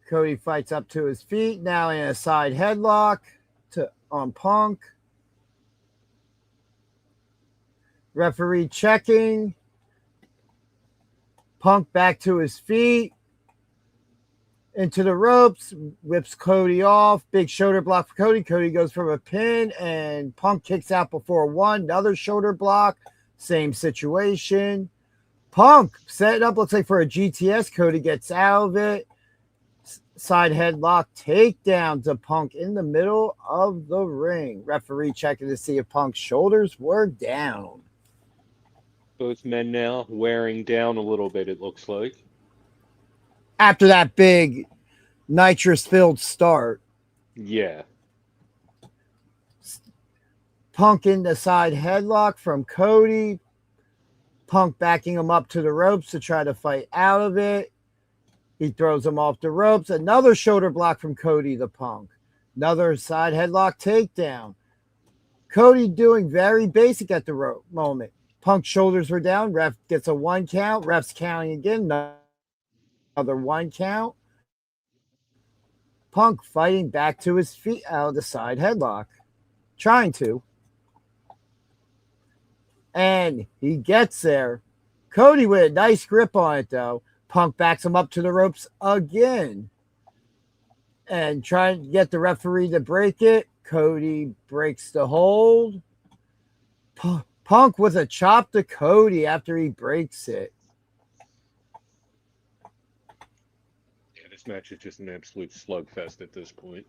Cody fights up to his feet, now in a side headlock on Punk. Referee checking. Punk back to his feet. Into the ropes, whips Cody off. Big shoulder block for Cody. Cody goes from a pin, and Punk kicks out before one. Another shoulder block. Same situation. Punk set it up, looks like for a GTS. Cody gets out of it. Side headlock takedown to Punk in the middle of the ring. Referee checking to see if Punk's shoulders were down. Both men now wearing down a little bit, it looks like. After that big nitrous-filled start. Yeah. Punk in the side headlock from Cody. Punk backing him up to the ropes to try to fight out of it. He throws him off the ropes. Another shoulder block from Cody to Punk. Another side headlock takedown. Cody doing very basic at the moment. Punk's shoulders were down. Ref gets a 1 count. Ref's counting again. Another 1 count. Punk fighting back to his feet out of the side headlock. Trying to. And he gets there. Cody with a nice grip on it, though. Punk backs him up to the ropes again. And trying to get the referee to break it. Cody breaks the hold. Punk with a chop to Cody after he breaks it. Yeah, this match is just an absolute slugfest at this point.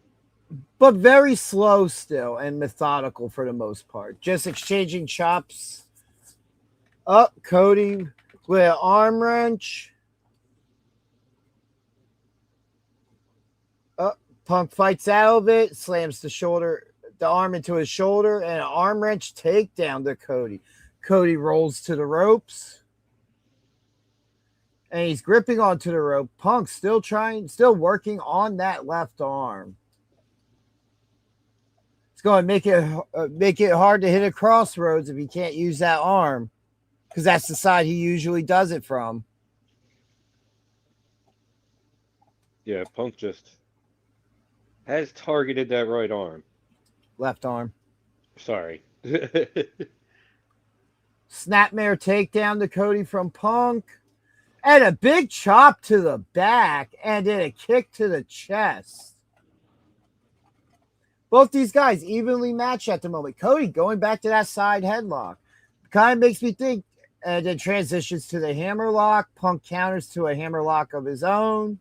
But very slow still and methodical for the most part. Just exchanging chops. Up, Cody with an arm wrench. Punk fights out of it, slams the arm into his shoulder, and an arm wrench takedown to Cody. Cody rolls to the ropes. And he's gripping onto the rope. Punk still working on that left arm. It's going to make it hard to hit a crossroads if he can't use that arm, because that's the side he usually does it from. Yeah, Punk just has targeted that right arm. Left arm. Sorry. Snapmare takedown to Cody from Punk. And a big chop to the back and then a kick to the chest. Both these guys evenly matched at the moment. Cody going back to that side headlock. Kind of makes me think, and then transitions to the hammerlock. Punk counters to a hammerlock of his own.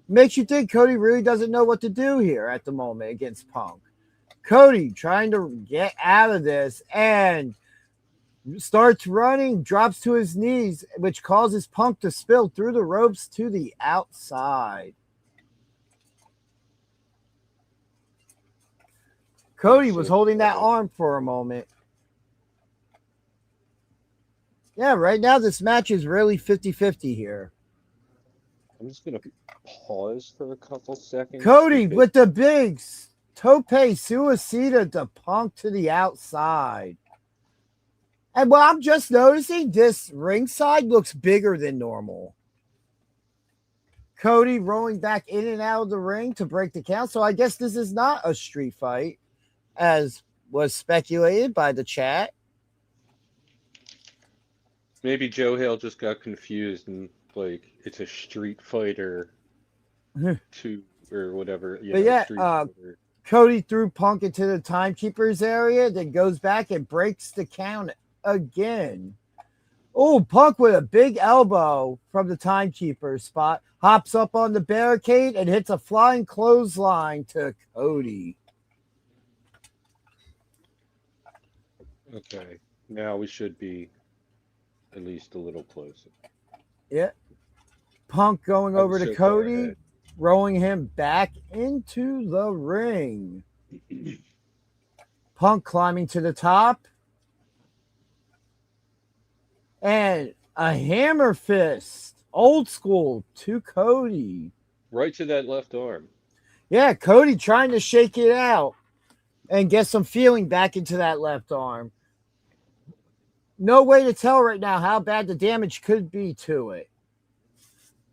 Makes you think Cody really doesn't know what to do here at the moment against Punk. Cody trying to get out of this and starts running, drops to his knees, which causes Punk to spill through the ropes to the outside. Cody was holding that arm for a moment. Yeah, right now this match is really 50-50 here. I'm just going to pause for a couple seconds. Cody with the big tope suicida to Punk to the outside. And what I'm just noticing, this ringside looks bigger than normal. Cody rolling back in and out of the ring to break the count. So I guess this is not a street fight, as was speculated by the chat. Maybe Joe Hale just got confused and like it's a Street Fighter 2 or whatever. But yeah, Cody threw Punk into the timekeeper's area, then goes back and breaks the count again. Oh, Punk with a big elbow from the timekeeper spot, hops up on the barricade and hits a flying clothesline to Cody. Okay, now we should be at least a little closer. Yeah. Punk going over to Cody, rolling him back into the ring. Punk climbing to the top. And a hammer fist, old school, to Cody. Right to that left arm. Yeah, Cody trying to shake it out and get some feeling back into that left arm. No way to tell right now how bad the damage could be to it.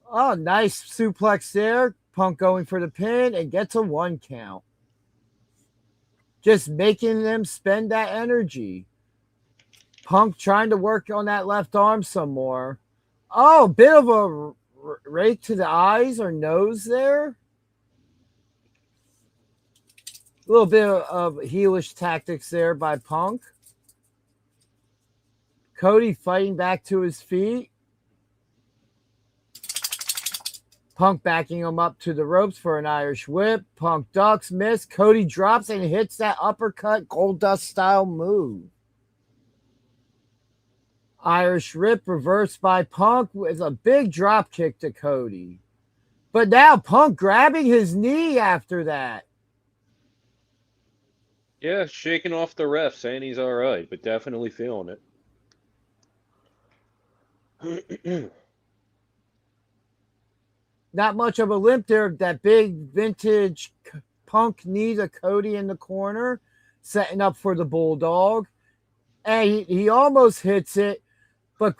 Oh, nice suplex there. Punk going for the pin and gets a 1 count. Just making them spend that energy. Punk trying to work on that left arm some more. Oh, bit of a rake to the eyes or nose there. A little bit of heelish tactics there by Punk. Cody fighting back to his feet. Punk backing him up to the ropes for an Irish whip. Punk ducks, miss. Cody drops and hits that uppercut Goldust style move. Irish rip reversed by Punk with a big drop kick to Cody. But now Punk grabbing his knee after that. Yeah, shaking off the ref, saying he's all right, but definitely feeling it. Not much of a limp there. That big vintage Punk knee to Cody in the corner, setting up for the Bulldog. And he almost hits it, but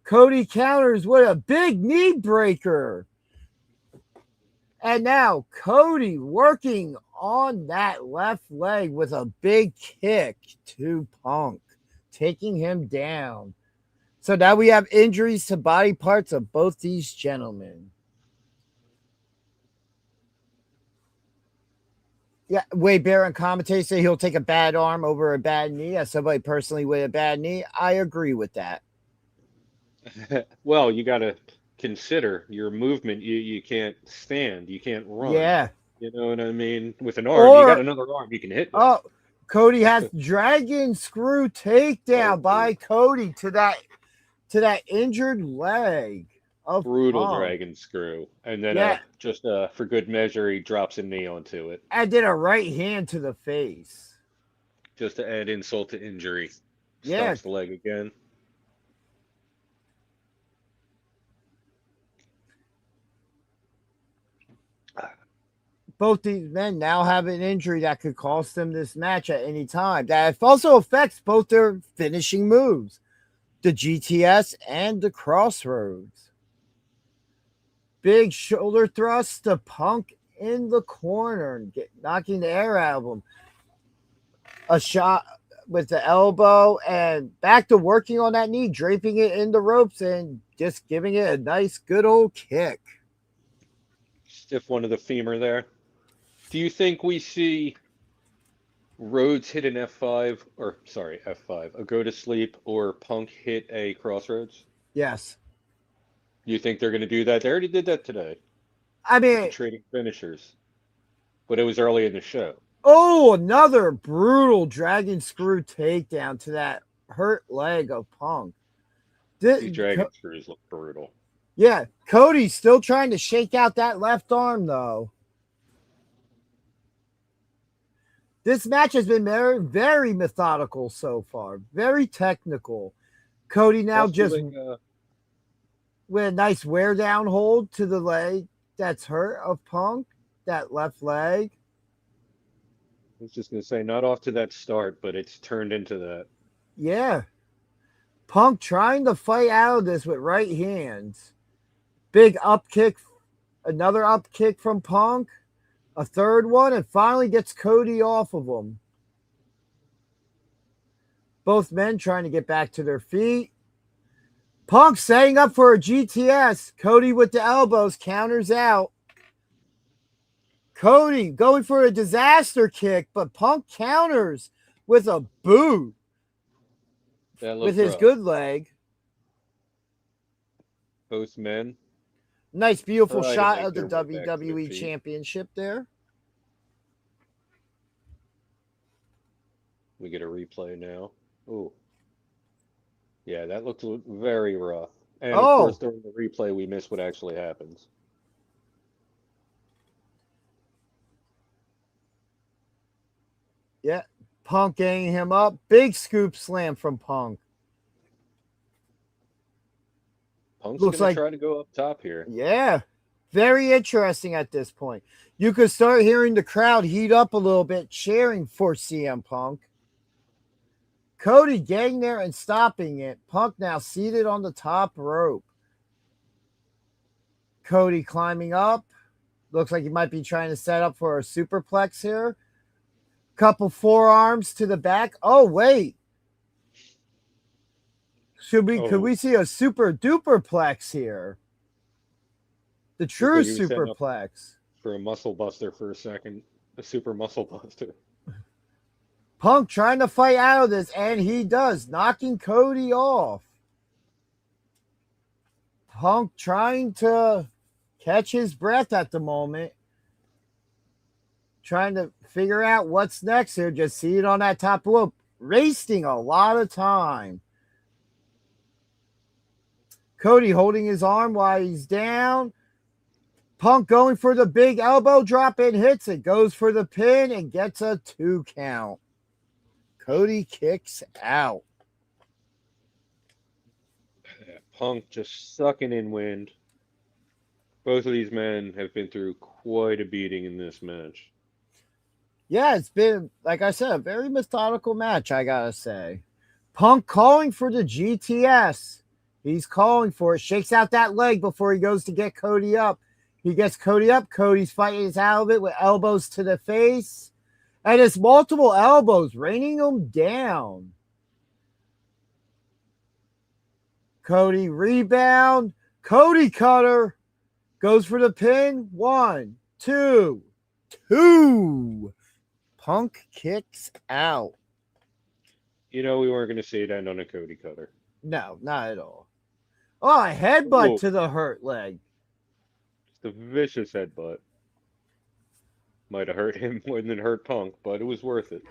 Cody counters with a big knee breaker. And now Cody working on that left leg with a big kick to Punk, taking him down. So now we have injuries to body parts of both these gentlemen. Yeah, Wade Barrett commentators say he'll take a bad arm over a bad knee. As somebody personally with a bad knee, I agree with that. Well, you got to consider your movement. You can't stand. You can't run. Yeah. You know what I mean? With an arm, you got another arm you can hit with. Oh, Cody has dragon screw takedown by Cody to that injured leg. Brutal Punk. dragon screw. And then just for good measure, he drops a knee onto it. And then a right hand to the face. Just to add insult to injury. Yeah. Stops the leg again. Both these men now have an injury that could cost them this match at any time. That also affects both their finishing moves, the GTS and the Crossroads. Big shoulder thrust to Punk in the corner, knocking the air out of him. A shot with the elbow and back to working on that knee, draping it in the ropes and just giving it a nice, good old kick. Stiff one of the femur there. Do you think we see Rhodes hit an F5, or sorry, F5, a go to sleep, or Punk hit a crossroads? Yes. You think they're going to do that? They already did that today I with the mean, trading finishers, but it was early in the show. oh, another brutal dragon screw takedown to that hurt leg of Punk. These dragon screws look brutal. Yeah, Cody's still trying to shake out that left arm, though. This match has been very, very methodical so far. Very technical. Cody now Also just doing, with a nice wear down hold to the leg that's hurt of Punk, that left leg. I was just going to say, not off to that start, but it's turned into that. Yeah. Punk trying to fight out of this with right hands. Big up kick, another up kick from Punk. A third one, and finally gets Cody off of him. Both men trying to get back to their feet. Punk setting up for a GTS. Cody with the elbows counters out. Cody going for a disaster kick, but Punk counters with a boot with his rough. good leg. Both men. Nice, beautiful Try to shot make of the their way back to their WWE feet. Championship there. We get a replay now. Ooh. Yeah, that looked very rough. And of course, during the replay, we miss what actually happens. Yeah, Punk getting him up. Big scoop slam from Punk. Punk's Looks going like- to try to go up top here. Yeah, very interesting at this point. You could start hearing the crowd heat up a little bit, cheering for CM Punk. Cody getting there and stopping it. Punk now seated on the top rope. Cody climbing up. Looks like he might be trying to set up for a superplex here. Couple forearms to the back. Oh, wait. Could we see a super duperplex here? The true Looks like he was setting up superplex. For a muscle buster for a second. A super muscle buster. Punk trying to fight out of this, and he does, knocking Cody off. Punk trying to catch his breath at the moment. Trying to figure out what's next here. Just see it on that top rope. Wasting a lot of time. Cody holding his arm while he's down. Punk going for the big elbow drop and hits it. Goes for the pin and gets a 2 count. Cody kicks out. Punk just sucking in wind. Both of these men have been through quite a beating in this match. Yeah, it's been, like I said, a very methodical match, I gotta say. Punk calling for the GTS. He's calling for it. Shakes out that leg before he goes to get Cody up. He gets Cody up. Cody's fighting his out of it with elbows to the face. And it's multiple elbows, raining him down. Cody rebound. Cody cutter. Goes for the pin. 1, 2, 2. Punk kicks out. You know, we weren't going to see it end on a Cody cutter. No, not at all. Oh, a headbutt Whoa. to the hurt leg. Just a vicious headbutt. Might have hurt him more than it hurt Punk, but it was worth it.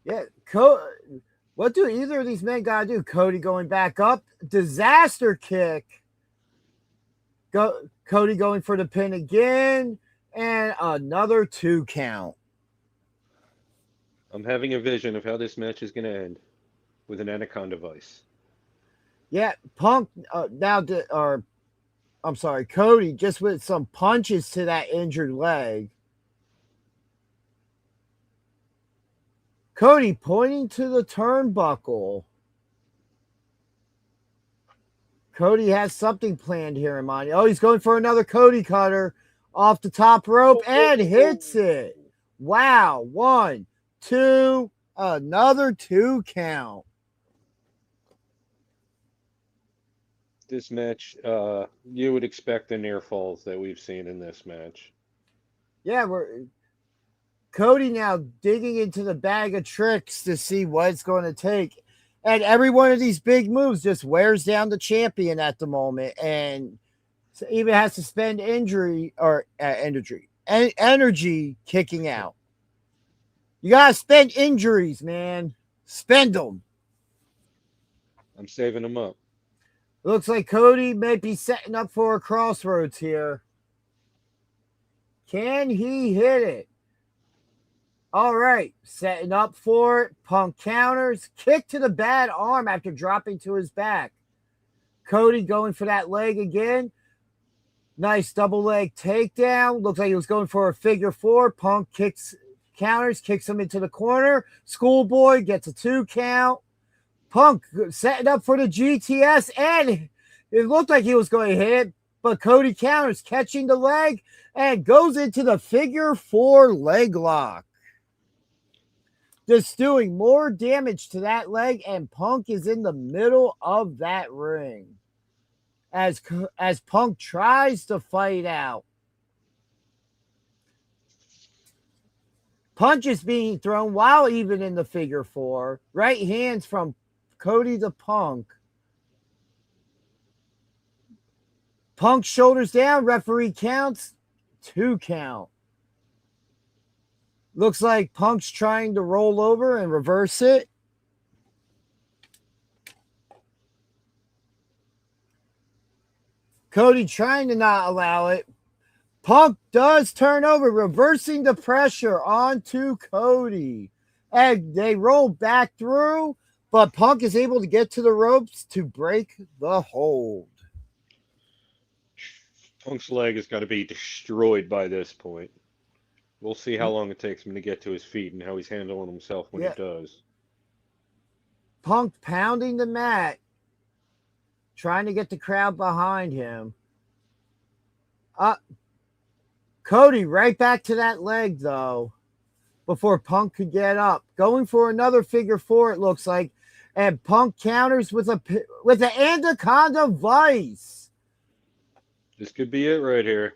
Yeah, what do either of these men got to do? Cody going back up. Disaster kick. Cody going for the pin again. And another 2 count. I'm having a vision of how this match is going to end with an Anaconda Vice. Yeah, Punk Cody just with some punches to that injured leg. Cody pointing to the turnbuckle. Cody has something planned here in mind. Oh, he's going for another Cody cutter off the top rope and hits it. Wow. 1, 2, another 2 count. This match, you would expect the near falls that we've seen in this match. Yeah, Cody now digging into the bag of tricks to see what it's going to take. And every one of these big moves just wears down the champion at the moment. And even has to spend energy kicking out. You got to spend injuries, man. Spend them. I'm saving them up. Looks like Cody may be setting up for a crossroads here. Can he hit it? All right, setting up for it. Punk counters. Kick to the bad arm after dropping to his back. Cody going for that leg again. Nice double leg takedown. Looks like he was going for a figure 4. Punk counters, kicks him into the corner. Schoolboy gets a 2 count. Punk setting up for the GTS, and it looked like he was going to hit it, but Cody counters, catching the leg, and goes into the figure 4 leg lock. Just doing more damage to that leg, and Punk is in the middle of that ring. As Punk tries to fight out. Punches being thrown while even in the figure 4. Right hands from Cody to Punk. Punk shoulders down. Referee counts. 2 count. Looks like Punk's trying to roll over and reverse it. Cody trying to not allow it. Punk does turn over, reversing the pressure onto Cody. And they roll back through, but Punk is able to get to the ropes to break the hold. Punk's leg has got to be destroyed by this point. We'll see how long it takes him to get to his feet and how he's handling himself when he does. Punk pounding the mat, trying to get the crowd behind him. Cody right back to that leg, though, before Punk could get up. Going for another figure 4, it looks like. And Punk counters with an Anaconda Vice. This could be it right here.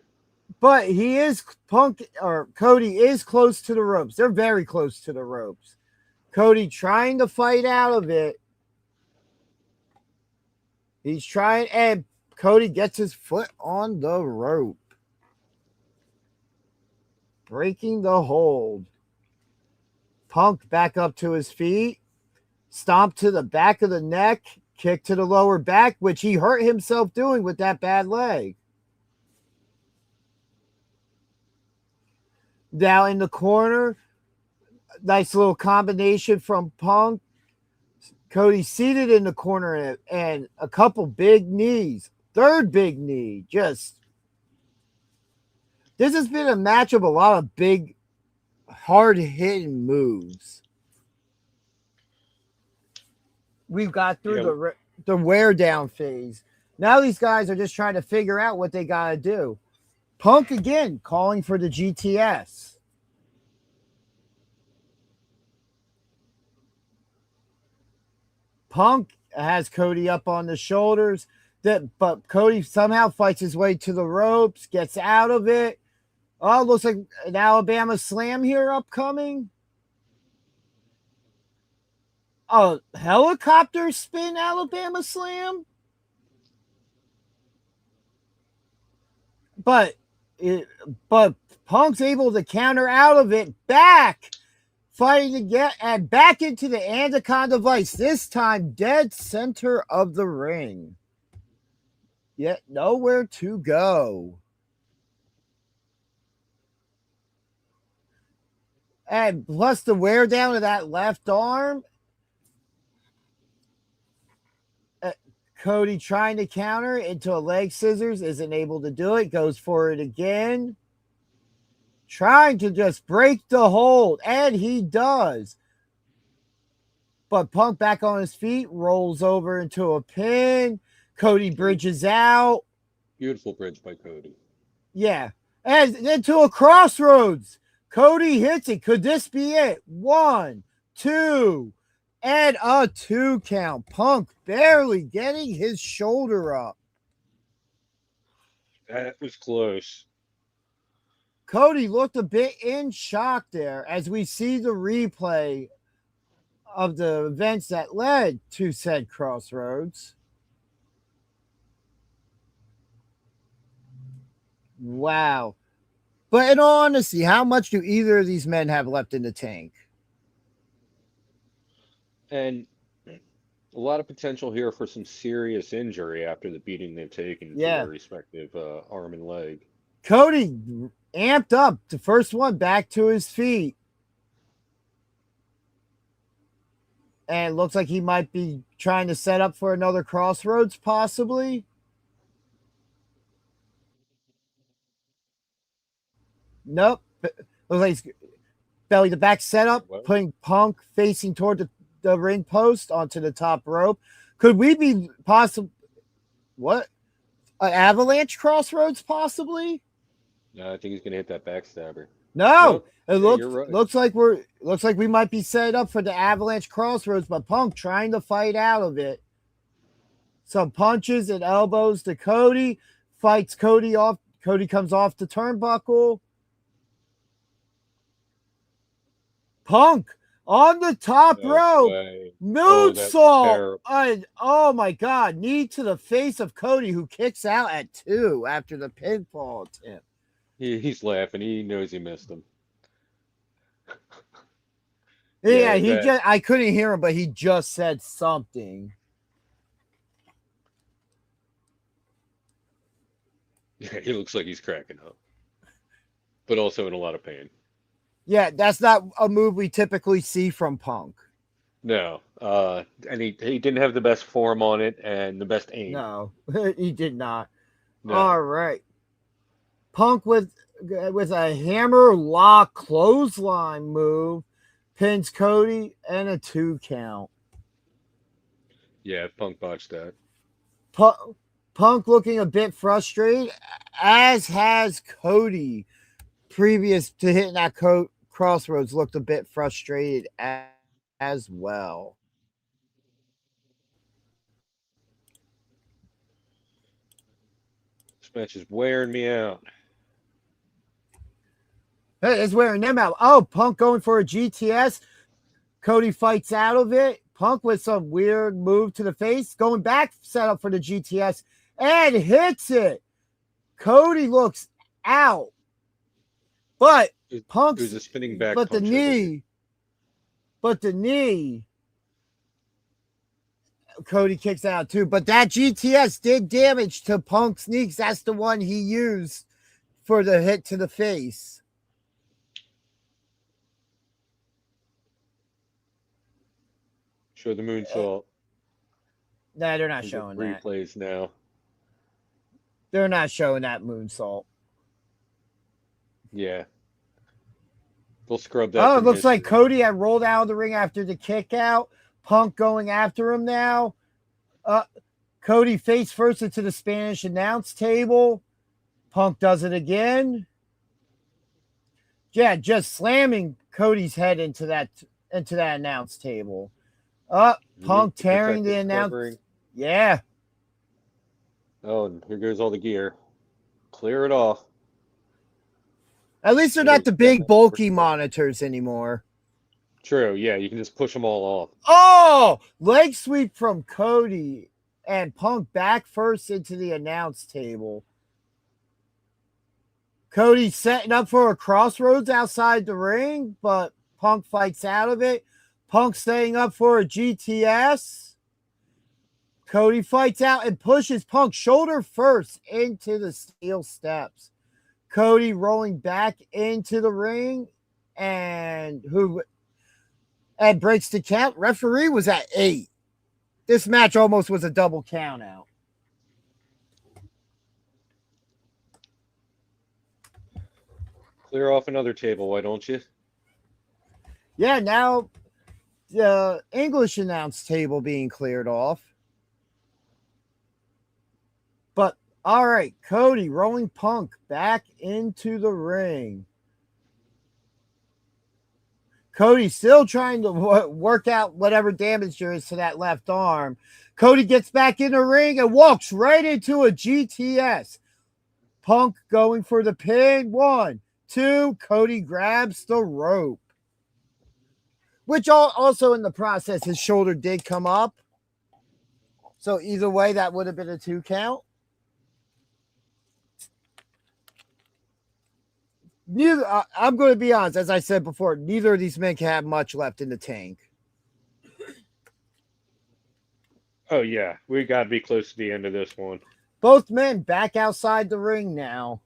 But Cody is close to the ropes. They're very close to the ropes. Cody trying to fight out of it. He's trying, and Cody gets his foot on the rope. Breaking the hold. Punk back up to his feet. Stomp to the back of the neck. Kick to the lower back, which he hurt himself doing with that bad leg. Now in the corner. Nice little combination from Punk. Cody seated in the corner and a couple big knees. Third big knee. This has been a match of a lot of big, hard-hitting moves. We've got through the wear-down phase. Now these guys are just trying to figure out what they got to do. Punk again calling for the GTS. Punk has Cody up on the shoulders, but Cody somehow fights his way to the ropes, gets out of it. Oh, looks like an Alabama Slam here upcoming. A helicopter spin Alabama Slam? But Punk's able to counter out of it, back, fighting to get and back into the Anaconda Vice, this time dead center of the ring. Yet nowhere to go. And plus the wear down of that left arm. Cody trying to counter into a leg scissors, isn't able to do it, goes for it again. Trying to just break the hold, and he does. But Punk back on his feet, rolls over into a pin. Cody bridges out. Beautiful bridge by Cody. Yeah. And into a crossroads. Cody hits it. Could this be it? 1, 2, and a 2 count. Punk barely getting his shoulder up. That was close. Cody looked a bit in shock there as we see the replay of the events that led to said crossroads. Wow. But in all honesty, how much do either of these men have left in the tank? And a lot of potential here for some serious injury after the beating they've taken to Yeah. their respective arm and leg. Cody amped up the first one back to his feet. And it looks like he might be trying to set up for another crossroads, possibly. Nope. Looks like he's belly to back setup, putting Punk facing toward the ring post onto the top rope. Could we be possible? What? An avalanche crossroads, possibly? No, I think he's gonna hit that backstabber. No, Nope. looks like we might be set up for the avalanche crossroads, but Punk trying to fight out of it. Some punches and elbows to Cody, fights Cody off. Cody comes off the turnbuckle. Punk on the top rope, moonsault. Oh my God! Knee to the face of Cody, who kicks out at 2 after the pinfall attempt. He's laughing. He knows he missed him. Yeah, I couldn't hear him, but he just said something. Yeah, he looks like he's cracking up, but also in a lot of pain. Yeah, that's not a move we typically see from Punk. No, and he didn't have the best form on it and the best aim. No, he did not. No. All right. Punk with a hammer lock clothesline move pins Cody and a 2 count. Yeah, Punk botched that. Punk looking a bit frustrated, as has Cody. Previous to hitting that crossroads, looked a bit frustrated as well. This match is wearing me out. Hey, it's wearing them out. Oh, Punk going for a GTS. Cody fights out of it. Punk with some weird move to the face. Going back, set up for the GTS. And hits it. Cody looks out. But Punk's... It was a spinning back But the punch, knee... Cody kicks out too. But that GTS did damage to Punk's knee. That's the one he used for the hit to the face. Show the moonsault. No, they're not showing that. Replays now. They're not showing that moonsault. Yeah. They'll scrub that. Oh, it looks like Cody had rolled out of the ring after the kick out. Punk going after him now. Cody face first into the Spanish announce table. Punk does it again. Yeah, just slamming Cody's head into that announce table. Punk tearing the announce. Yeah. Oh, and here goes all the gear. Clear it off. At least they're not the big bulky monitors anymore. True. Yeah, you can just push them all off. Oh, leg sweep from Cody and Punk back first into the announce table. Cody setting up for a crossroads outside the ring, but Punk fights out of it. Punk staying up for a GTS. Cody fights out and pushes Punk shoulder first into the steel steps. Cody rolling back into the ring and breaks the count. Referee was at 8. This match almost was a double count out. Clear off another table, why don't you? Yeah, now the English announce table being cleared off. But all right, Cody rolling Punk back into the ring. Cody still trying to work out whatever damage there is to that left arm. Cody gets back in the ring and walks right into a GTS. Punk going for the pin. 1, 2. Cody grabs the rope. Which also in the process, his shoulder did come up. So either way, that would have been a 2 count. I'm going to be honest, as I said before, neither of these men can have much left in the tank. Oh yeah, we got to be close to the end of this one. Both men back outside the ring now.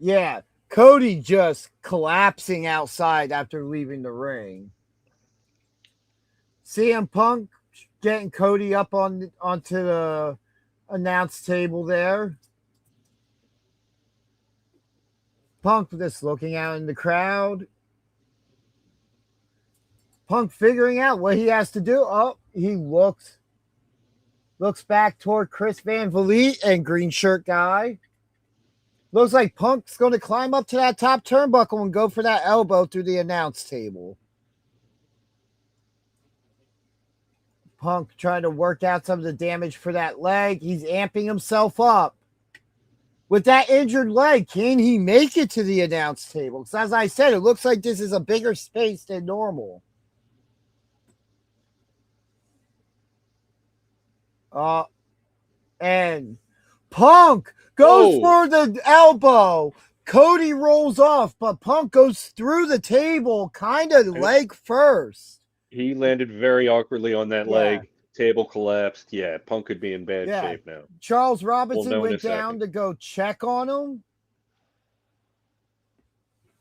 Yeah, Cody just collapsing outside after leaving the ring. CM Punk getting Cody up onto the announce table there. Punk just looking out in the crowd. Punk figuring out what he has to do. Oh, he looks back toward Chris Van Vliet and green shirt guy. Looks like Punk's going to climb up to that top turnbuckle and go for that elbow through the announce table. Punk trying to work out some of the damage for that leg. He's amping himself up. With that injured leg, can he make it to the announce table? Because as I said, it looks like this is a bigger space than normal. And Punk goes for the elbow. Cody rolls off, but Punk goes through the table, kind of leg first. He landed very awkwardly on that leg. Table collapsed. Yeah, Punk could be in bad shape now. Charles Robinson went down to go check on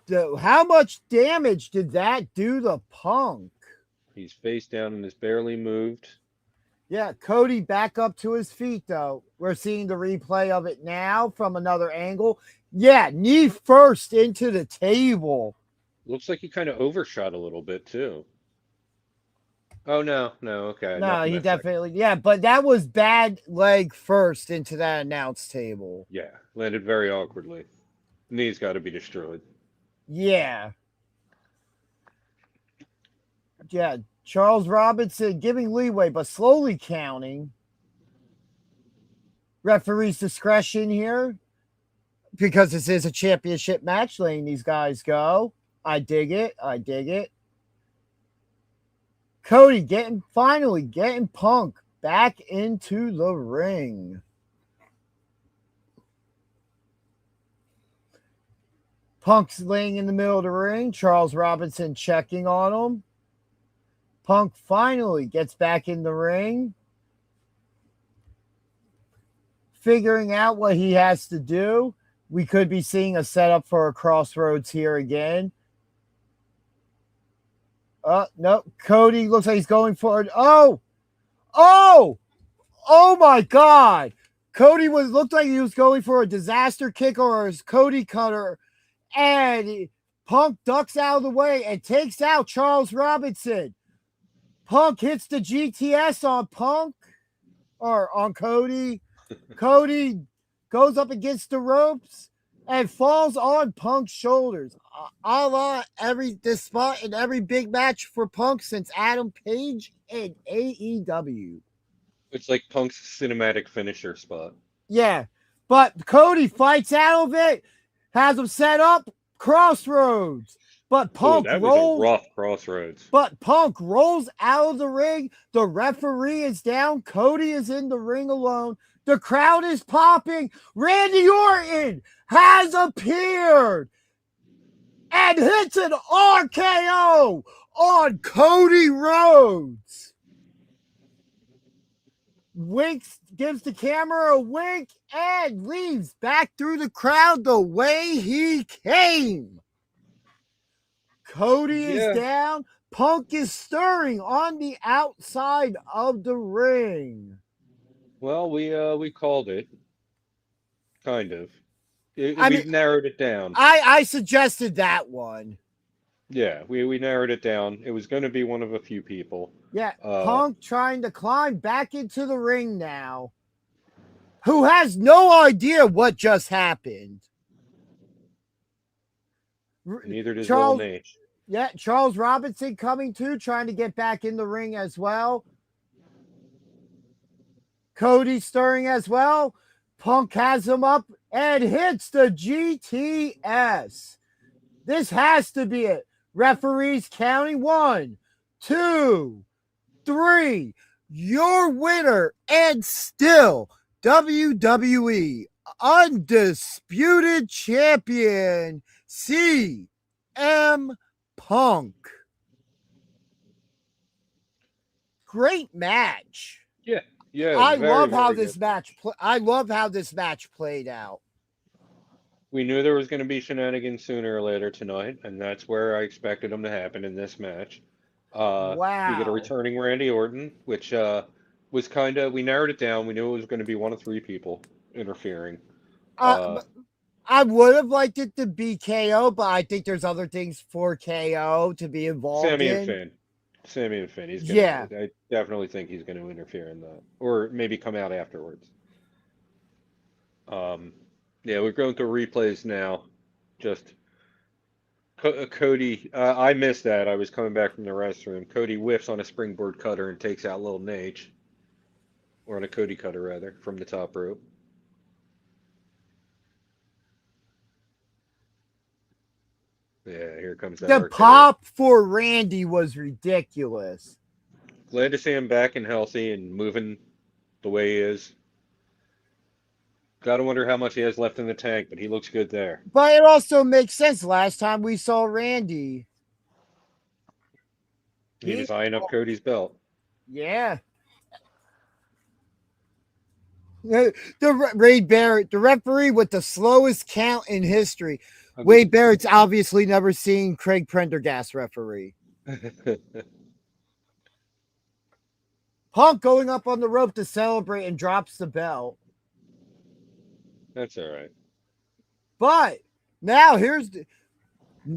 him. How much damage did that do to Punk? He's face down and is barely moved. Yeah, Cody back up to his feet, though. We're seeing the replay of it now from another angle. Yeah, knee first into the table. Looks like he kind of overshot a little bit, too. Oh, no, okay. No, he definitely, but that was bad leg first into that announce table. Yeah, landed very awkwardly. Knee's got to be destroyed. Yeah, Charles Robinson giving leeway, but slowly counting. Referee's discretion here, because this is a championship match, letting these guys go. I dig it. Cody finally getting Punk back into the ring. Punk's laying in the middle of the ring. Charles Robinson checking on him. Punk finally gets back in the ring, figuring out what he has to do. We could be seeing a setup for a crossroads here again. No, Cody looks like he's going for it. Oh my God. Cody looked like he was going for a disaster kick or a Cody cutter, and Punk ducks out of the way and takes out Charles Robinson. Punk hits the GTS on Punk or on Cody. Cody goes up against the ropes and falls on Punk's shoulders. A la this spot in every big match for Punk since Adam Page and AEW. It's like Punk's cinematic finisher spot. Yeah, but Cody fights out of it, has him set up, crossroads. But Punk was a rough crossroads. But Punk rolls out of the ring. The referee is down. Cody is in the ring alone. The crowd is popping. Randy Orton has appeared and hits an RKO on Cody Rhodes. Winks, gives the camera a wink, and leaves back through the crowd the way he came. Cody is down. Punk is stirring on the outside of the ring. Well, we called it. Kind of. We narrowed it down. I suggested that one. Yeah, we narrowed it down. It was going to be one of a few people. Yeah, Punk trying to climb back into the ring now. who has no idea what just happened. Neither does Charles, Will Nate. yeah, Charles Robinson coming too, trying to get back in the ring as well. Cody stirring as well. Punk has him up and hits the GTS. This has to be it. Referees counting 1, 2, 3. Your winner and still WWE Undisputed Champion, CM Punk. Great match. Yeah. I very, love how very this good. match. I love how this match played out. We knew there was going to be shenanigans sooner or later tonight, and that's where I expected them to happen in this match. We get a Wow. returning Randy Orton, which was kind of, we narrowed it down. We knew it was going to be one of three people interfering. Uh, I would have liked it to be KO, but I think there's other things for KO to be involved Sammy and in. Finn. Sammy and Finn. He's Yeah. gonna, I definitely think he's going to interfere in that, or maybe come out afterwards. Yeah, we're going to replays now. Just Cody, I missed that. I was coming back from the restroom. Cody whiffs on a springboard cutter and takes out Little Nate, or on a Cody cutter rather, from the top rope. Yeah, here comes that The RKO. pop for Randy was ridiculous. Glad to see him back and healthy and moving the way he is. Gotta wonder how much he has left in the tank, but he looks good there. But it also makes sense. Last time we saw Randy, He was eyeing up Cody's belt. yeah. Wade Barrett, the referee with the slowest count in history. Wade Barrett's obviously never seen Craig Prendergast referee. Punk going up on the rope to celebrate and drops the belt. That's all right. But now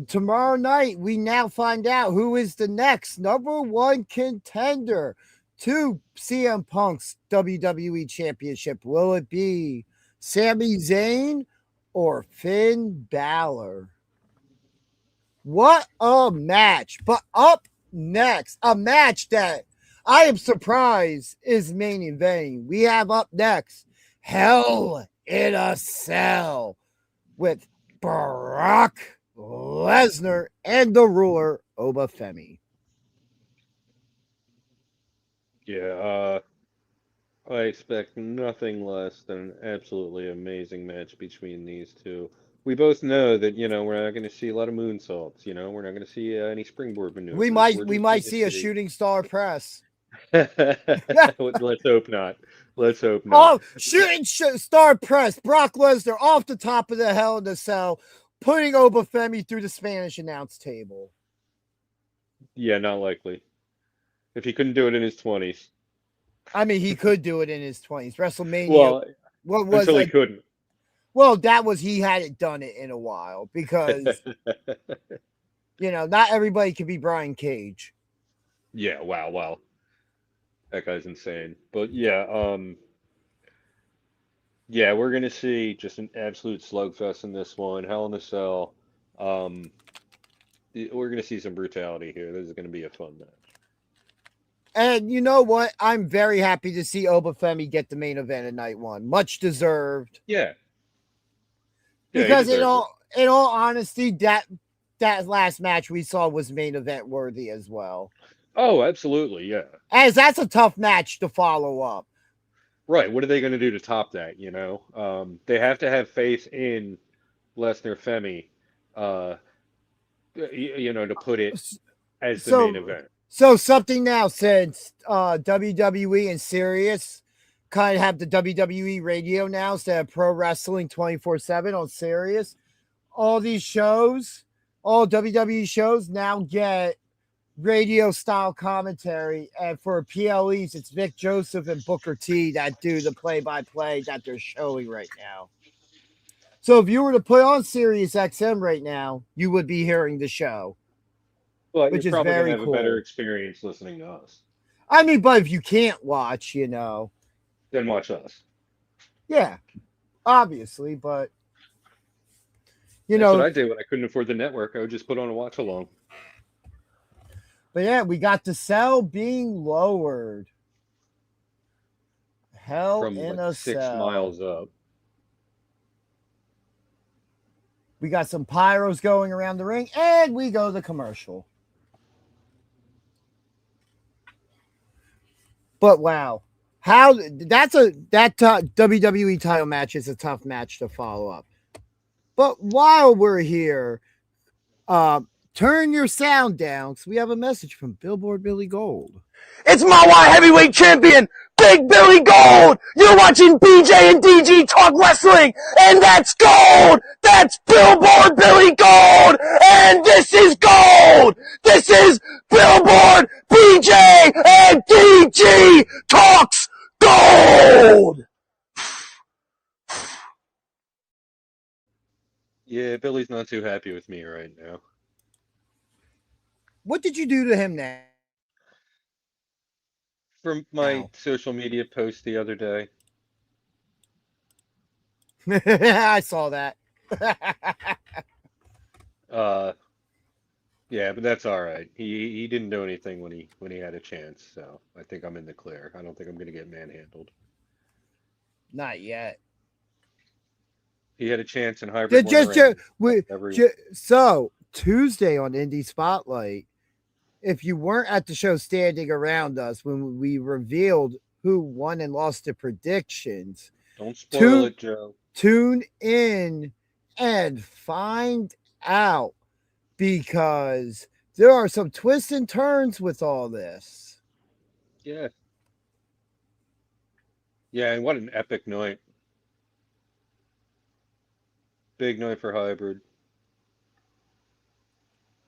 tomorrow night, we now find out who is the next number one contender to CM Punk's WWE Championship. Will it be Sami Zayn or Finn Balor? What a match. But up next, a match that I am surprised is main eventing. We have up next Hell in a Cell with Brock Lesnar and the ruler Obafemi. Yeah, I expect nothing less than an absolutely amazing match between these two. We both know that, we're not going to see a lot of moonsaults, we're not going to see any springboard maneuvers. We might see a shooting star press. Let's hope not. Let's hope not. Oh, shooting star press. Brock Lesnar off the top of the Hell in a Cell, putting Obafemi through the Spanish announce table. Yeah, not likely. If he couldn't do it in his 20s. I mean, he could do it in his 20s. WrestleMania. Well, what was until he couldn't. Well, he hadn't done it in a while because, not everybody can be Brian Cage. Yeah, wow. That guy's insane. But yeah, we're gonna see just an absolute slugfest in this one. Hell in a Cell. We're gonna see some brutality here. This is gonna be a fun match. And you know what? I'm very happy to see Obafemi get the main event in night one. Much deserved. Yeah. Because in all honesty, that last match we saw was main event worthy as well. Oh, absolutely, yeah. As that's a tough match to follow up. Right. What are they going to do to top that? They have to have faith in Lesnar Femi, to put it as the main event. So something now, since WWE and Sirius kind of have the WWE radio now instead of Pro Wrestling 24/7 on Sirius, all these shows, all WWE shows now get radio style commentary, and for PLEs it's Vic Joseph and Booker T that do the play-by-play that they're showing right now. So if you were to put on Sirius XM right now, you would be hearing the show. Well, which you're is probably very gonna have cool. a better experience listening to us. I mean, but if you can't watch, Then watch us. Yeah, obviously, but you That's what know, I did when I couldn't afford the network. I would just put on a watch along but yeah, we got the cell being lowered. Hell from in like a 6 miles cell. up. We got some pyros going around the ring, and we go to commercial. But wow, how WWE title match is a tough match to follow up. But while we're here, turn your sound down because we have a message from Billboard Billy Gold. It's Mawa Heavyweight Champion, Big Billy Gold. You're watching BJ and DG talk wrestling, and that's gold. That's Billboard Billy Gold, and this is gold. This is Billboard BJ and DG talks gold. Yeah, Billy's not too happy with me right now. What did you do to him now? From my social media post the other day. I saw that. Yeah, but that's all right. He didn't do anything when he had a chance, so I think I'm in the clear. I don't think I'm gonna get manhandled. Not yet. He had a chance in hybrid So Tuesday on Indie Spotlight, if you weren't at the show standing around us when we revealed who won and lost the predictions, Don't spoil it, Joe. Tune in and find out because there are some twists and turns with all this. Yeah. Yeah, and what an epic night. Big night for hybrid.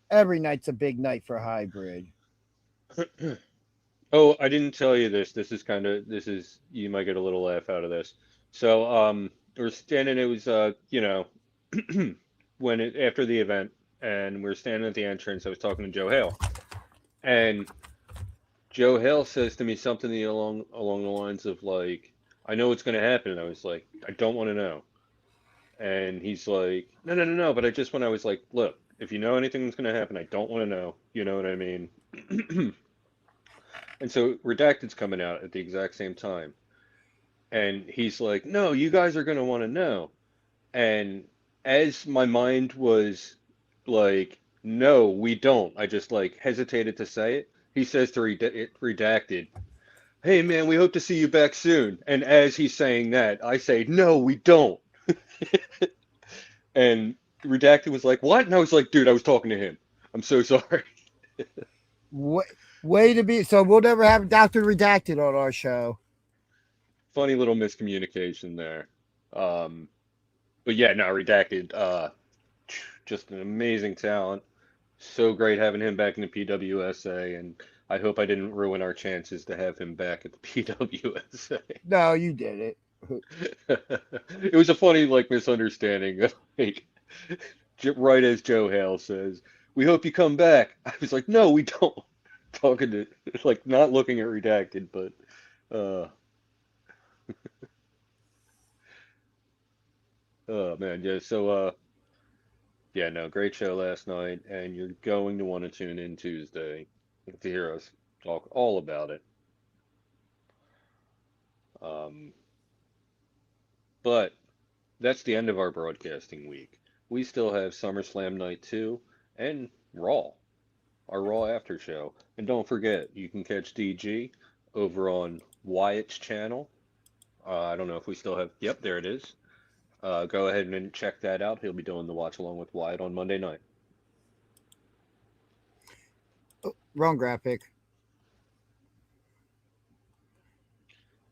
Every night's a big night for hybrid. Oh, I didn't tell you this. This is you might get a little laugh out of this. So, we're standing, it was after the event, and we are standing at the entrance. I was talking to Joe Hale. And Joe Hale says to me something along the lines of like, I know what's gonna happen. And I was like, I don't want to know. And he's like, no, no, no, no. But when I was like, look, if you know anything that's gonna happen, I don't want to know. You know what I mean? And so Redacted's coming out at the exact same time. And he's like, no, you guys are going to want to know. And as my mind was like, no, we don't, I just like hesitated to say it. He says to Redacted, hey, man, we hope to see you back soon. And as he's saying that, I say, no, we don't. And Redacted was like, what? And I was like, dude, I was talking to him. I'm so sorry. Way to be. So we'll never have Dr. Redacted on our show. Funny little miscommunication there. But yeah, no, Redacted, just an amazing talent. So great having him back in the PWSA, and I hope I didn't ruin our chances to have him back at the PWSA. No, you did it. It was a funny like misunderstanding. Like right as Joe Hale says, "We hope you come back." I was like, "No, we don't." Talking to like not looking at Redacted, but uh oh man, yeah. So yeah, no, great show last night, and you're going to want to tune in Tuesday to hear us talk all about it. Um, but that's the end of our broadcasting week. We still have SummerSlam Night 2 and Raw, our Raw after show. And don't forget, you can catch DG over on Wyatt's channel. I don't know if we still have, yep, there it is. Go ahead and check that out. He'll be doing the watch along with Wyatt on Monday night. Oh, wrong graphic.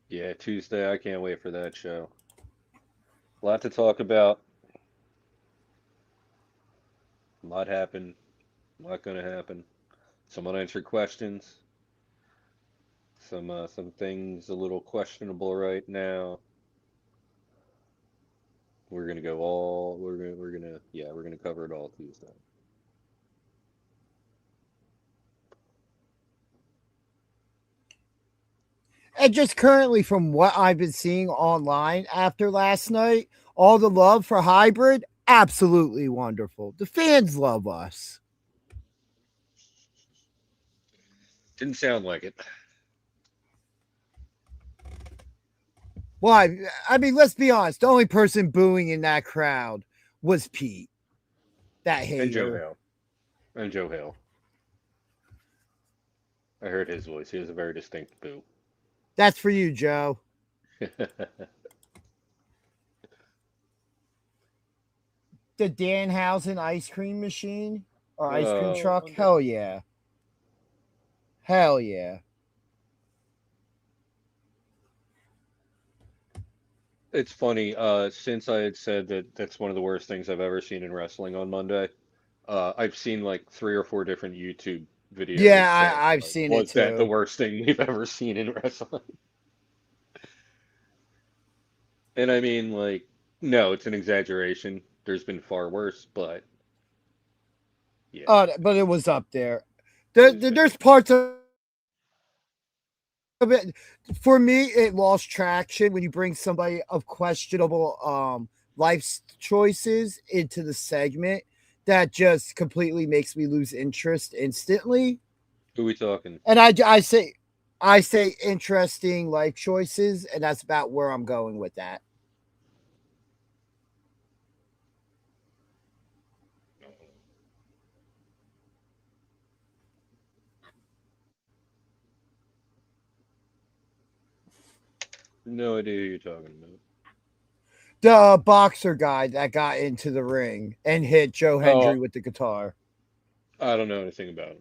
Yeah, Tuesday. I can't wait for that show. A lot to talk about. A lot happened. A lot gonna happen. Some unanswered questions. Some things a little questionable right now. We're gonna go all. We're gonna cover it all Tuesday. And just currently, from what I've been seeing online after last night, all the love for hybrid, absolutely wonderful. The fans love us. Didn't sound like it. Why? I mean, let's be honest. The only person booing in that crowd was Pete. That And Joe hater. Hale. And Joe Hale. I heard his voice. He has a very distinct boo. That's for you, Joe. The Danhausen ice cream machine or ice cream Oh, truck? Hell yeah. Hell yeah. it's funny. Since I had said that that's one of the worst things I've ever seen in wrestling on Monday, I've seen like 3 or 4 different YouTube videos Yeah, saying, I've seen it was that the too. worst thing we've ever seen in wrestling? And I mean, like, no, it's an exaggeration. There's been far worse, but yeah, But it was up there. it was bad. There's parts of it. For me, it lost traction when you bring somebody of questionable life choices into the segment. That just completely makes me lose interest instantly. Who we talking? And I say interesting life choices, and that's about where I'm going with that. No idea who you're talking about. The boxer guy that got into the ring and hit Joe Oh, Hendry with the guitar. I don't know anything about him.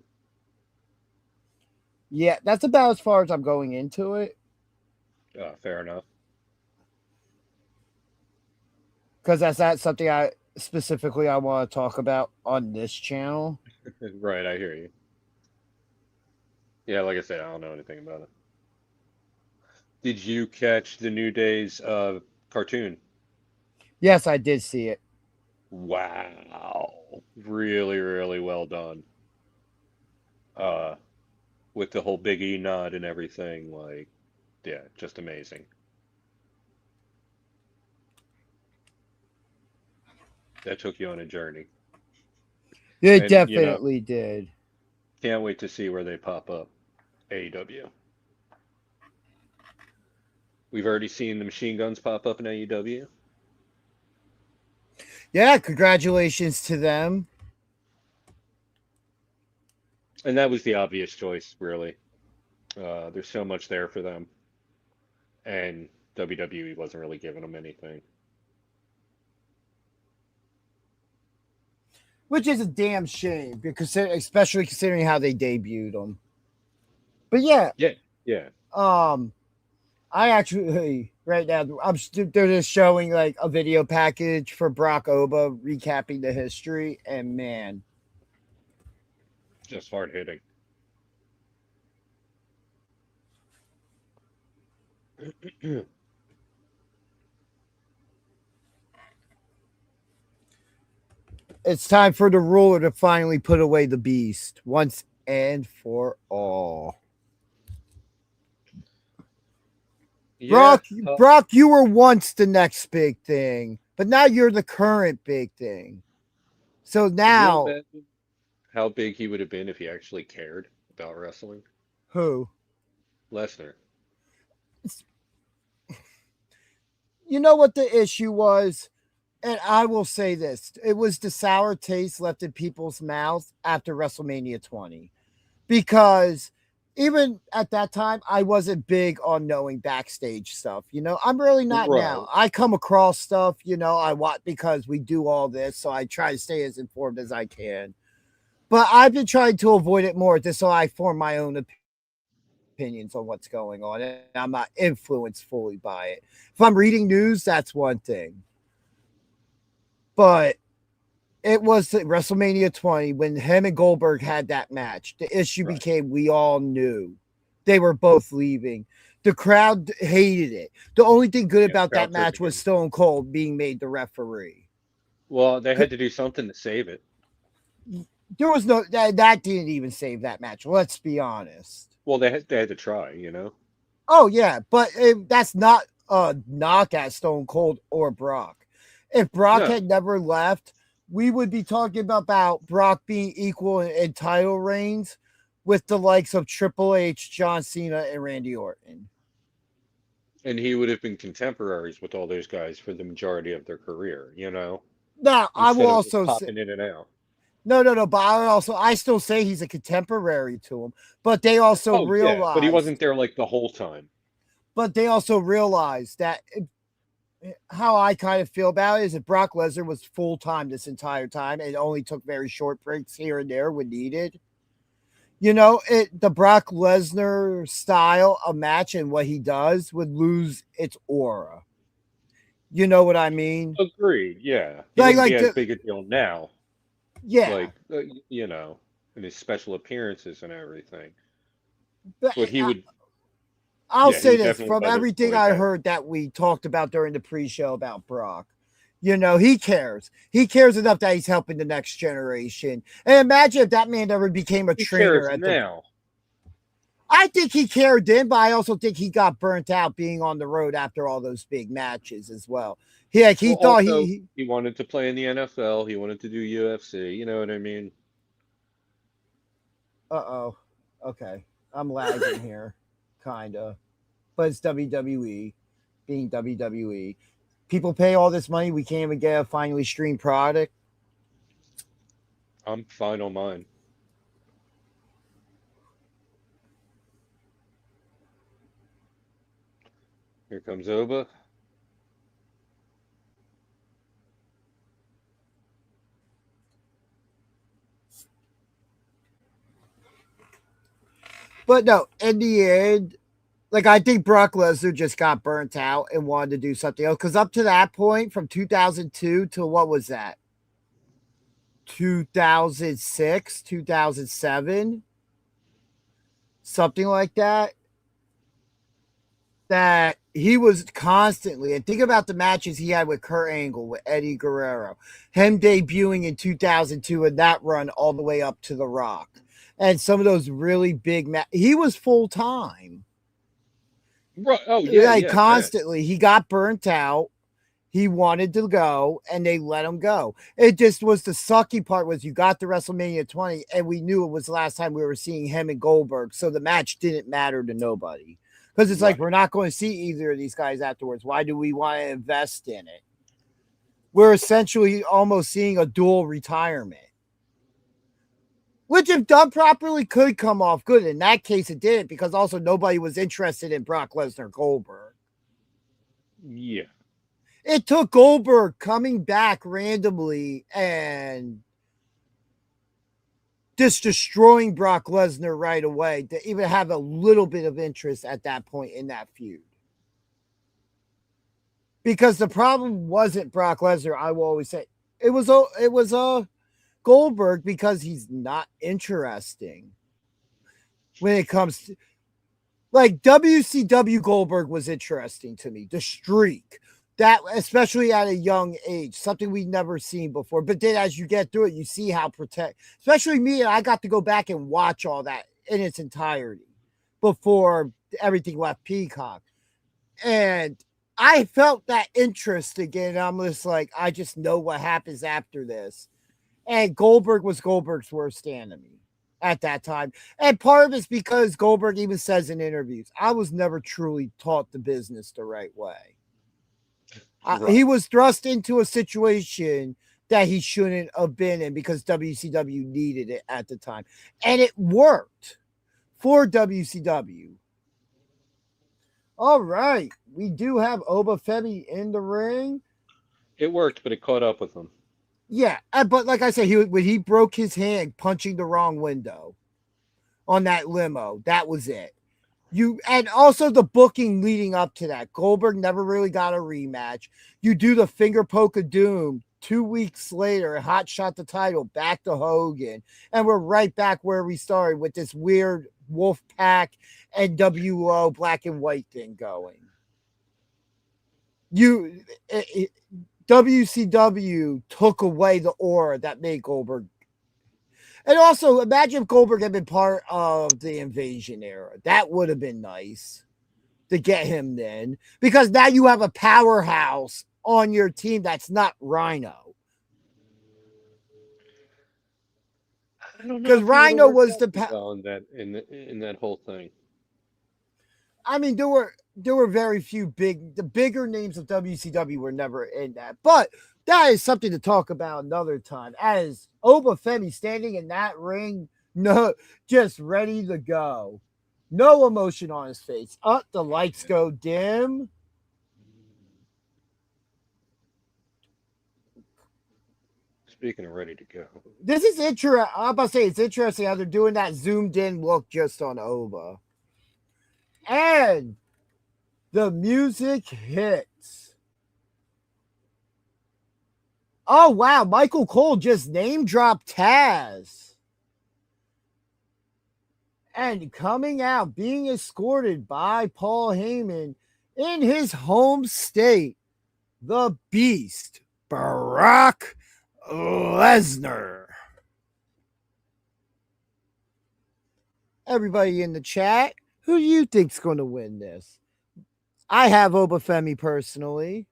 Yeah, that's about as far as I'm going into it. Fair enough. Because that's not something I specifically I want to talk about on this channel. Right, I hear you. Yeah, like I said, I don't know anything about it. Did you catch the New Day's cartoon? Yes, I did see it. Wow. Really, really well done. Uh, with the whole Big E nod and everything, like, yeah, just amazing. That took you on a journey. It And, definitely did. can't wait to see where they pop up. AEW. We've already seen the machine guns pop up in AEW. Yeah, congratulations to them. And that was the obvious choice, really. There's so much there for them. And WWE wasn't really giving them anything. Which is a damn shame because especially considering how they debuted them. But yeah, Yeah, yeah. I actually right now they're just showing like a video package for Brock Oba recapping the history, and man, Just hard hitting. it's time for the ruler to finally put away the beast once and for all. Yeah. Brock, you were once the next big thing, but now you're the current big thing. So Can you now, imagine how big he would have been if he actually cared about wrestling? who? Lesnar. You know what the issue was? And I will say this, it was the sour taste left in people's mouths after WrestleMania 20. Because even at that time, I wasn't big on knowing backstage stuff. I'm really not now. Right. I come across stuff, I watch because we do all this. So I try to stay as informed as I can. But I've been trying to avoid it more just so I form my own opinions on what's going on. And I'm not influenced fully by it. If I'm reading news, that's one thing. But it was WrestleMania 20 when him and Goldberg had that match. The issue Right. became we all knew they were both leaving. The crowd hated it. The only thing good Yeah, about that crowd match was surfing. Stone Cold being made the referee. Well, they had to do something to save it. There was that didn't even save that match. Let's be honest. Well, they had to try. Oh yeah, but that's not a knock at Stone Cold or Brock. If Brock No, had never left, we would be talking about Brock being equal in title reigns with the likes of Triple H, John Cena, and Randy Orton. and he would have been contemporaries with all those guys for the majority of their career, you know, Now, I will instead of just also say, popping in and out. no, but I still say he's a contemporary to him. But they also Oh yeah, but he realized, wasn't there like the whole time. that how I kind of feel about it is that Brock Lesnar was full time this entire time and only took very short breaks here and there when needed. The Brock Lesnar style of match and what he does would lose its aura. You know what I mean? Agreed. Yeah, he Like, wouldn't be like as the big a deal now, yeah. like you know, in his special appearances and everything. But But he would, I'll yeah, he say would this definitely from by this everything point I have. heard that we talked about during the pre-show about Brock. He cares. He cares enough that he's helping the next generation. And imagine if that man ever became a He trainer cares at the. now. I think he cared then, but I also think he got burnt out being on the road after all those big matches as well. He Well, thought also he wanted to play in the NFL. He wanted to do UFC. You know what I mean? uh-oh. Okay. I'm lagging here. Kinda. But it's WWE being WWE. People pay all this money, we can't even get a finally streamed product. I'm fine on mine. Here comes Oba. But no, in the end, like I think Brock Lesnar just got burnt out and wanted to do something else. Because up to that point, from 2002 to what was that? 2006, 2007, something like that. That he was constantly, and think about the matches he had with Kurt Angle, with Eddie Guerrero, him debuting in 2002 and that run all the way up to The Rock. And some of those really big he was full time. Right. Oh yeah, Like yeah, man. constantly, he got burnt out. He wanted to go, and they let him go. It just was the sucky part was you got to WrestleMania 20, and we knew it was the last time we were seeing him and Goldberg, so the match didn't matter to nobody. Because it's like, Right. we're not going to see either of these guys afterwards. Why do we want to invest in it? We're essentially almost seeing a dual retirement. Which, if done properly, could come off good. In that case, it did, because also nobody was interested in Brock Lesnar Goldberg. Yeah. It took Goldberg coming back randomly and just destroying Brock Lesnar right away to even have a little bit of interest at that point in that feud. Because the problem wasn't Brock Lesnar, I will always say. It was Goldberg, because he's not interesting when it comes to, like, WCW Goldberg was interesting to me. The streak. That, especially at a young age, something we've never seen before. But then as you get through it, you see how especially me, I got to go back and watch all that in its entirety before everything left Peacock. And I felt that interest again. I'm just like, I just know what happens after this. And Goldberg was Goldberg's worst enemy at that time. And part of it's because Goldberg even says in interviews, I was never truly taught the business the right way. Right. He was thrust into a situation that he shouldn't have been in because WCW needed it at the time. And it worked for WCW. All right. We do have Oba Femi in the ring. It worked, but it caught up with him. Yeah. But like I said, when he broke his hand punching the wrong window on that limo, that was it. And also the booking leading up to that. Goldberg never really got a rematch. You do the finger poke of doom 2 weeks later, hot shot the title back to Hogan. And we're right back where we started with this weird Wolfpack and WO black and white thing going. WCW took away the aura that made Goldberg. And also, imagine if Goldberg had been part of the Invasion era. That would have been nice. to get him then, because now you have a powerhouse on your team that's not Rhino. I don't know Because if he would have Rhino worked was out the too well in that whole thing. I mean, there were very few the bigger names of WCW were never in that. But that is something to talk about another time. As Obafemi standing in that ring, no, just ready to go. No emotion on his face. The lights go dim. Speaking of ready to go. This is interesting. I'm about to say it's interesting how they're doing that zoomed in look just on Oba. And the music hits. Oh, wow. Michael Cole just name dropped Taz. And coming out, being escorted by Paul Heyman in his home state, the Beast, Brock Lesnar. Everybody in the chat, who do you think's going to win this? I have Obafemi personally.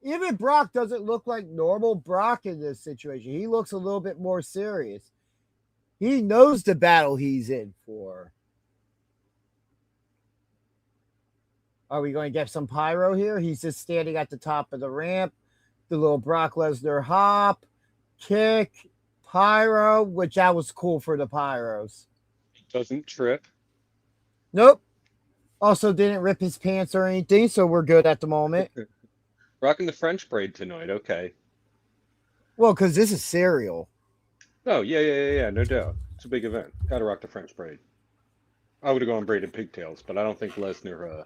Even Brock doesn't look like normal Brock in this situation. He looks a little bit more serious. He knows the battle he's in for. Are we going to get some pyro here? He's just standing at the top of the ramp. The little Brock Lesnar hop, kick, pyro, which that was cool for the pyros. Doesn't trip. Nope. Also didn't rip his pants or anything, so we're good at the moment. Rocking the French braid tonight. Okay. Well, because this is serial. Oh, yeah, no doubt. It's a big event. Gotta rock the French braid. I would have gone braided pigtails, but I don't think Lesnar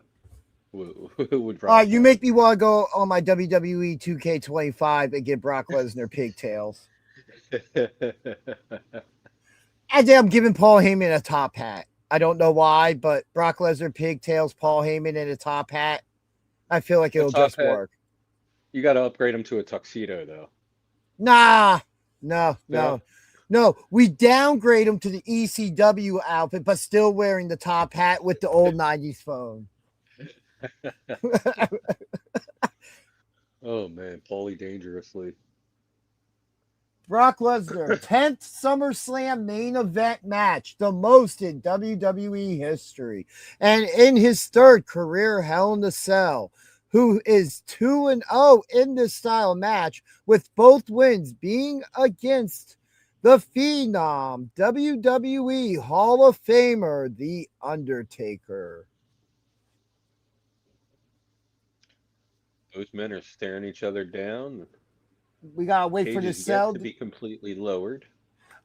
would rock. You make me want to go on my WWE 2K25 and get Brock Lesnar pigtails. And then I'm giving Paul Heyman a top hat. I don't know why, but Brock Lesnar pigtails, Paul Heyman in a top hat. I feel like it'll just work. You got to upgrade him to a tuxedo, though. Nah, no. We downgrade him to the ECW outfit, but still wearing the top hat with the old 90s phone. Oh, man. Paulie dangerously. Brock Lesnar, 10th SummerSlam main event match, the most in WWE history. And in his third career Hell in a Cell, who is 2-0 in this style match, with both wins being against the Phenom, WWE Hall of Famer, The Undertaker. Both men are staring each other down. We gotta wait for the cell to be completely lowered.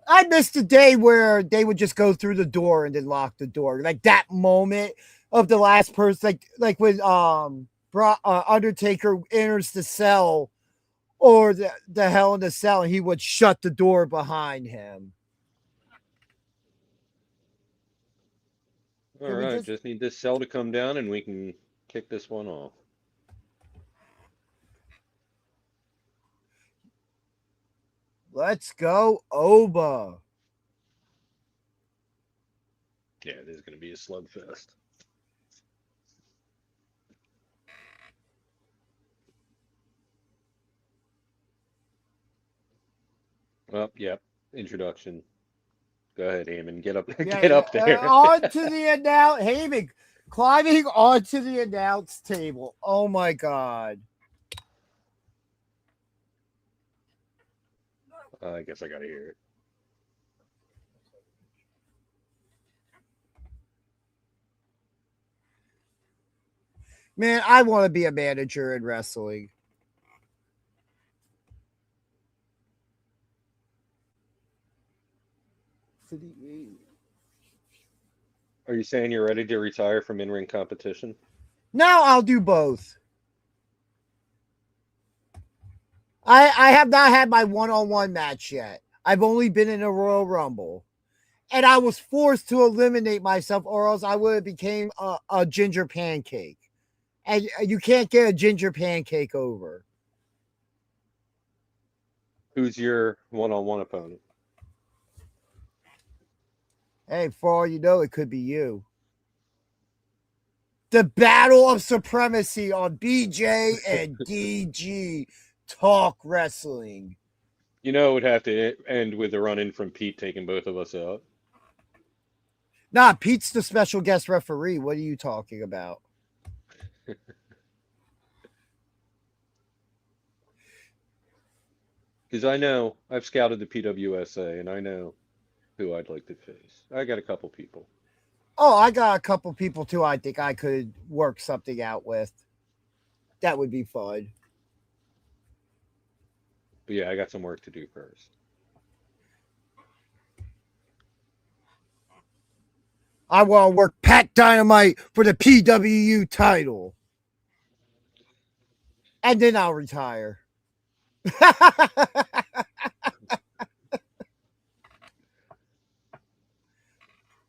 I missed the day where they would just go through the door and then lock the door. Like that moment of the last person, like when Undertaker enters the cell or the Hell in the Cell, and he would shut the door behind him. All right, just need this cell to come down and we can kick this one off. Let's go, Oba. Yeah, this is going to be a slugfest. Well, yep. Introduction. Go ahead, Heyman. Get up. Get up there. On to the announce. Heyman climbing onto the announce table. Oh my God. I guess I gotta hear it. Man, I want to be a manager in wrestling. Are you saying you're ready to retire from in-ring competition? Now I'll do both. I have not had my one-on-one match yet. I've only been in a Royal Rumble. And I was forced to eliminate myself, or else I would have became a ginger pancake. And you can't get a ginger pancake over. Who's your one-on-one opponent? Hey, for all you know, it could be you. The battle of supremacy on BJ and DG Talk Wrestling. You know, it would have to end with a run-in from Pete taking both of us out. Nah, Pete's the special guest referee. What are you talking about? Because I know I've scouted the PWSA, and I know who I'd like to face. I got a couple people. Oh, I got a couple people too. I think I could work something out with. That would be fun. But yeah, I got some work to do first. I want to work Pat Dynamite for the PWU title. And then I'll retire.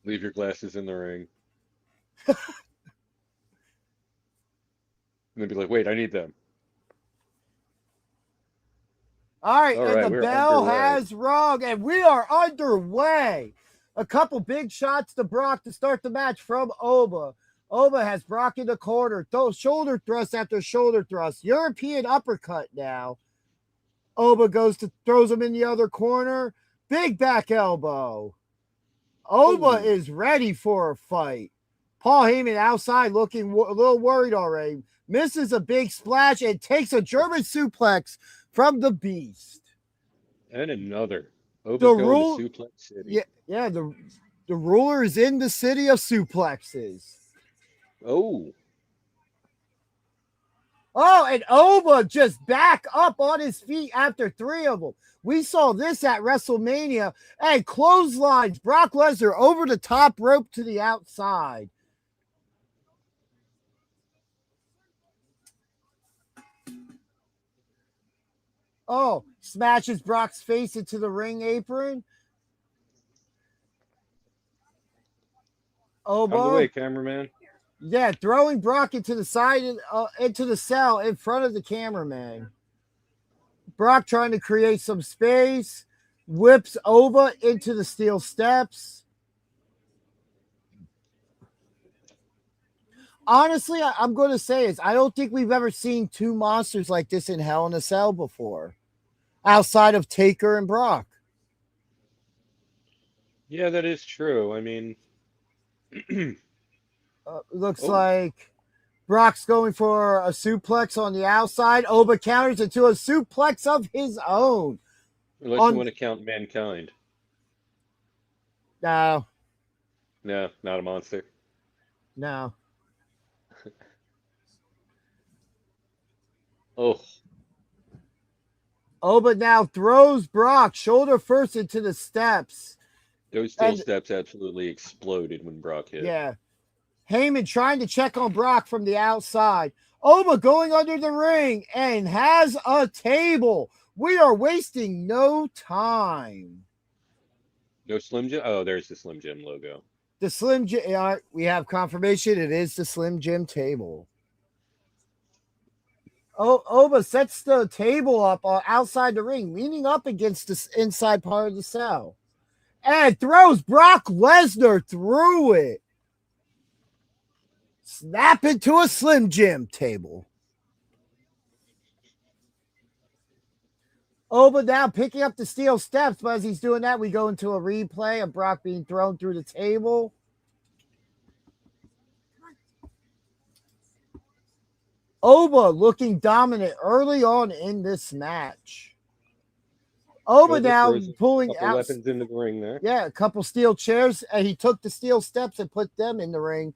Leave your glasses in the ring. And then be like, wait, I need them. All right, All and right, the we're bell underway. has rung, and we are underway. A couple big shots to Brock to start the match from Oba. Oba has Brock in the corner. Shoulder thrust after shoulder thrust. European uppercut now. Oba throws him in the other corner. Big back elbow. Oba is ready for a fight. Paul Heyman outside looking a little worried already. Misses a big splash and takes a German suplex from the Beast. And another. Oba's The going to Suplex City. Yeah, the ruler is in the city of suplexes. Oh. Oh, and Oba just back up on his feet after 3 of them. We saw this at WrestleMania. And clotheslines Brock Lesnar over the top rope to the outside. Oh, smashes Brock's face into the ring apron. Out of the Oba. way, cameraman. Yeah, throwing Brock into the side, into the cell in front of the cameraman. Brock trying to create some space, whips Oba into the steel steps. Honestly, I'm going to say is I don't think we've ever seen 2 monsters like this in Hell in a Cell before, outside of Taker and Brock. Yeah, that is true. I mean, Looks like Brock's going for a suplex on the outside. Oba counters into a suplex of his own. unless you want to count Mankind. No. No, not a monster. No. Oh. Oba now throws Brock shoulder first into the steps. Those steel steps absolutely exploded when Brock hit. Yeah. Heyman trying to check on Brock from the outside. Oba going under the ring and has a table. We are wasting no time. No Slim Jim? Oh, there's the Slim Jim logo. The Slim Jim, we have confirmation. It is the Slim Jim table. Oba sets the table up outside the ring, leaning up against the inside part of the cell. And throws Brock Lesnar through it. Snap into a Slim Jim table. Oba now picking up the steel steps, but as he's doing that, we go into a replay of Brock being thrown through the table. Oba looking dominant early on in this match. Oba now pulling out weapons into the ring there. Yeah, a couple steel chairs, and he took the steel steps and put them in the ring.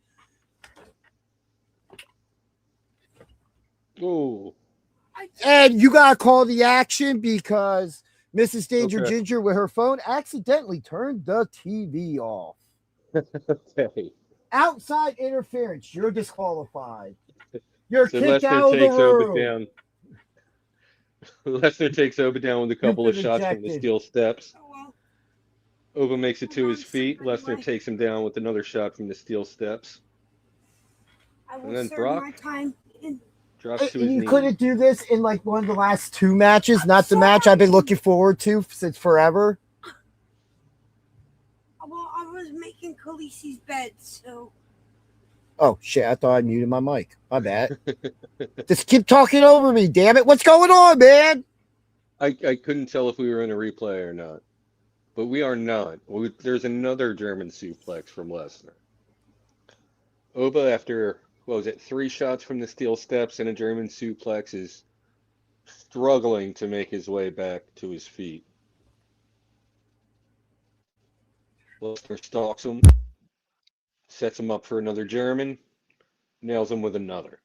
Ooh. And you gotta call the action because Mrs. Danger Ginger with her phone accidentally turned the TV off. Okay. Outside interference, you're disqualified. You're So kicked Lesnar out of the takes Oba room. down. Lesnar takes Oba down with a couple of shots from the ejected. steel steps. Oh, well. Oba makes it to his feet. Lesnar takes him down with another shot from the steel steps. I will And then serve Brock? my time in Drops to his You knees. couldn't do this in like one of the last 2 matches, not the match I've been looking forward to since forever. Well, I was making Khaleesi's bed, so. Oh shit! I thought I muted my mic. My bad. Just keep talking over me, damn it! What's going on, man? I couldn't tell if we were in a replay or not, but we are not. There's another German suplex from Lesnar. Oba, after, what was it, 3 shots from the steel steps and a German suplex, is struggling to make his way back to his feet. Lesnar stalks him, sets him up for another German, nails him with another.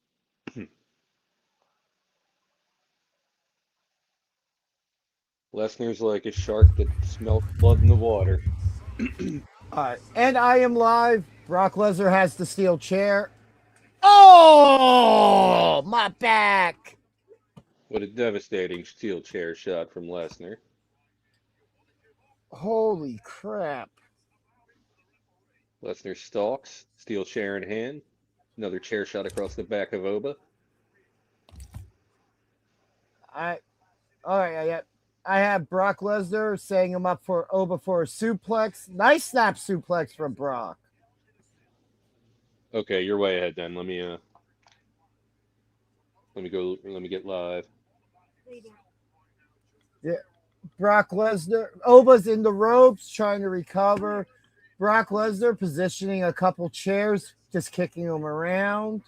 Lesnar's like a shark that smelt blood in the water. All right, and I am live. Brock Lesnar has the steel chair. Oh, my back! What a devastating steel chair shot from Lesnar. Holy crap! Lesnar stalks, steel chair in hand. Another chair shot across the back of Oba. All right, yeah. I have Brock Lesnar setting him up for Oba for a suplex. Nice snap suplex from Brock. Okay, you're way ahead then. Let me get live. Yeah. Brock Lesnar. Oba's in the ropes trying to recover. Brock Lesnar positioning a couple chairs, just kicking him around.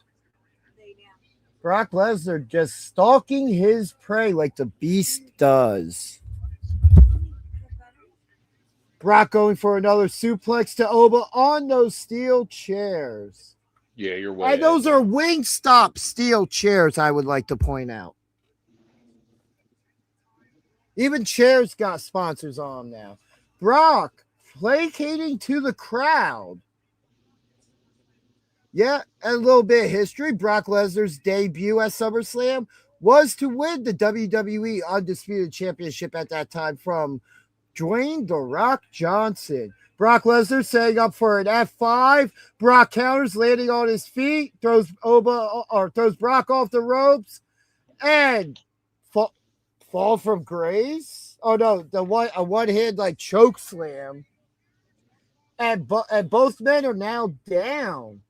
Brock Lesnar just stalking his prey like the beast does. Brock going for another suplex to Oba on those steel chairs. Yeah, you're way And those ahead are Wingstop steel chairs, I would like to point out. Even chairs got sponsors on them now. Brock placating to the crowd. Yeah, and a little bit of history. Brock Lesnar's debut at Summerslam was to win the WWE Undisputed Championship at that time from Dwayne "The Rock" Johnson. Brock Lesnar setting up for an F5. Brock counters, landing on his feet, throws Brock off the ropes, and fall from grace. Oh no, a one hand like choke slam, and both men are now down.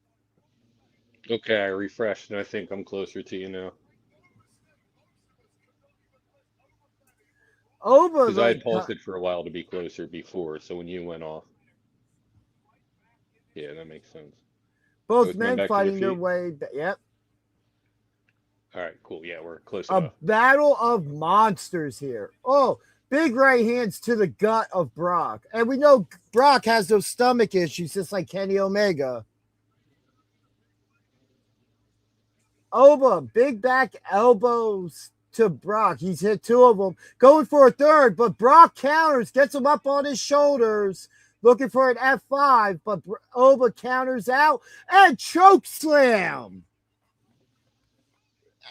Okay, I refreshed and I think I'm closer to you now. Oba, Because I had paused it for a while to be closer before, so when you went off. Yeah, that makes sense. Both men fighting their way. Yep. All right, cool. Yeah, we're close A enough. battle of monsters here. Oh, big right hands to the gut of Brock. And we know Brock has those stomach issues, just like Kenny Omega. Oba, big back elbows to Brock. He's hit 2 of them. Going for a third, but Brock counters, gets him up on his shoulders. Looking for an F5, but Oba counters out and choke slam.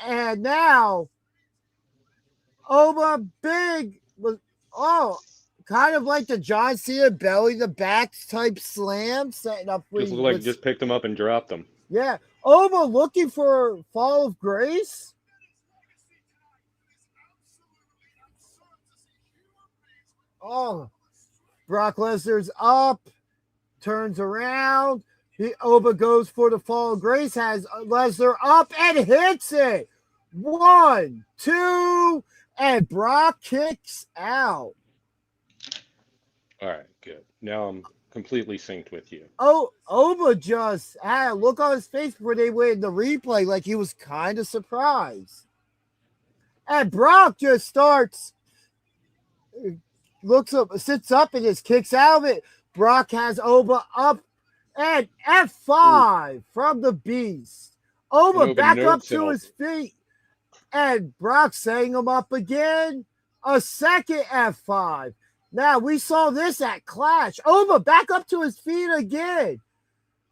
And now, Oba big was kind of like the John Cena belly the back type slam, setting up. Just looked like he just picked him up and dropped him. Yeah, Oba looking for fall of grace. Oh, Brock Lesnar's up, turns around. Oba goes for the fall of grace, has Lesnar up and hits it. 1, 2, and Brock kicks out. All right, good. Now I'm completely synced with you. Oh, Oba just had a look on his face before they went the replay, like he was kind of surprised. And Brock just looks up, sits up, and just kicks out of it. Brock has Oba up and F5 from the Beast. Oba back up to his feet. And Brock setting him up again. A second F5. Now, we saw this at Clash. Oba back up to his feet again.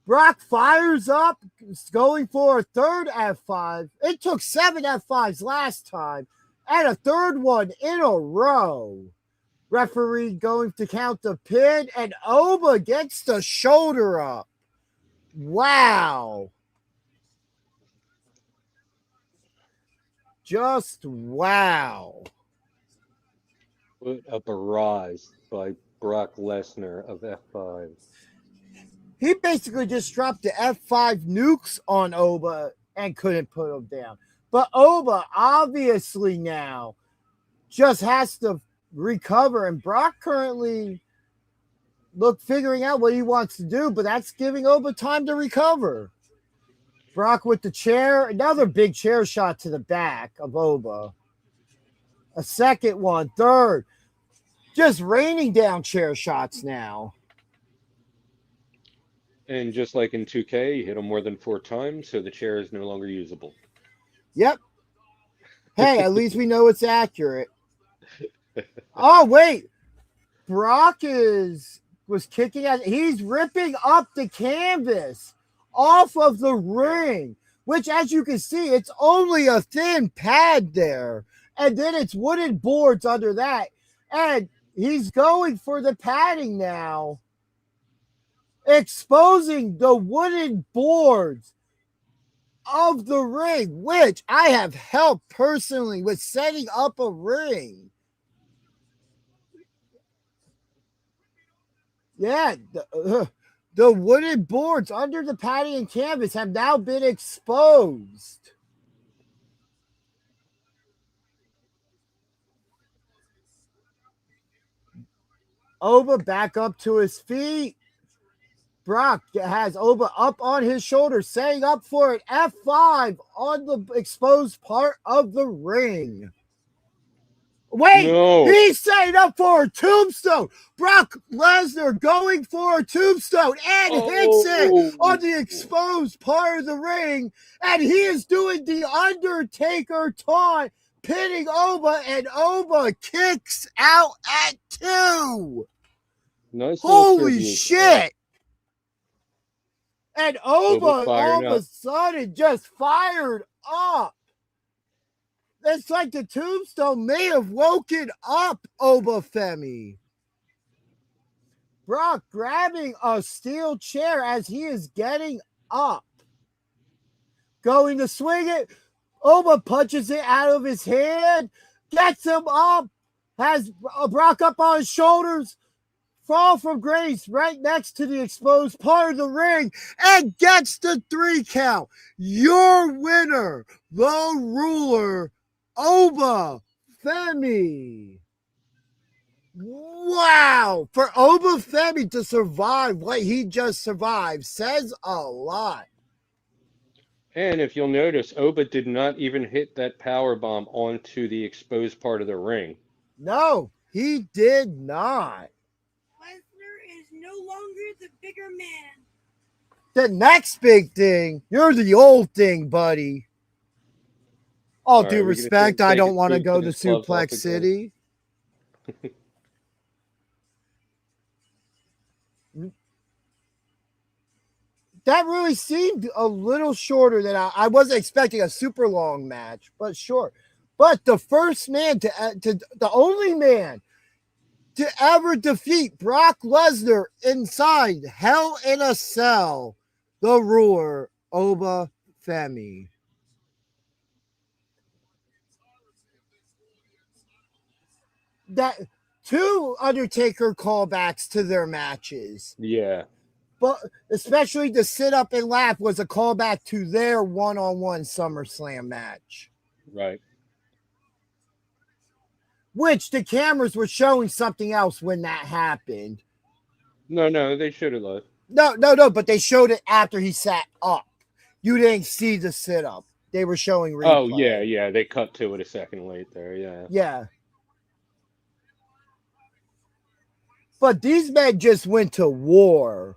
Brock fires up, going for a third F5. It took 7 F5s last time, and a third one in a row. Referee going to count the pin, and Oba gets the shoulder up. Wow. Just wow. Put a barrage by Brock Lesnar of F5. He basically just dropped the F5 nukes on Oba and couldn't put him down. But Oba obviously now just has to recover, and Brock currently figuring out what he wants to do, but that's giving Oba time to recover. Brock with the chair, another big chair shot to the back of Oba. A second one, third. Just raining down chair shots now. And just like in 2K, you hit him more than 4 times, so the chair is no longer usable. Yep. Hey, at least we know it's accurate. Oh, wait. Brock was kicking at, he's ripping up the canvas off of the ring, which, as you can see, it's only a thin pad there. And then it's wooden boards under that. And he's going for the padding now, exposing the wooden boards of the ring, which I have helped personally with setting up a ring. Yeah, the wooden boards under the padding and canvas have now been exposed. Oba back up to his feet. Brock has Oba up on his shoulder, setting up for an F5 on the exposed part of the ring. Wait, No. He's setting up for a tombstone. Brock Lesnar going for a tombstone and hits it on the exposed part of the ring. And he is doing the Undertaker taunt, pinning Oba, and Oba kicks out at 2. Nice little Holy tribute. shit. And Oba Oba fired all of a up. sudden just fired up. It's like the tombstone may have woken up Oba Femi. Brock grabbing a steel chair as he is getting up. Going to swing it. Oba punches it out of his hand. Gets him up. Has Brock up on his shoulders. Fall from grace right next to the exposed part of the ring and gets the 3 count. Your winner, the ruler, Oba Femi. Wow. For Oba Femi to survive what he just survived says a lot. And if you'll notice, Oba did not even hit that power bomb onto the exposed part of the ring. No, he did not. Lesnar is no longer the bigger man. The next big thing, you're the old thing, buddy. All right, due we're gonna respect, take I a don't want to peek go at to his gloves off Suplex again. City. That really seemed a little shorter than I wasn't expecting a super long match, but short. But the first man to the only man to ever defeat Brock Lesnar inside Hell in a Cell, the ruler, Oba Femi. That 2 Undertaker callbacks to their matches. Yeah. But especially the sit up and laugh was a callback to their one-on-one SummerSlam match, Right. which the cameras were showing something else when that happened. No, they should have left. No, but they showed it after he sat up. You didn't see the sit up. They were showing replay. Oh, yeah. They cut to it a second late there, yeah. Yeah. But these men just went to war.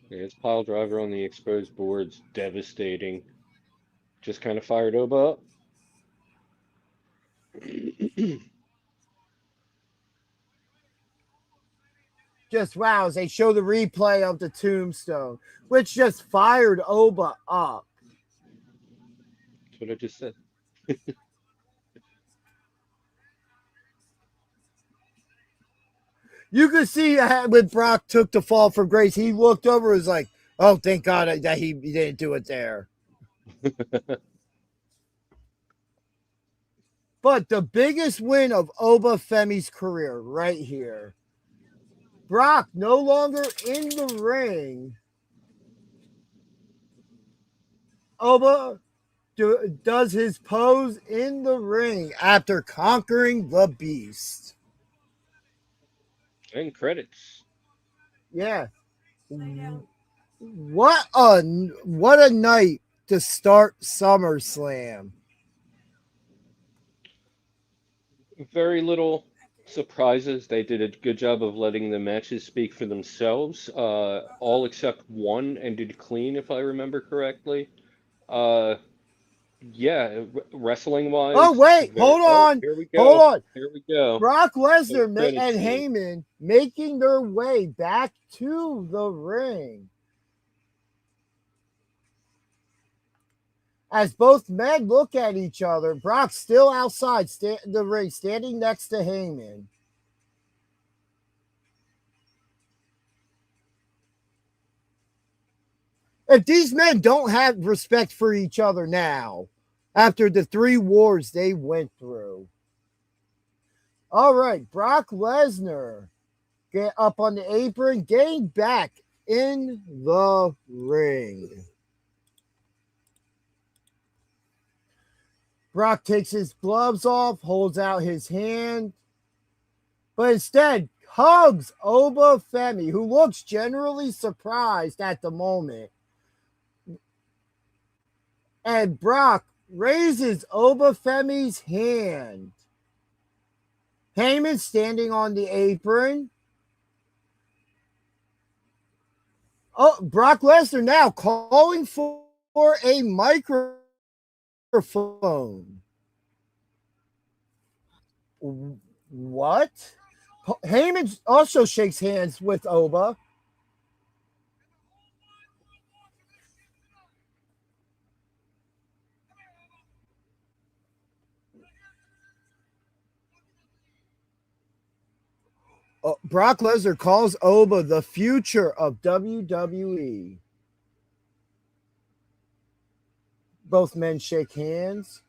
Yeah, his pile driver on the exposed boards, devastating. Just kind of fired Oba up. Just wow, as they show the replay of the tombstone, which just fired Oba up. That's what I just said. You could see when Brock took the fall from grace, he looked over and was like, oh, thank God that he didn't do it there. But the biggest win of Obafemi's career right here. Brock no longer in the ring. Oba does his pose in the ring after conquering the Beast. And credits. Yeah. What a night to start SummerSlam. Very little surprises. They did a good job of letting the matches speak for themselves. All except one ended clean, if I remember correctly. Uh, yeah, wrestling Oh, wise, wait, hold on. here we Hold go. on. Here we go. Brock Lesnar Post-credit and scene. Heyman making their way back to the ring. As both men look at each other, Brock still outside the ring, standing next to Heyman. If these men don't have respect for each other now, after the 3 wars they went through. All right, Brock Lesnar get up on the apron, getting back in the ring. Brock takes his gloves off, holds out his hand, but instead hugs Obafemi, who looks generally surprised at the moment. And Brock raises Obafemi's hand. Heyman standing on the apron. Oh, Brock Lesnar now calling for a microphone. What? Heyman also shakes hands with Oba. Brock Lesnar calls Oba the future of WWE. Both men shake hands.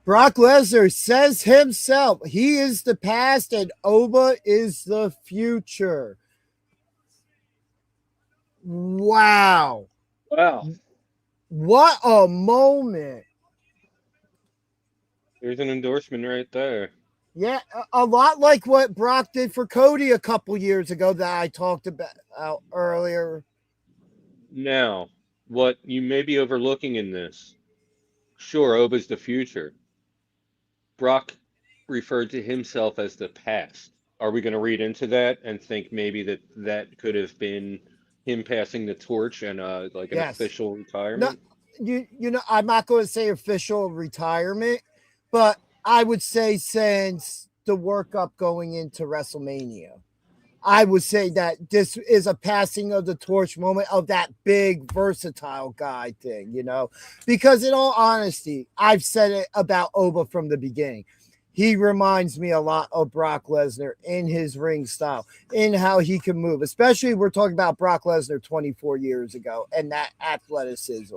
Brock Lesnar says himself, he is the past and Oba is the future. Wow. Wow. What a moment. There's an endorsement right there. Yeah, a lot like what Brock did for Cody a couple years ago that I talked about earlier. Now, what you may be overlooking in this, sure, Oba's the future. Brock referred to himself as the past. Are we going to read into that and think maybe that could have been him passing the torch and like an Yes. official No, retirement? you know, I'm not going to say official retirement, but I would say since the workup going into WrestleMania, I would say that this is a passing of the torch moment of that big versatile guy thing, you know, because in all honesty, I've said it about Oba from the beginning. He reminds me a lot of Brock Lesnar in his ring style, in how he can move, especially we're talking about Brock Lesnar 24 years ago and that athleticism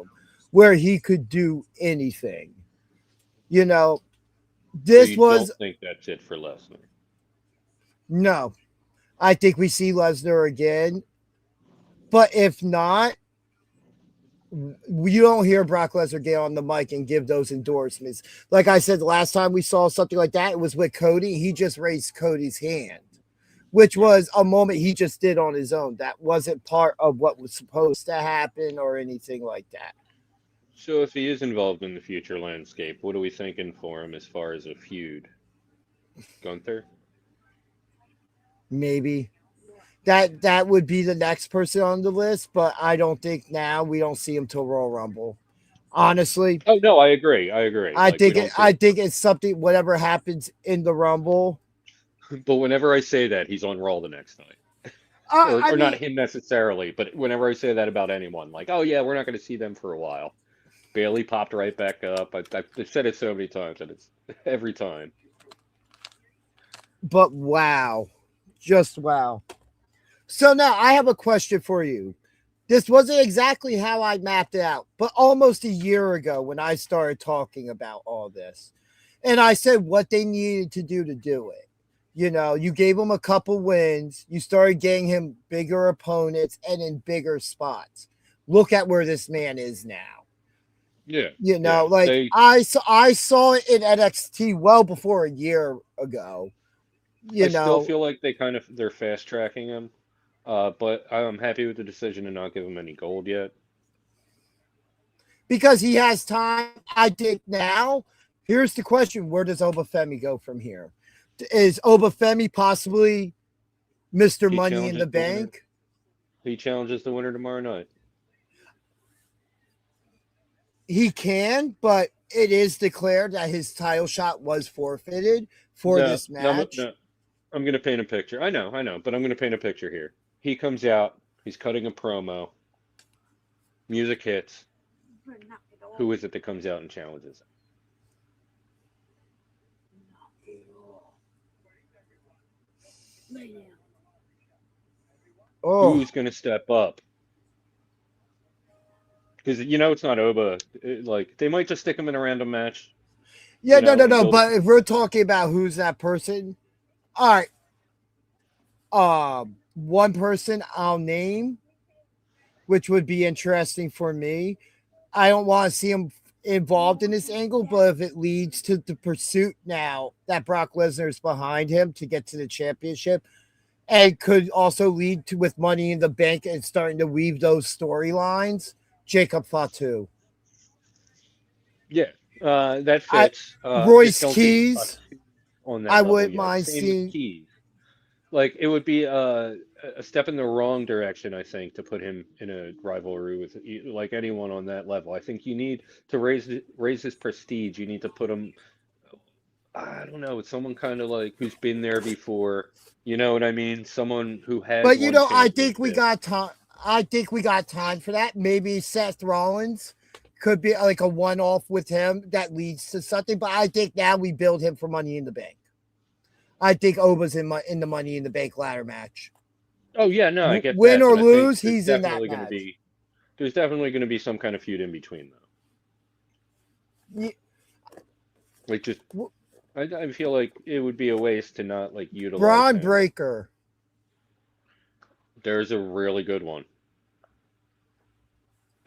where he could do anything. You know, this So you was don't think that's it for Lesnar? no. I think we see Lesnar again. But if not, you don't hear Brock Lesnar get on the mic and give those endorsements. Like I said, the last time we saw something like that, it was with Cody. He just raised Cody's hand, which was a moment he just did on his own. That wasn't part of what was supposed to happen or anything like that. So if he is involved in the future landscape, what are we thinking for him as far as a feud? Gunther? Maybe. That would be the next person on the list, but I don't think now we don't see him till Royal Rumble. Honestly, Oh no, I agree. I like, think. I think it's something whatever happens in the Rumble. But whenever I say that, he's on Raw the next night. Or not him necessarily, but whenever I say that about anyone, like, oh yeah, we're not going to see them for a while. Bailey popped right back up. I've said it so many times, and it's every time. But wow, just wow. So now I have a question for you. This wasn't exactly how I mapped it out, but almost a year ago when I started talking about all this, and I said what they needed to do it. You know, you gave him a couple wins, you started getting him bigger opponents and in bigger spots. Look at where this man is now. Yeah. You know, Yeah. like They I saw it in NXT well before a year ago. I You still know, feel like they're fast tracking him. But I'm happy with the decision to not give him any gold yet. because he has time. I think now. Here's the question: where does Obafemi go from here? Is Obafemi possibly Mr. He Money in the challenges the winner. Bank? He challenges the winner tomorrow night. He can, but it is declared that his title shot was forfeited for No, this no, match. no. I'm gonna paint a picture. I know, but I'm gonna paint a picture here. He comes out. He's cutting a promo. Music hits. Who is it that comes out and challenges him? Oh, Who's gonna step up? Because it's not Oba. Like they might just stick him in a random match. yeah, And no. build But if we're talking about who's that person, all right. One person I'll name, which would be interesting for me. I don't want to see him involved in this angle, but if it leads to the pursuit now that Brock Lesnar is behind him to get to the championship, and could also lead to with Money in the Bank and starting to weave those storylines, Jacob Fatu. yeah, that I fits. Just Royce don't get Keys, on that I level wouldn't yet. mind Same with seeing. Keys. Like it would be a step in the wrong direction, I think, to put him in a rivalry with like anyone on that level. I think you need to raise his prestige. You need to put him, I don't know, with someone kind of like who's been there before. You know what I mean? Someone who has But won I think we championships. got time. I think we got time for that. Maybe Seth Rollins could be like a one-off with him that leads to something. But I think now we build him for Money in the Bank. I think Oba's in the Money in the Bank ladder match. Oh yeah, no, I get Win that, or but I think lose, he's in that match. there's definitely going to be some kind of feud in between though. Yeah, Like just I feel like it would be a waste to not like utilize Braun him. Breaker. There's a really good one.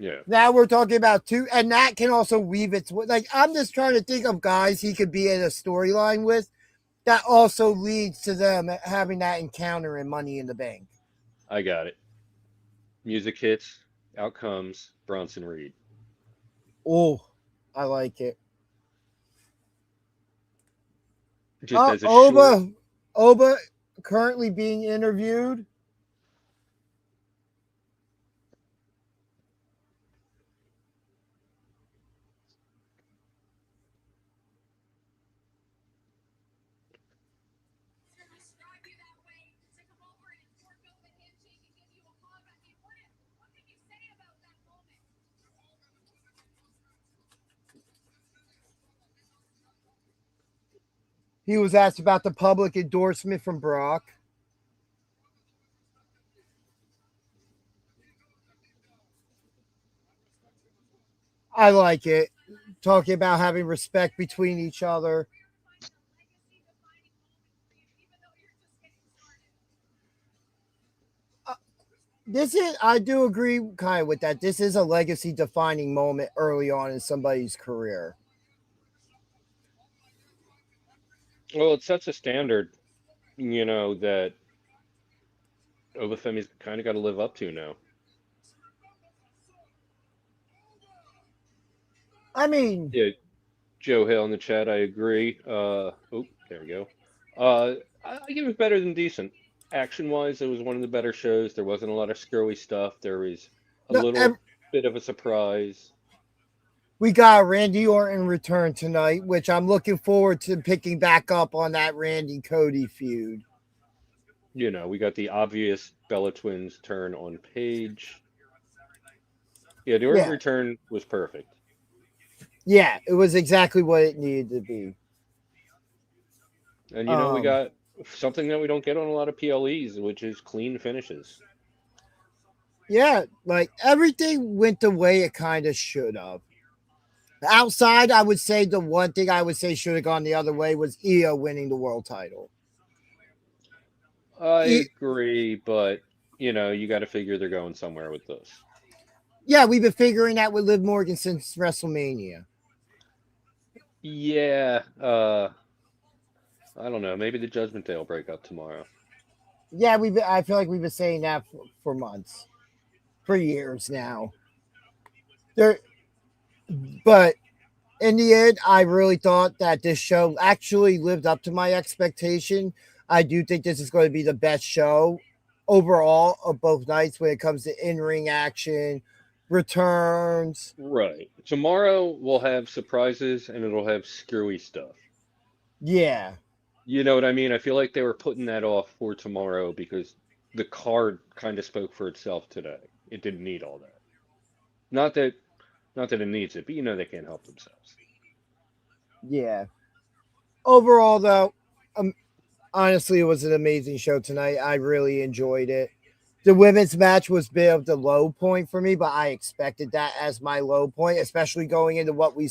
Yeah. Now we're talking about two, and that can also weave its like. I'm just trying to think of guys he could be in a storyline with that also leads to them having that encounter in Money in the Bank. I got it. Music hits, out comes Bronson Reed. Oh, I like it. Just as a short, Oba currently being interviewed. He was asked about the public endorsement from Brock. I like it. Talking about having respect between each other. I do agree kind of with that. This is a legacy defining moment early on in somebody's career. well, it sets a standard, that Obafemi's kind of got to live up to now. I mean, Yeah, Joe Hill in the chat, I agree. Oh, there we go. I give it better than decent. Action-wise, it was one of the better shows. There wasn't a lot of screwy stuff. There was a no, little bit of a surprise. we got Randy Orton return tonight, which I'm looking forward to picking back up on that Randy Cody feud. We got the obvious Bella Twins turn on Paige. Yeah, the Orton return was perfect. Yeah, it was exactly what it needed to be. And we got something that we don't get on a lot of PLEs, which is clean finishes. Yeah, like everything went the way it kind of should have. Outside, I would say the one thing I would say should have gone the other way was Io winning the world title. I E- agree, but you got to figure they're going somewhere with this. yeah, we've been figuring out with Liv Morgan since WrestleMania. Yeah, I don't know. Maybe the Judgment Day will break up tomorrow. Yeah, I feel like we've been saying that for months, for years now. There, but in the end, I really thought that this show actually lived up to my expectation. I do think this is going to be the best show overall of both nights when it comes to in-ring action, returns. Right. Tomorrow we'll have surprises and it'll have screwy stuff. Yeah. You know what I mean? I feel like they were putting that off for tomorrow because the card kind of spoke for itself today. It didn't need all that. Not that not that it needs it, but they can't help themselves. Yeah. Overall, though, honestly, it was an amazing show tonight. I really enjoyed it. The women's match was a bit of the low point for me, but I expected that as my low point, especially going into what we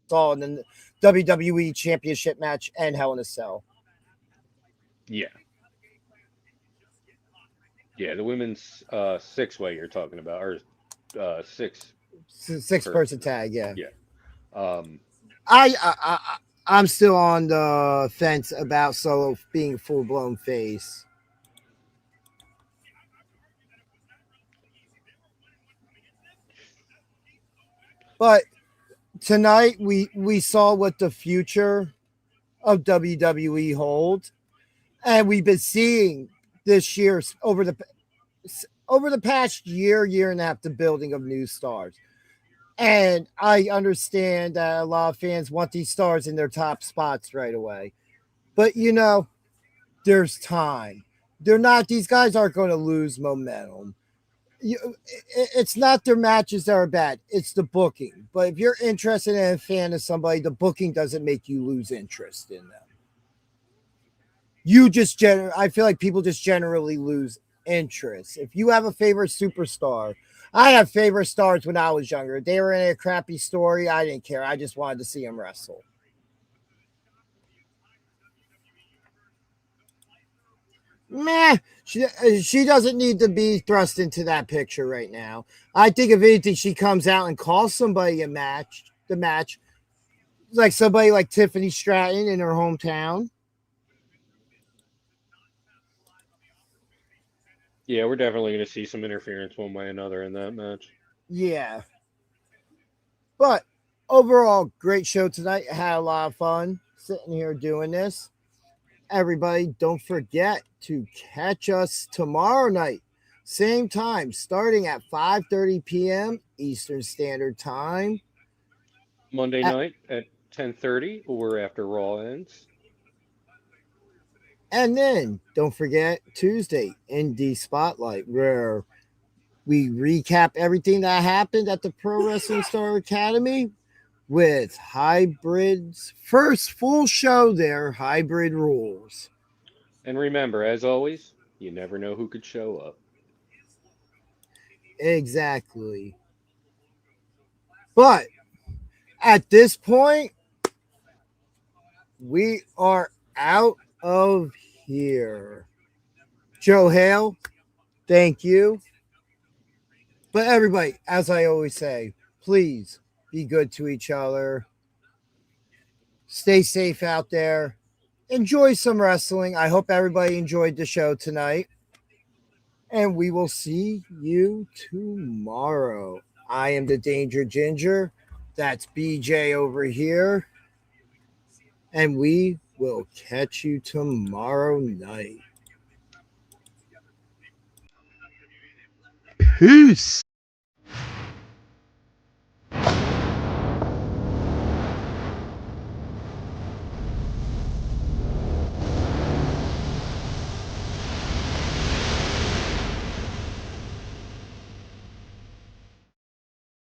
saw in the WWE Championship match and Hell in a Cell. Yeah. Yeah, the women's six-way you're talking about, or six Six-person tag, yeah. Yeah. Um, I'm still on the fence about Solo being a full-blown face. But tonight we saw what the future of WWE holds, and we've been seeing this year over the past year and a half, the building of new stars. And I understand that a lot of fans want these stars in their top spots right away. But there's time. These guys aren't going to lose momentum. It's not their matches that are bad, it's the booking. But if you're interested in a fan of somebody, the booking doesn't make you lose interest in them. I feel like people just generally lose interest. If you have a favorite superstar, I have favorite stars when I was younger. They were in a crappy story, I didn't care. I just wanted to see them wrestle. Meh, she doesn't need to be thrust into that picture right now. I think if anything, she comes out and calls somebody the match, like somebody like Tiffany Stratton in her hometown. yeah, we're definitely going to see some interference one way or another in that match. Yeah. But overall, great show tonight. I had a lot of fun sitting here doing this. Everybody, don't forget to catch us tomorrow night, same time, starting at 5:30 p.m. Eastern Standard Time. Monday night at 10:30 or after Raw ends. And then don't forget Tuesday, Indie Spotlight, where we recap everything that happened at the Pro Wrestling Star Academy with Hybrid's first full show there, Hybrid Rules. And remember, as always, you never know who could show up. Exactly. But at this point, we are out of here. Joe Hale, thank you. But everybody, as I always say, please be good to each other. Stay safe out there. Enjoy some wrestling. I hope everybody enjoyed the show tonight. And we will see you tomorrow. I am the Danger Ginger. That's BJ over here. And we will catch you tomorrow night. Peace.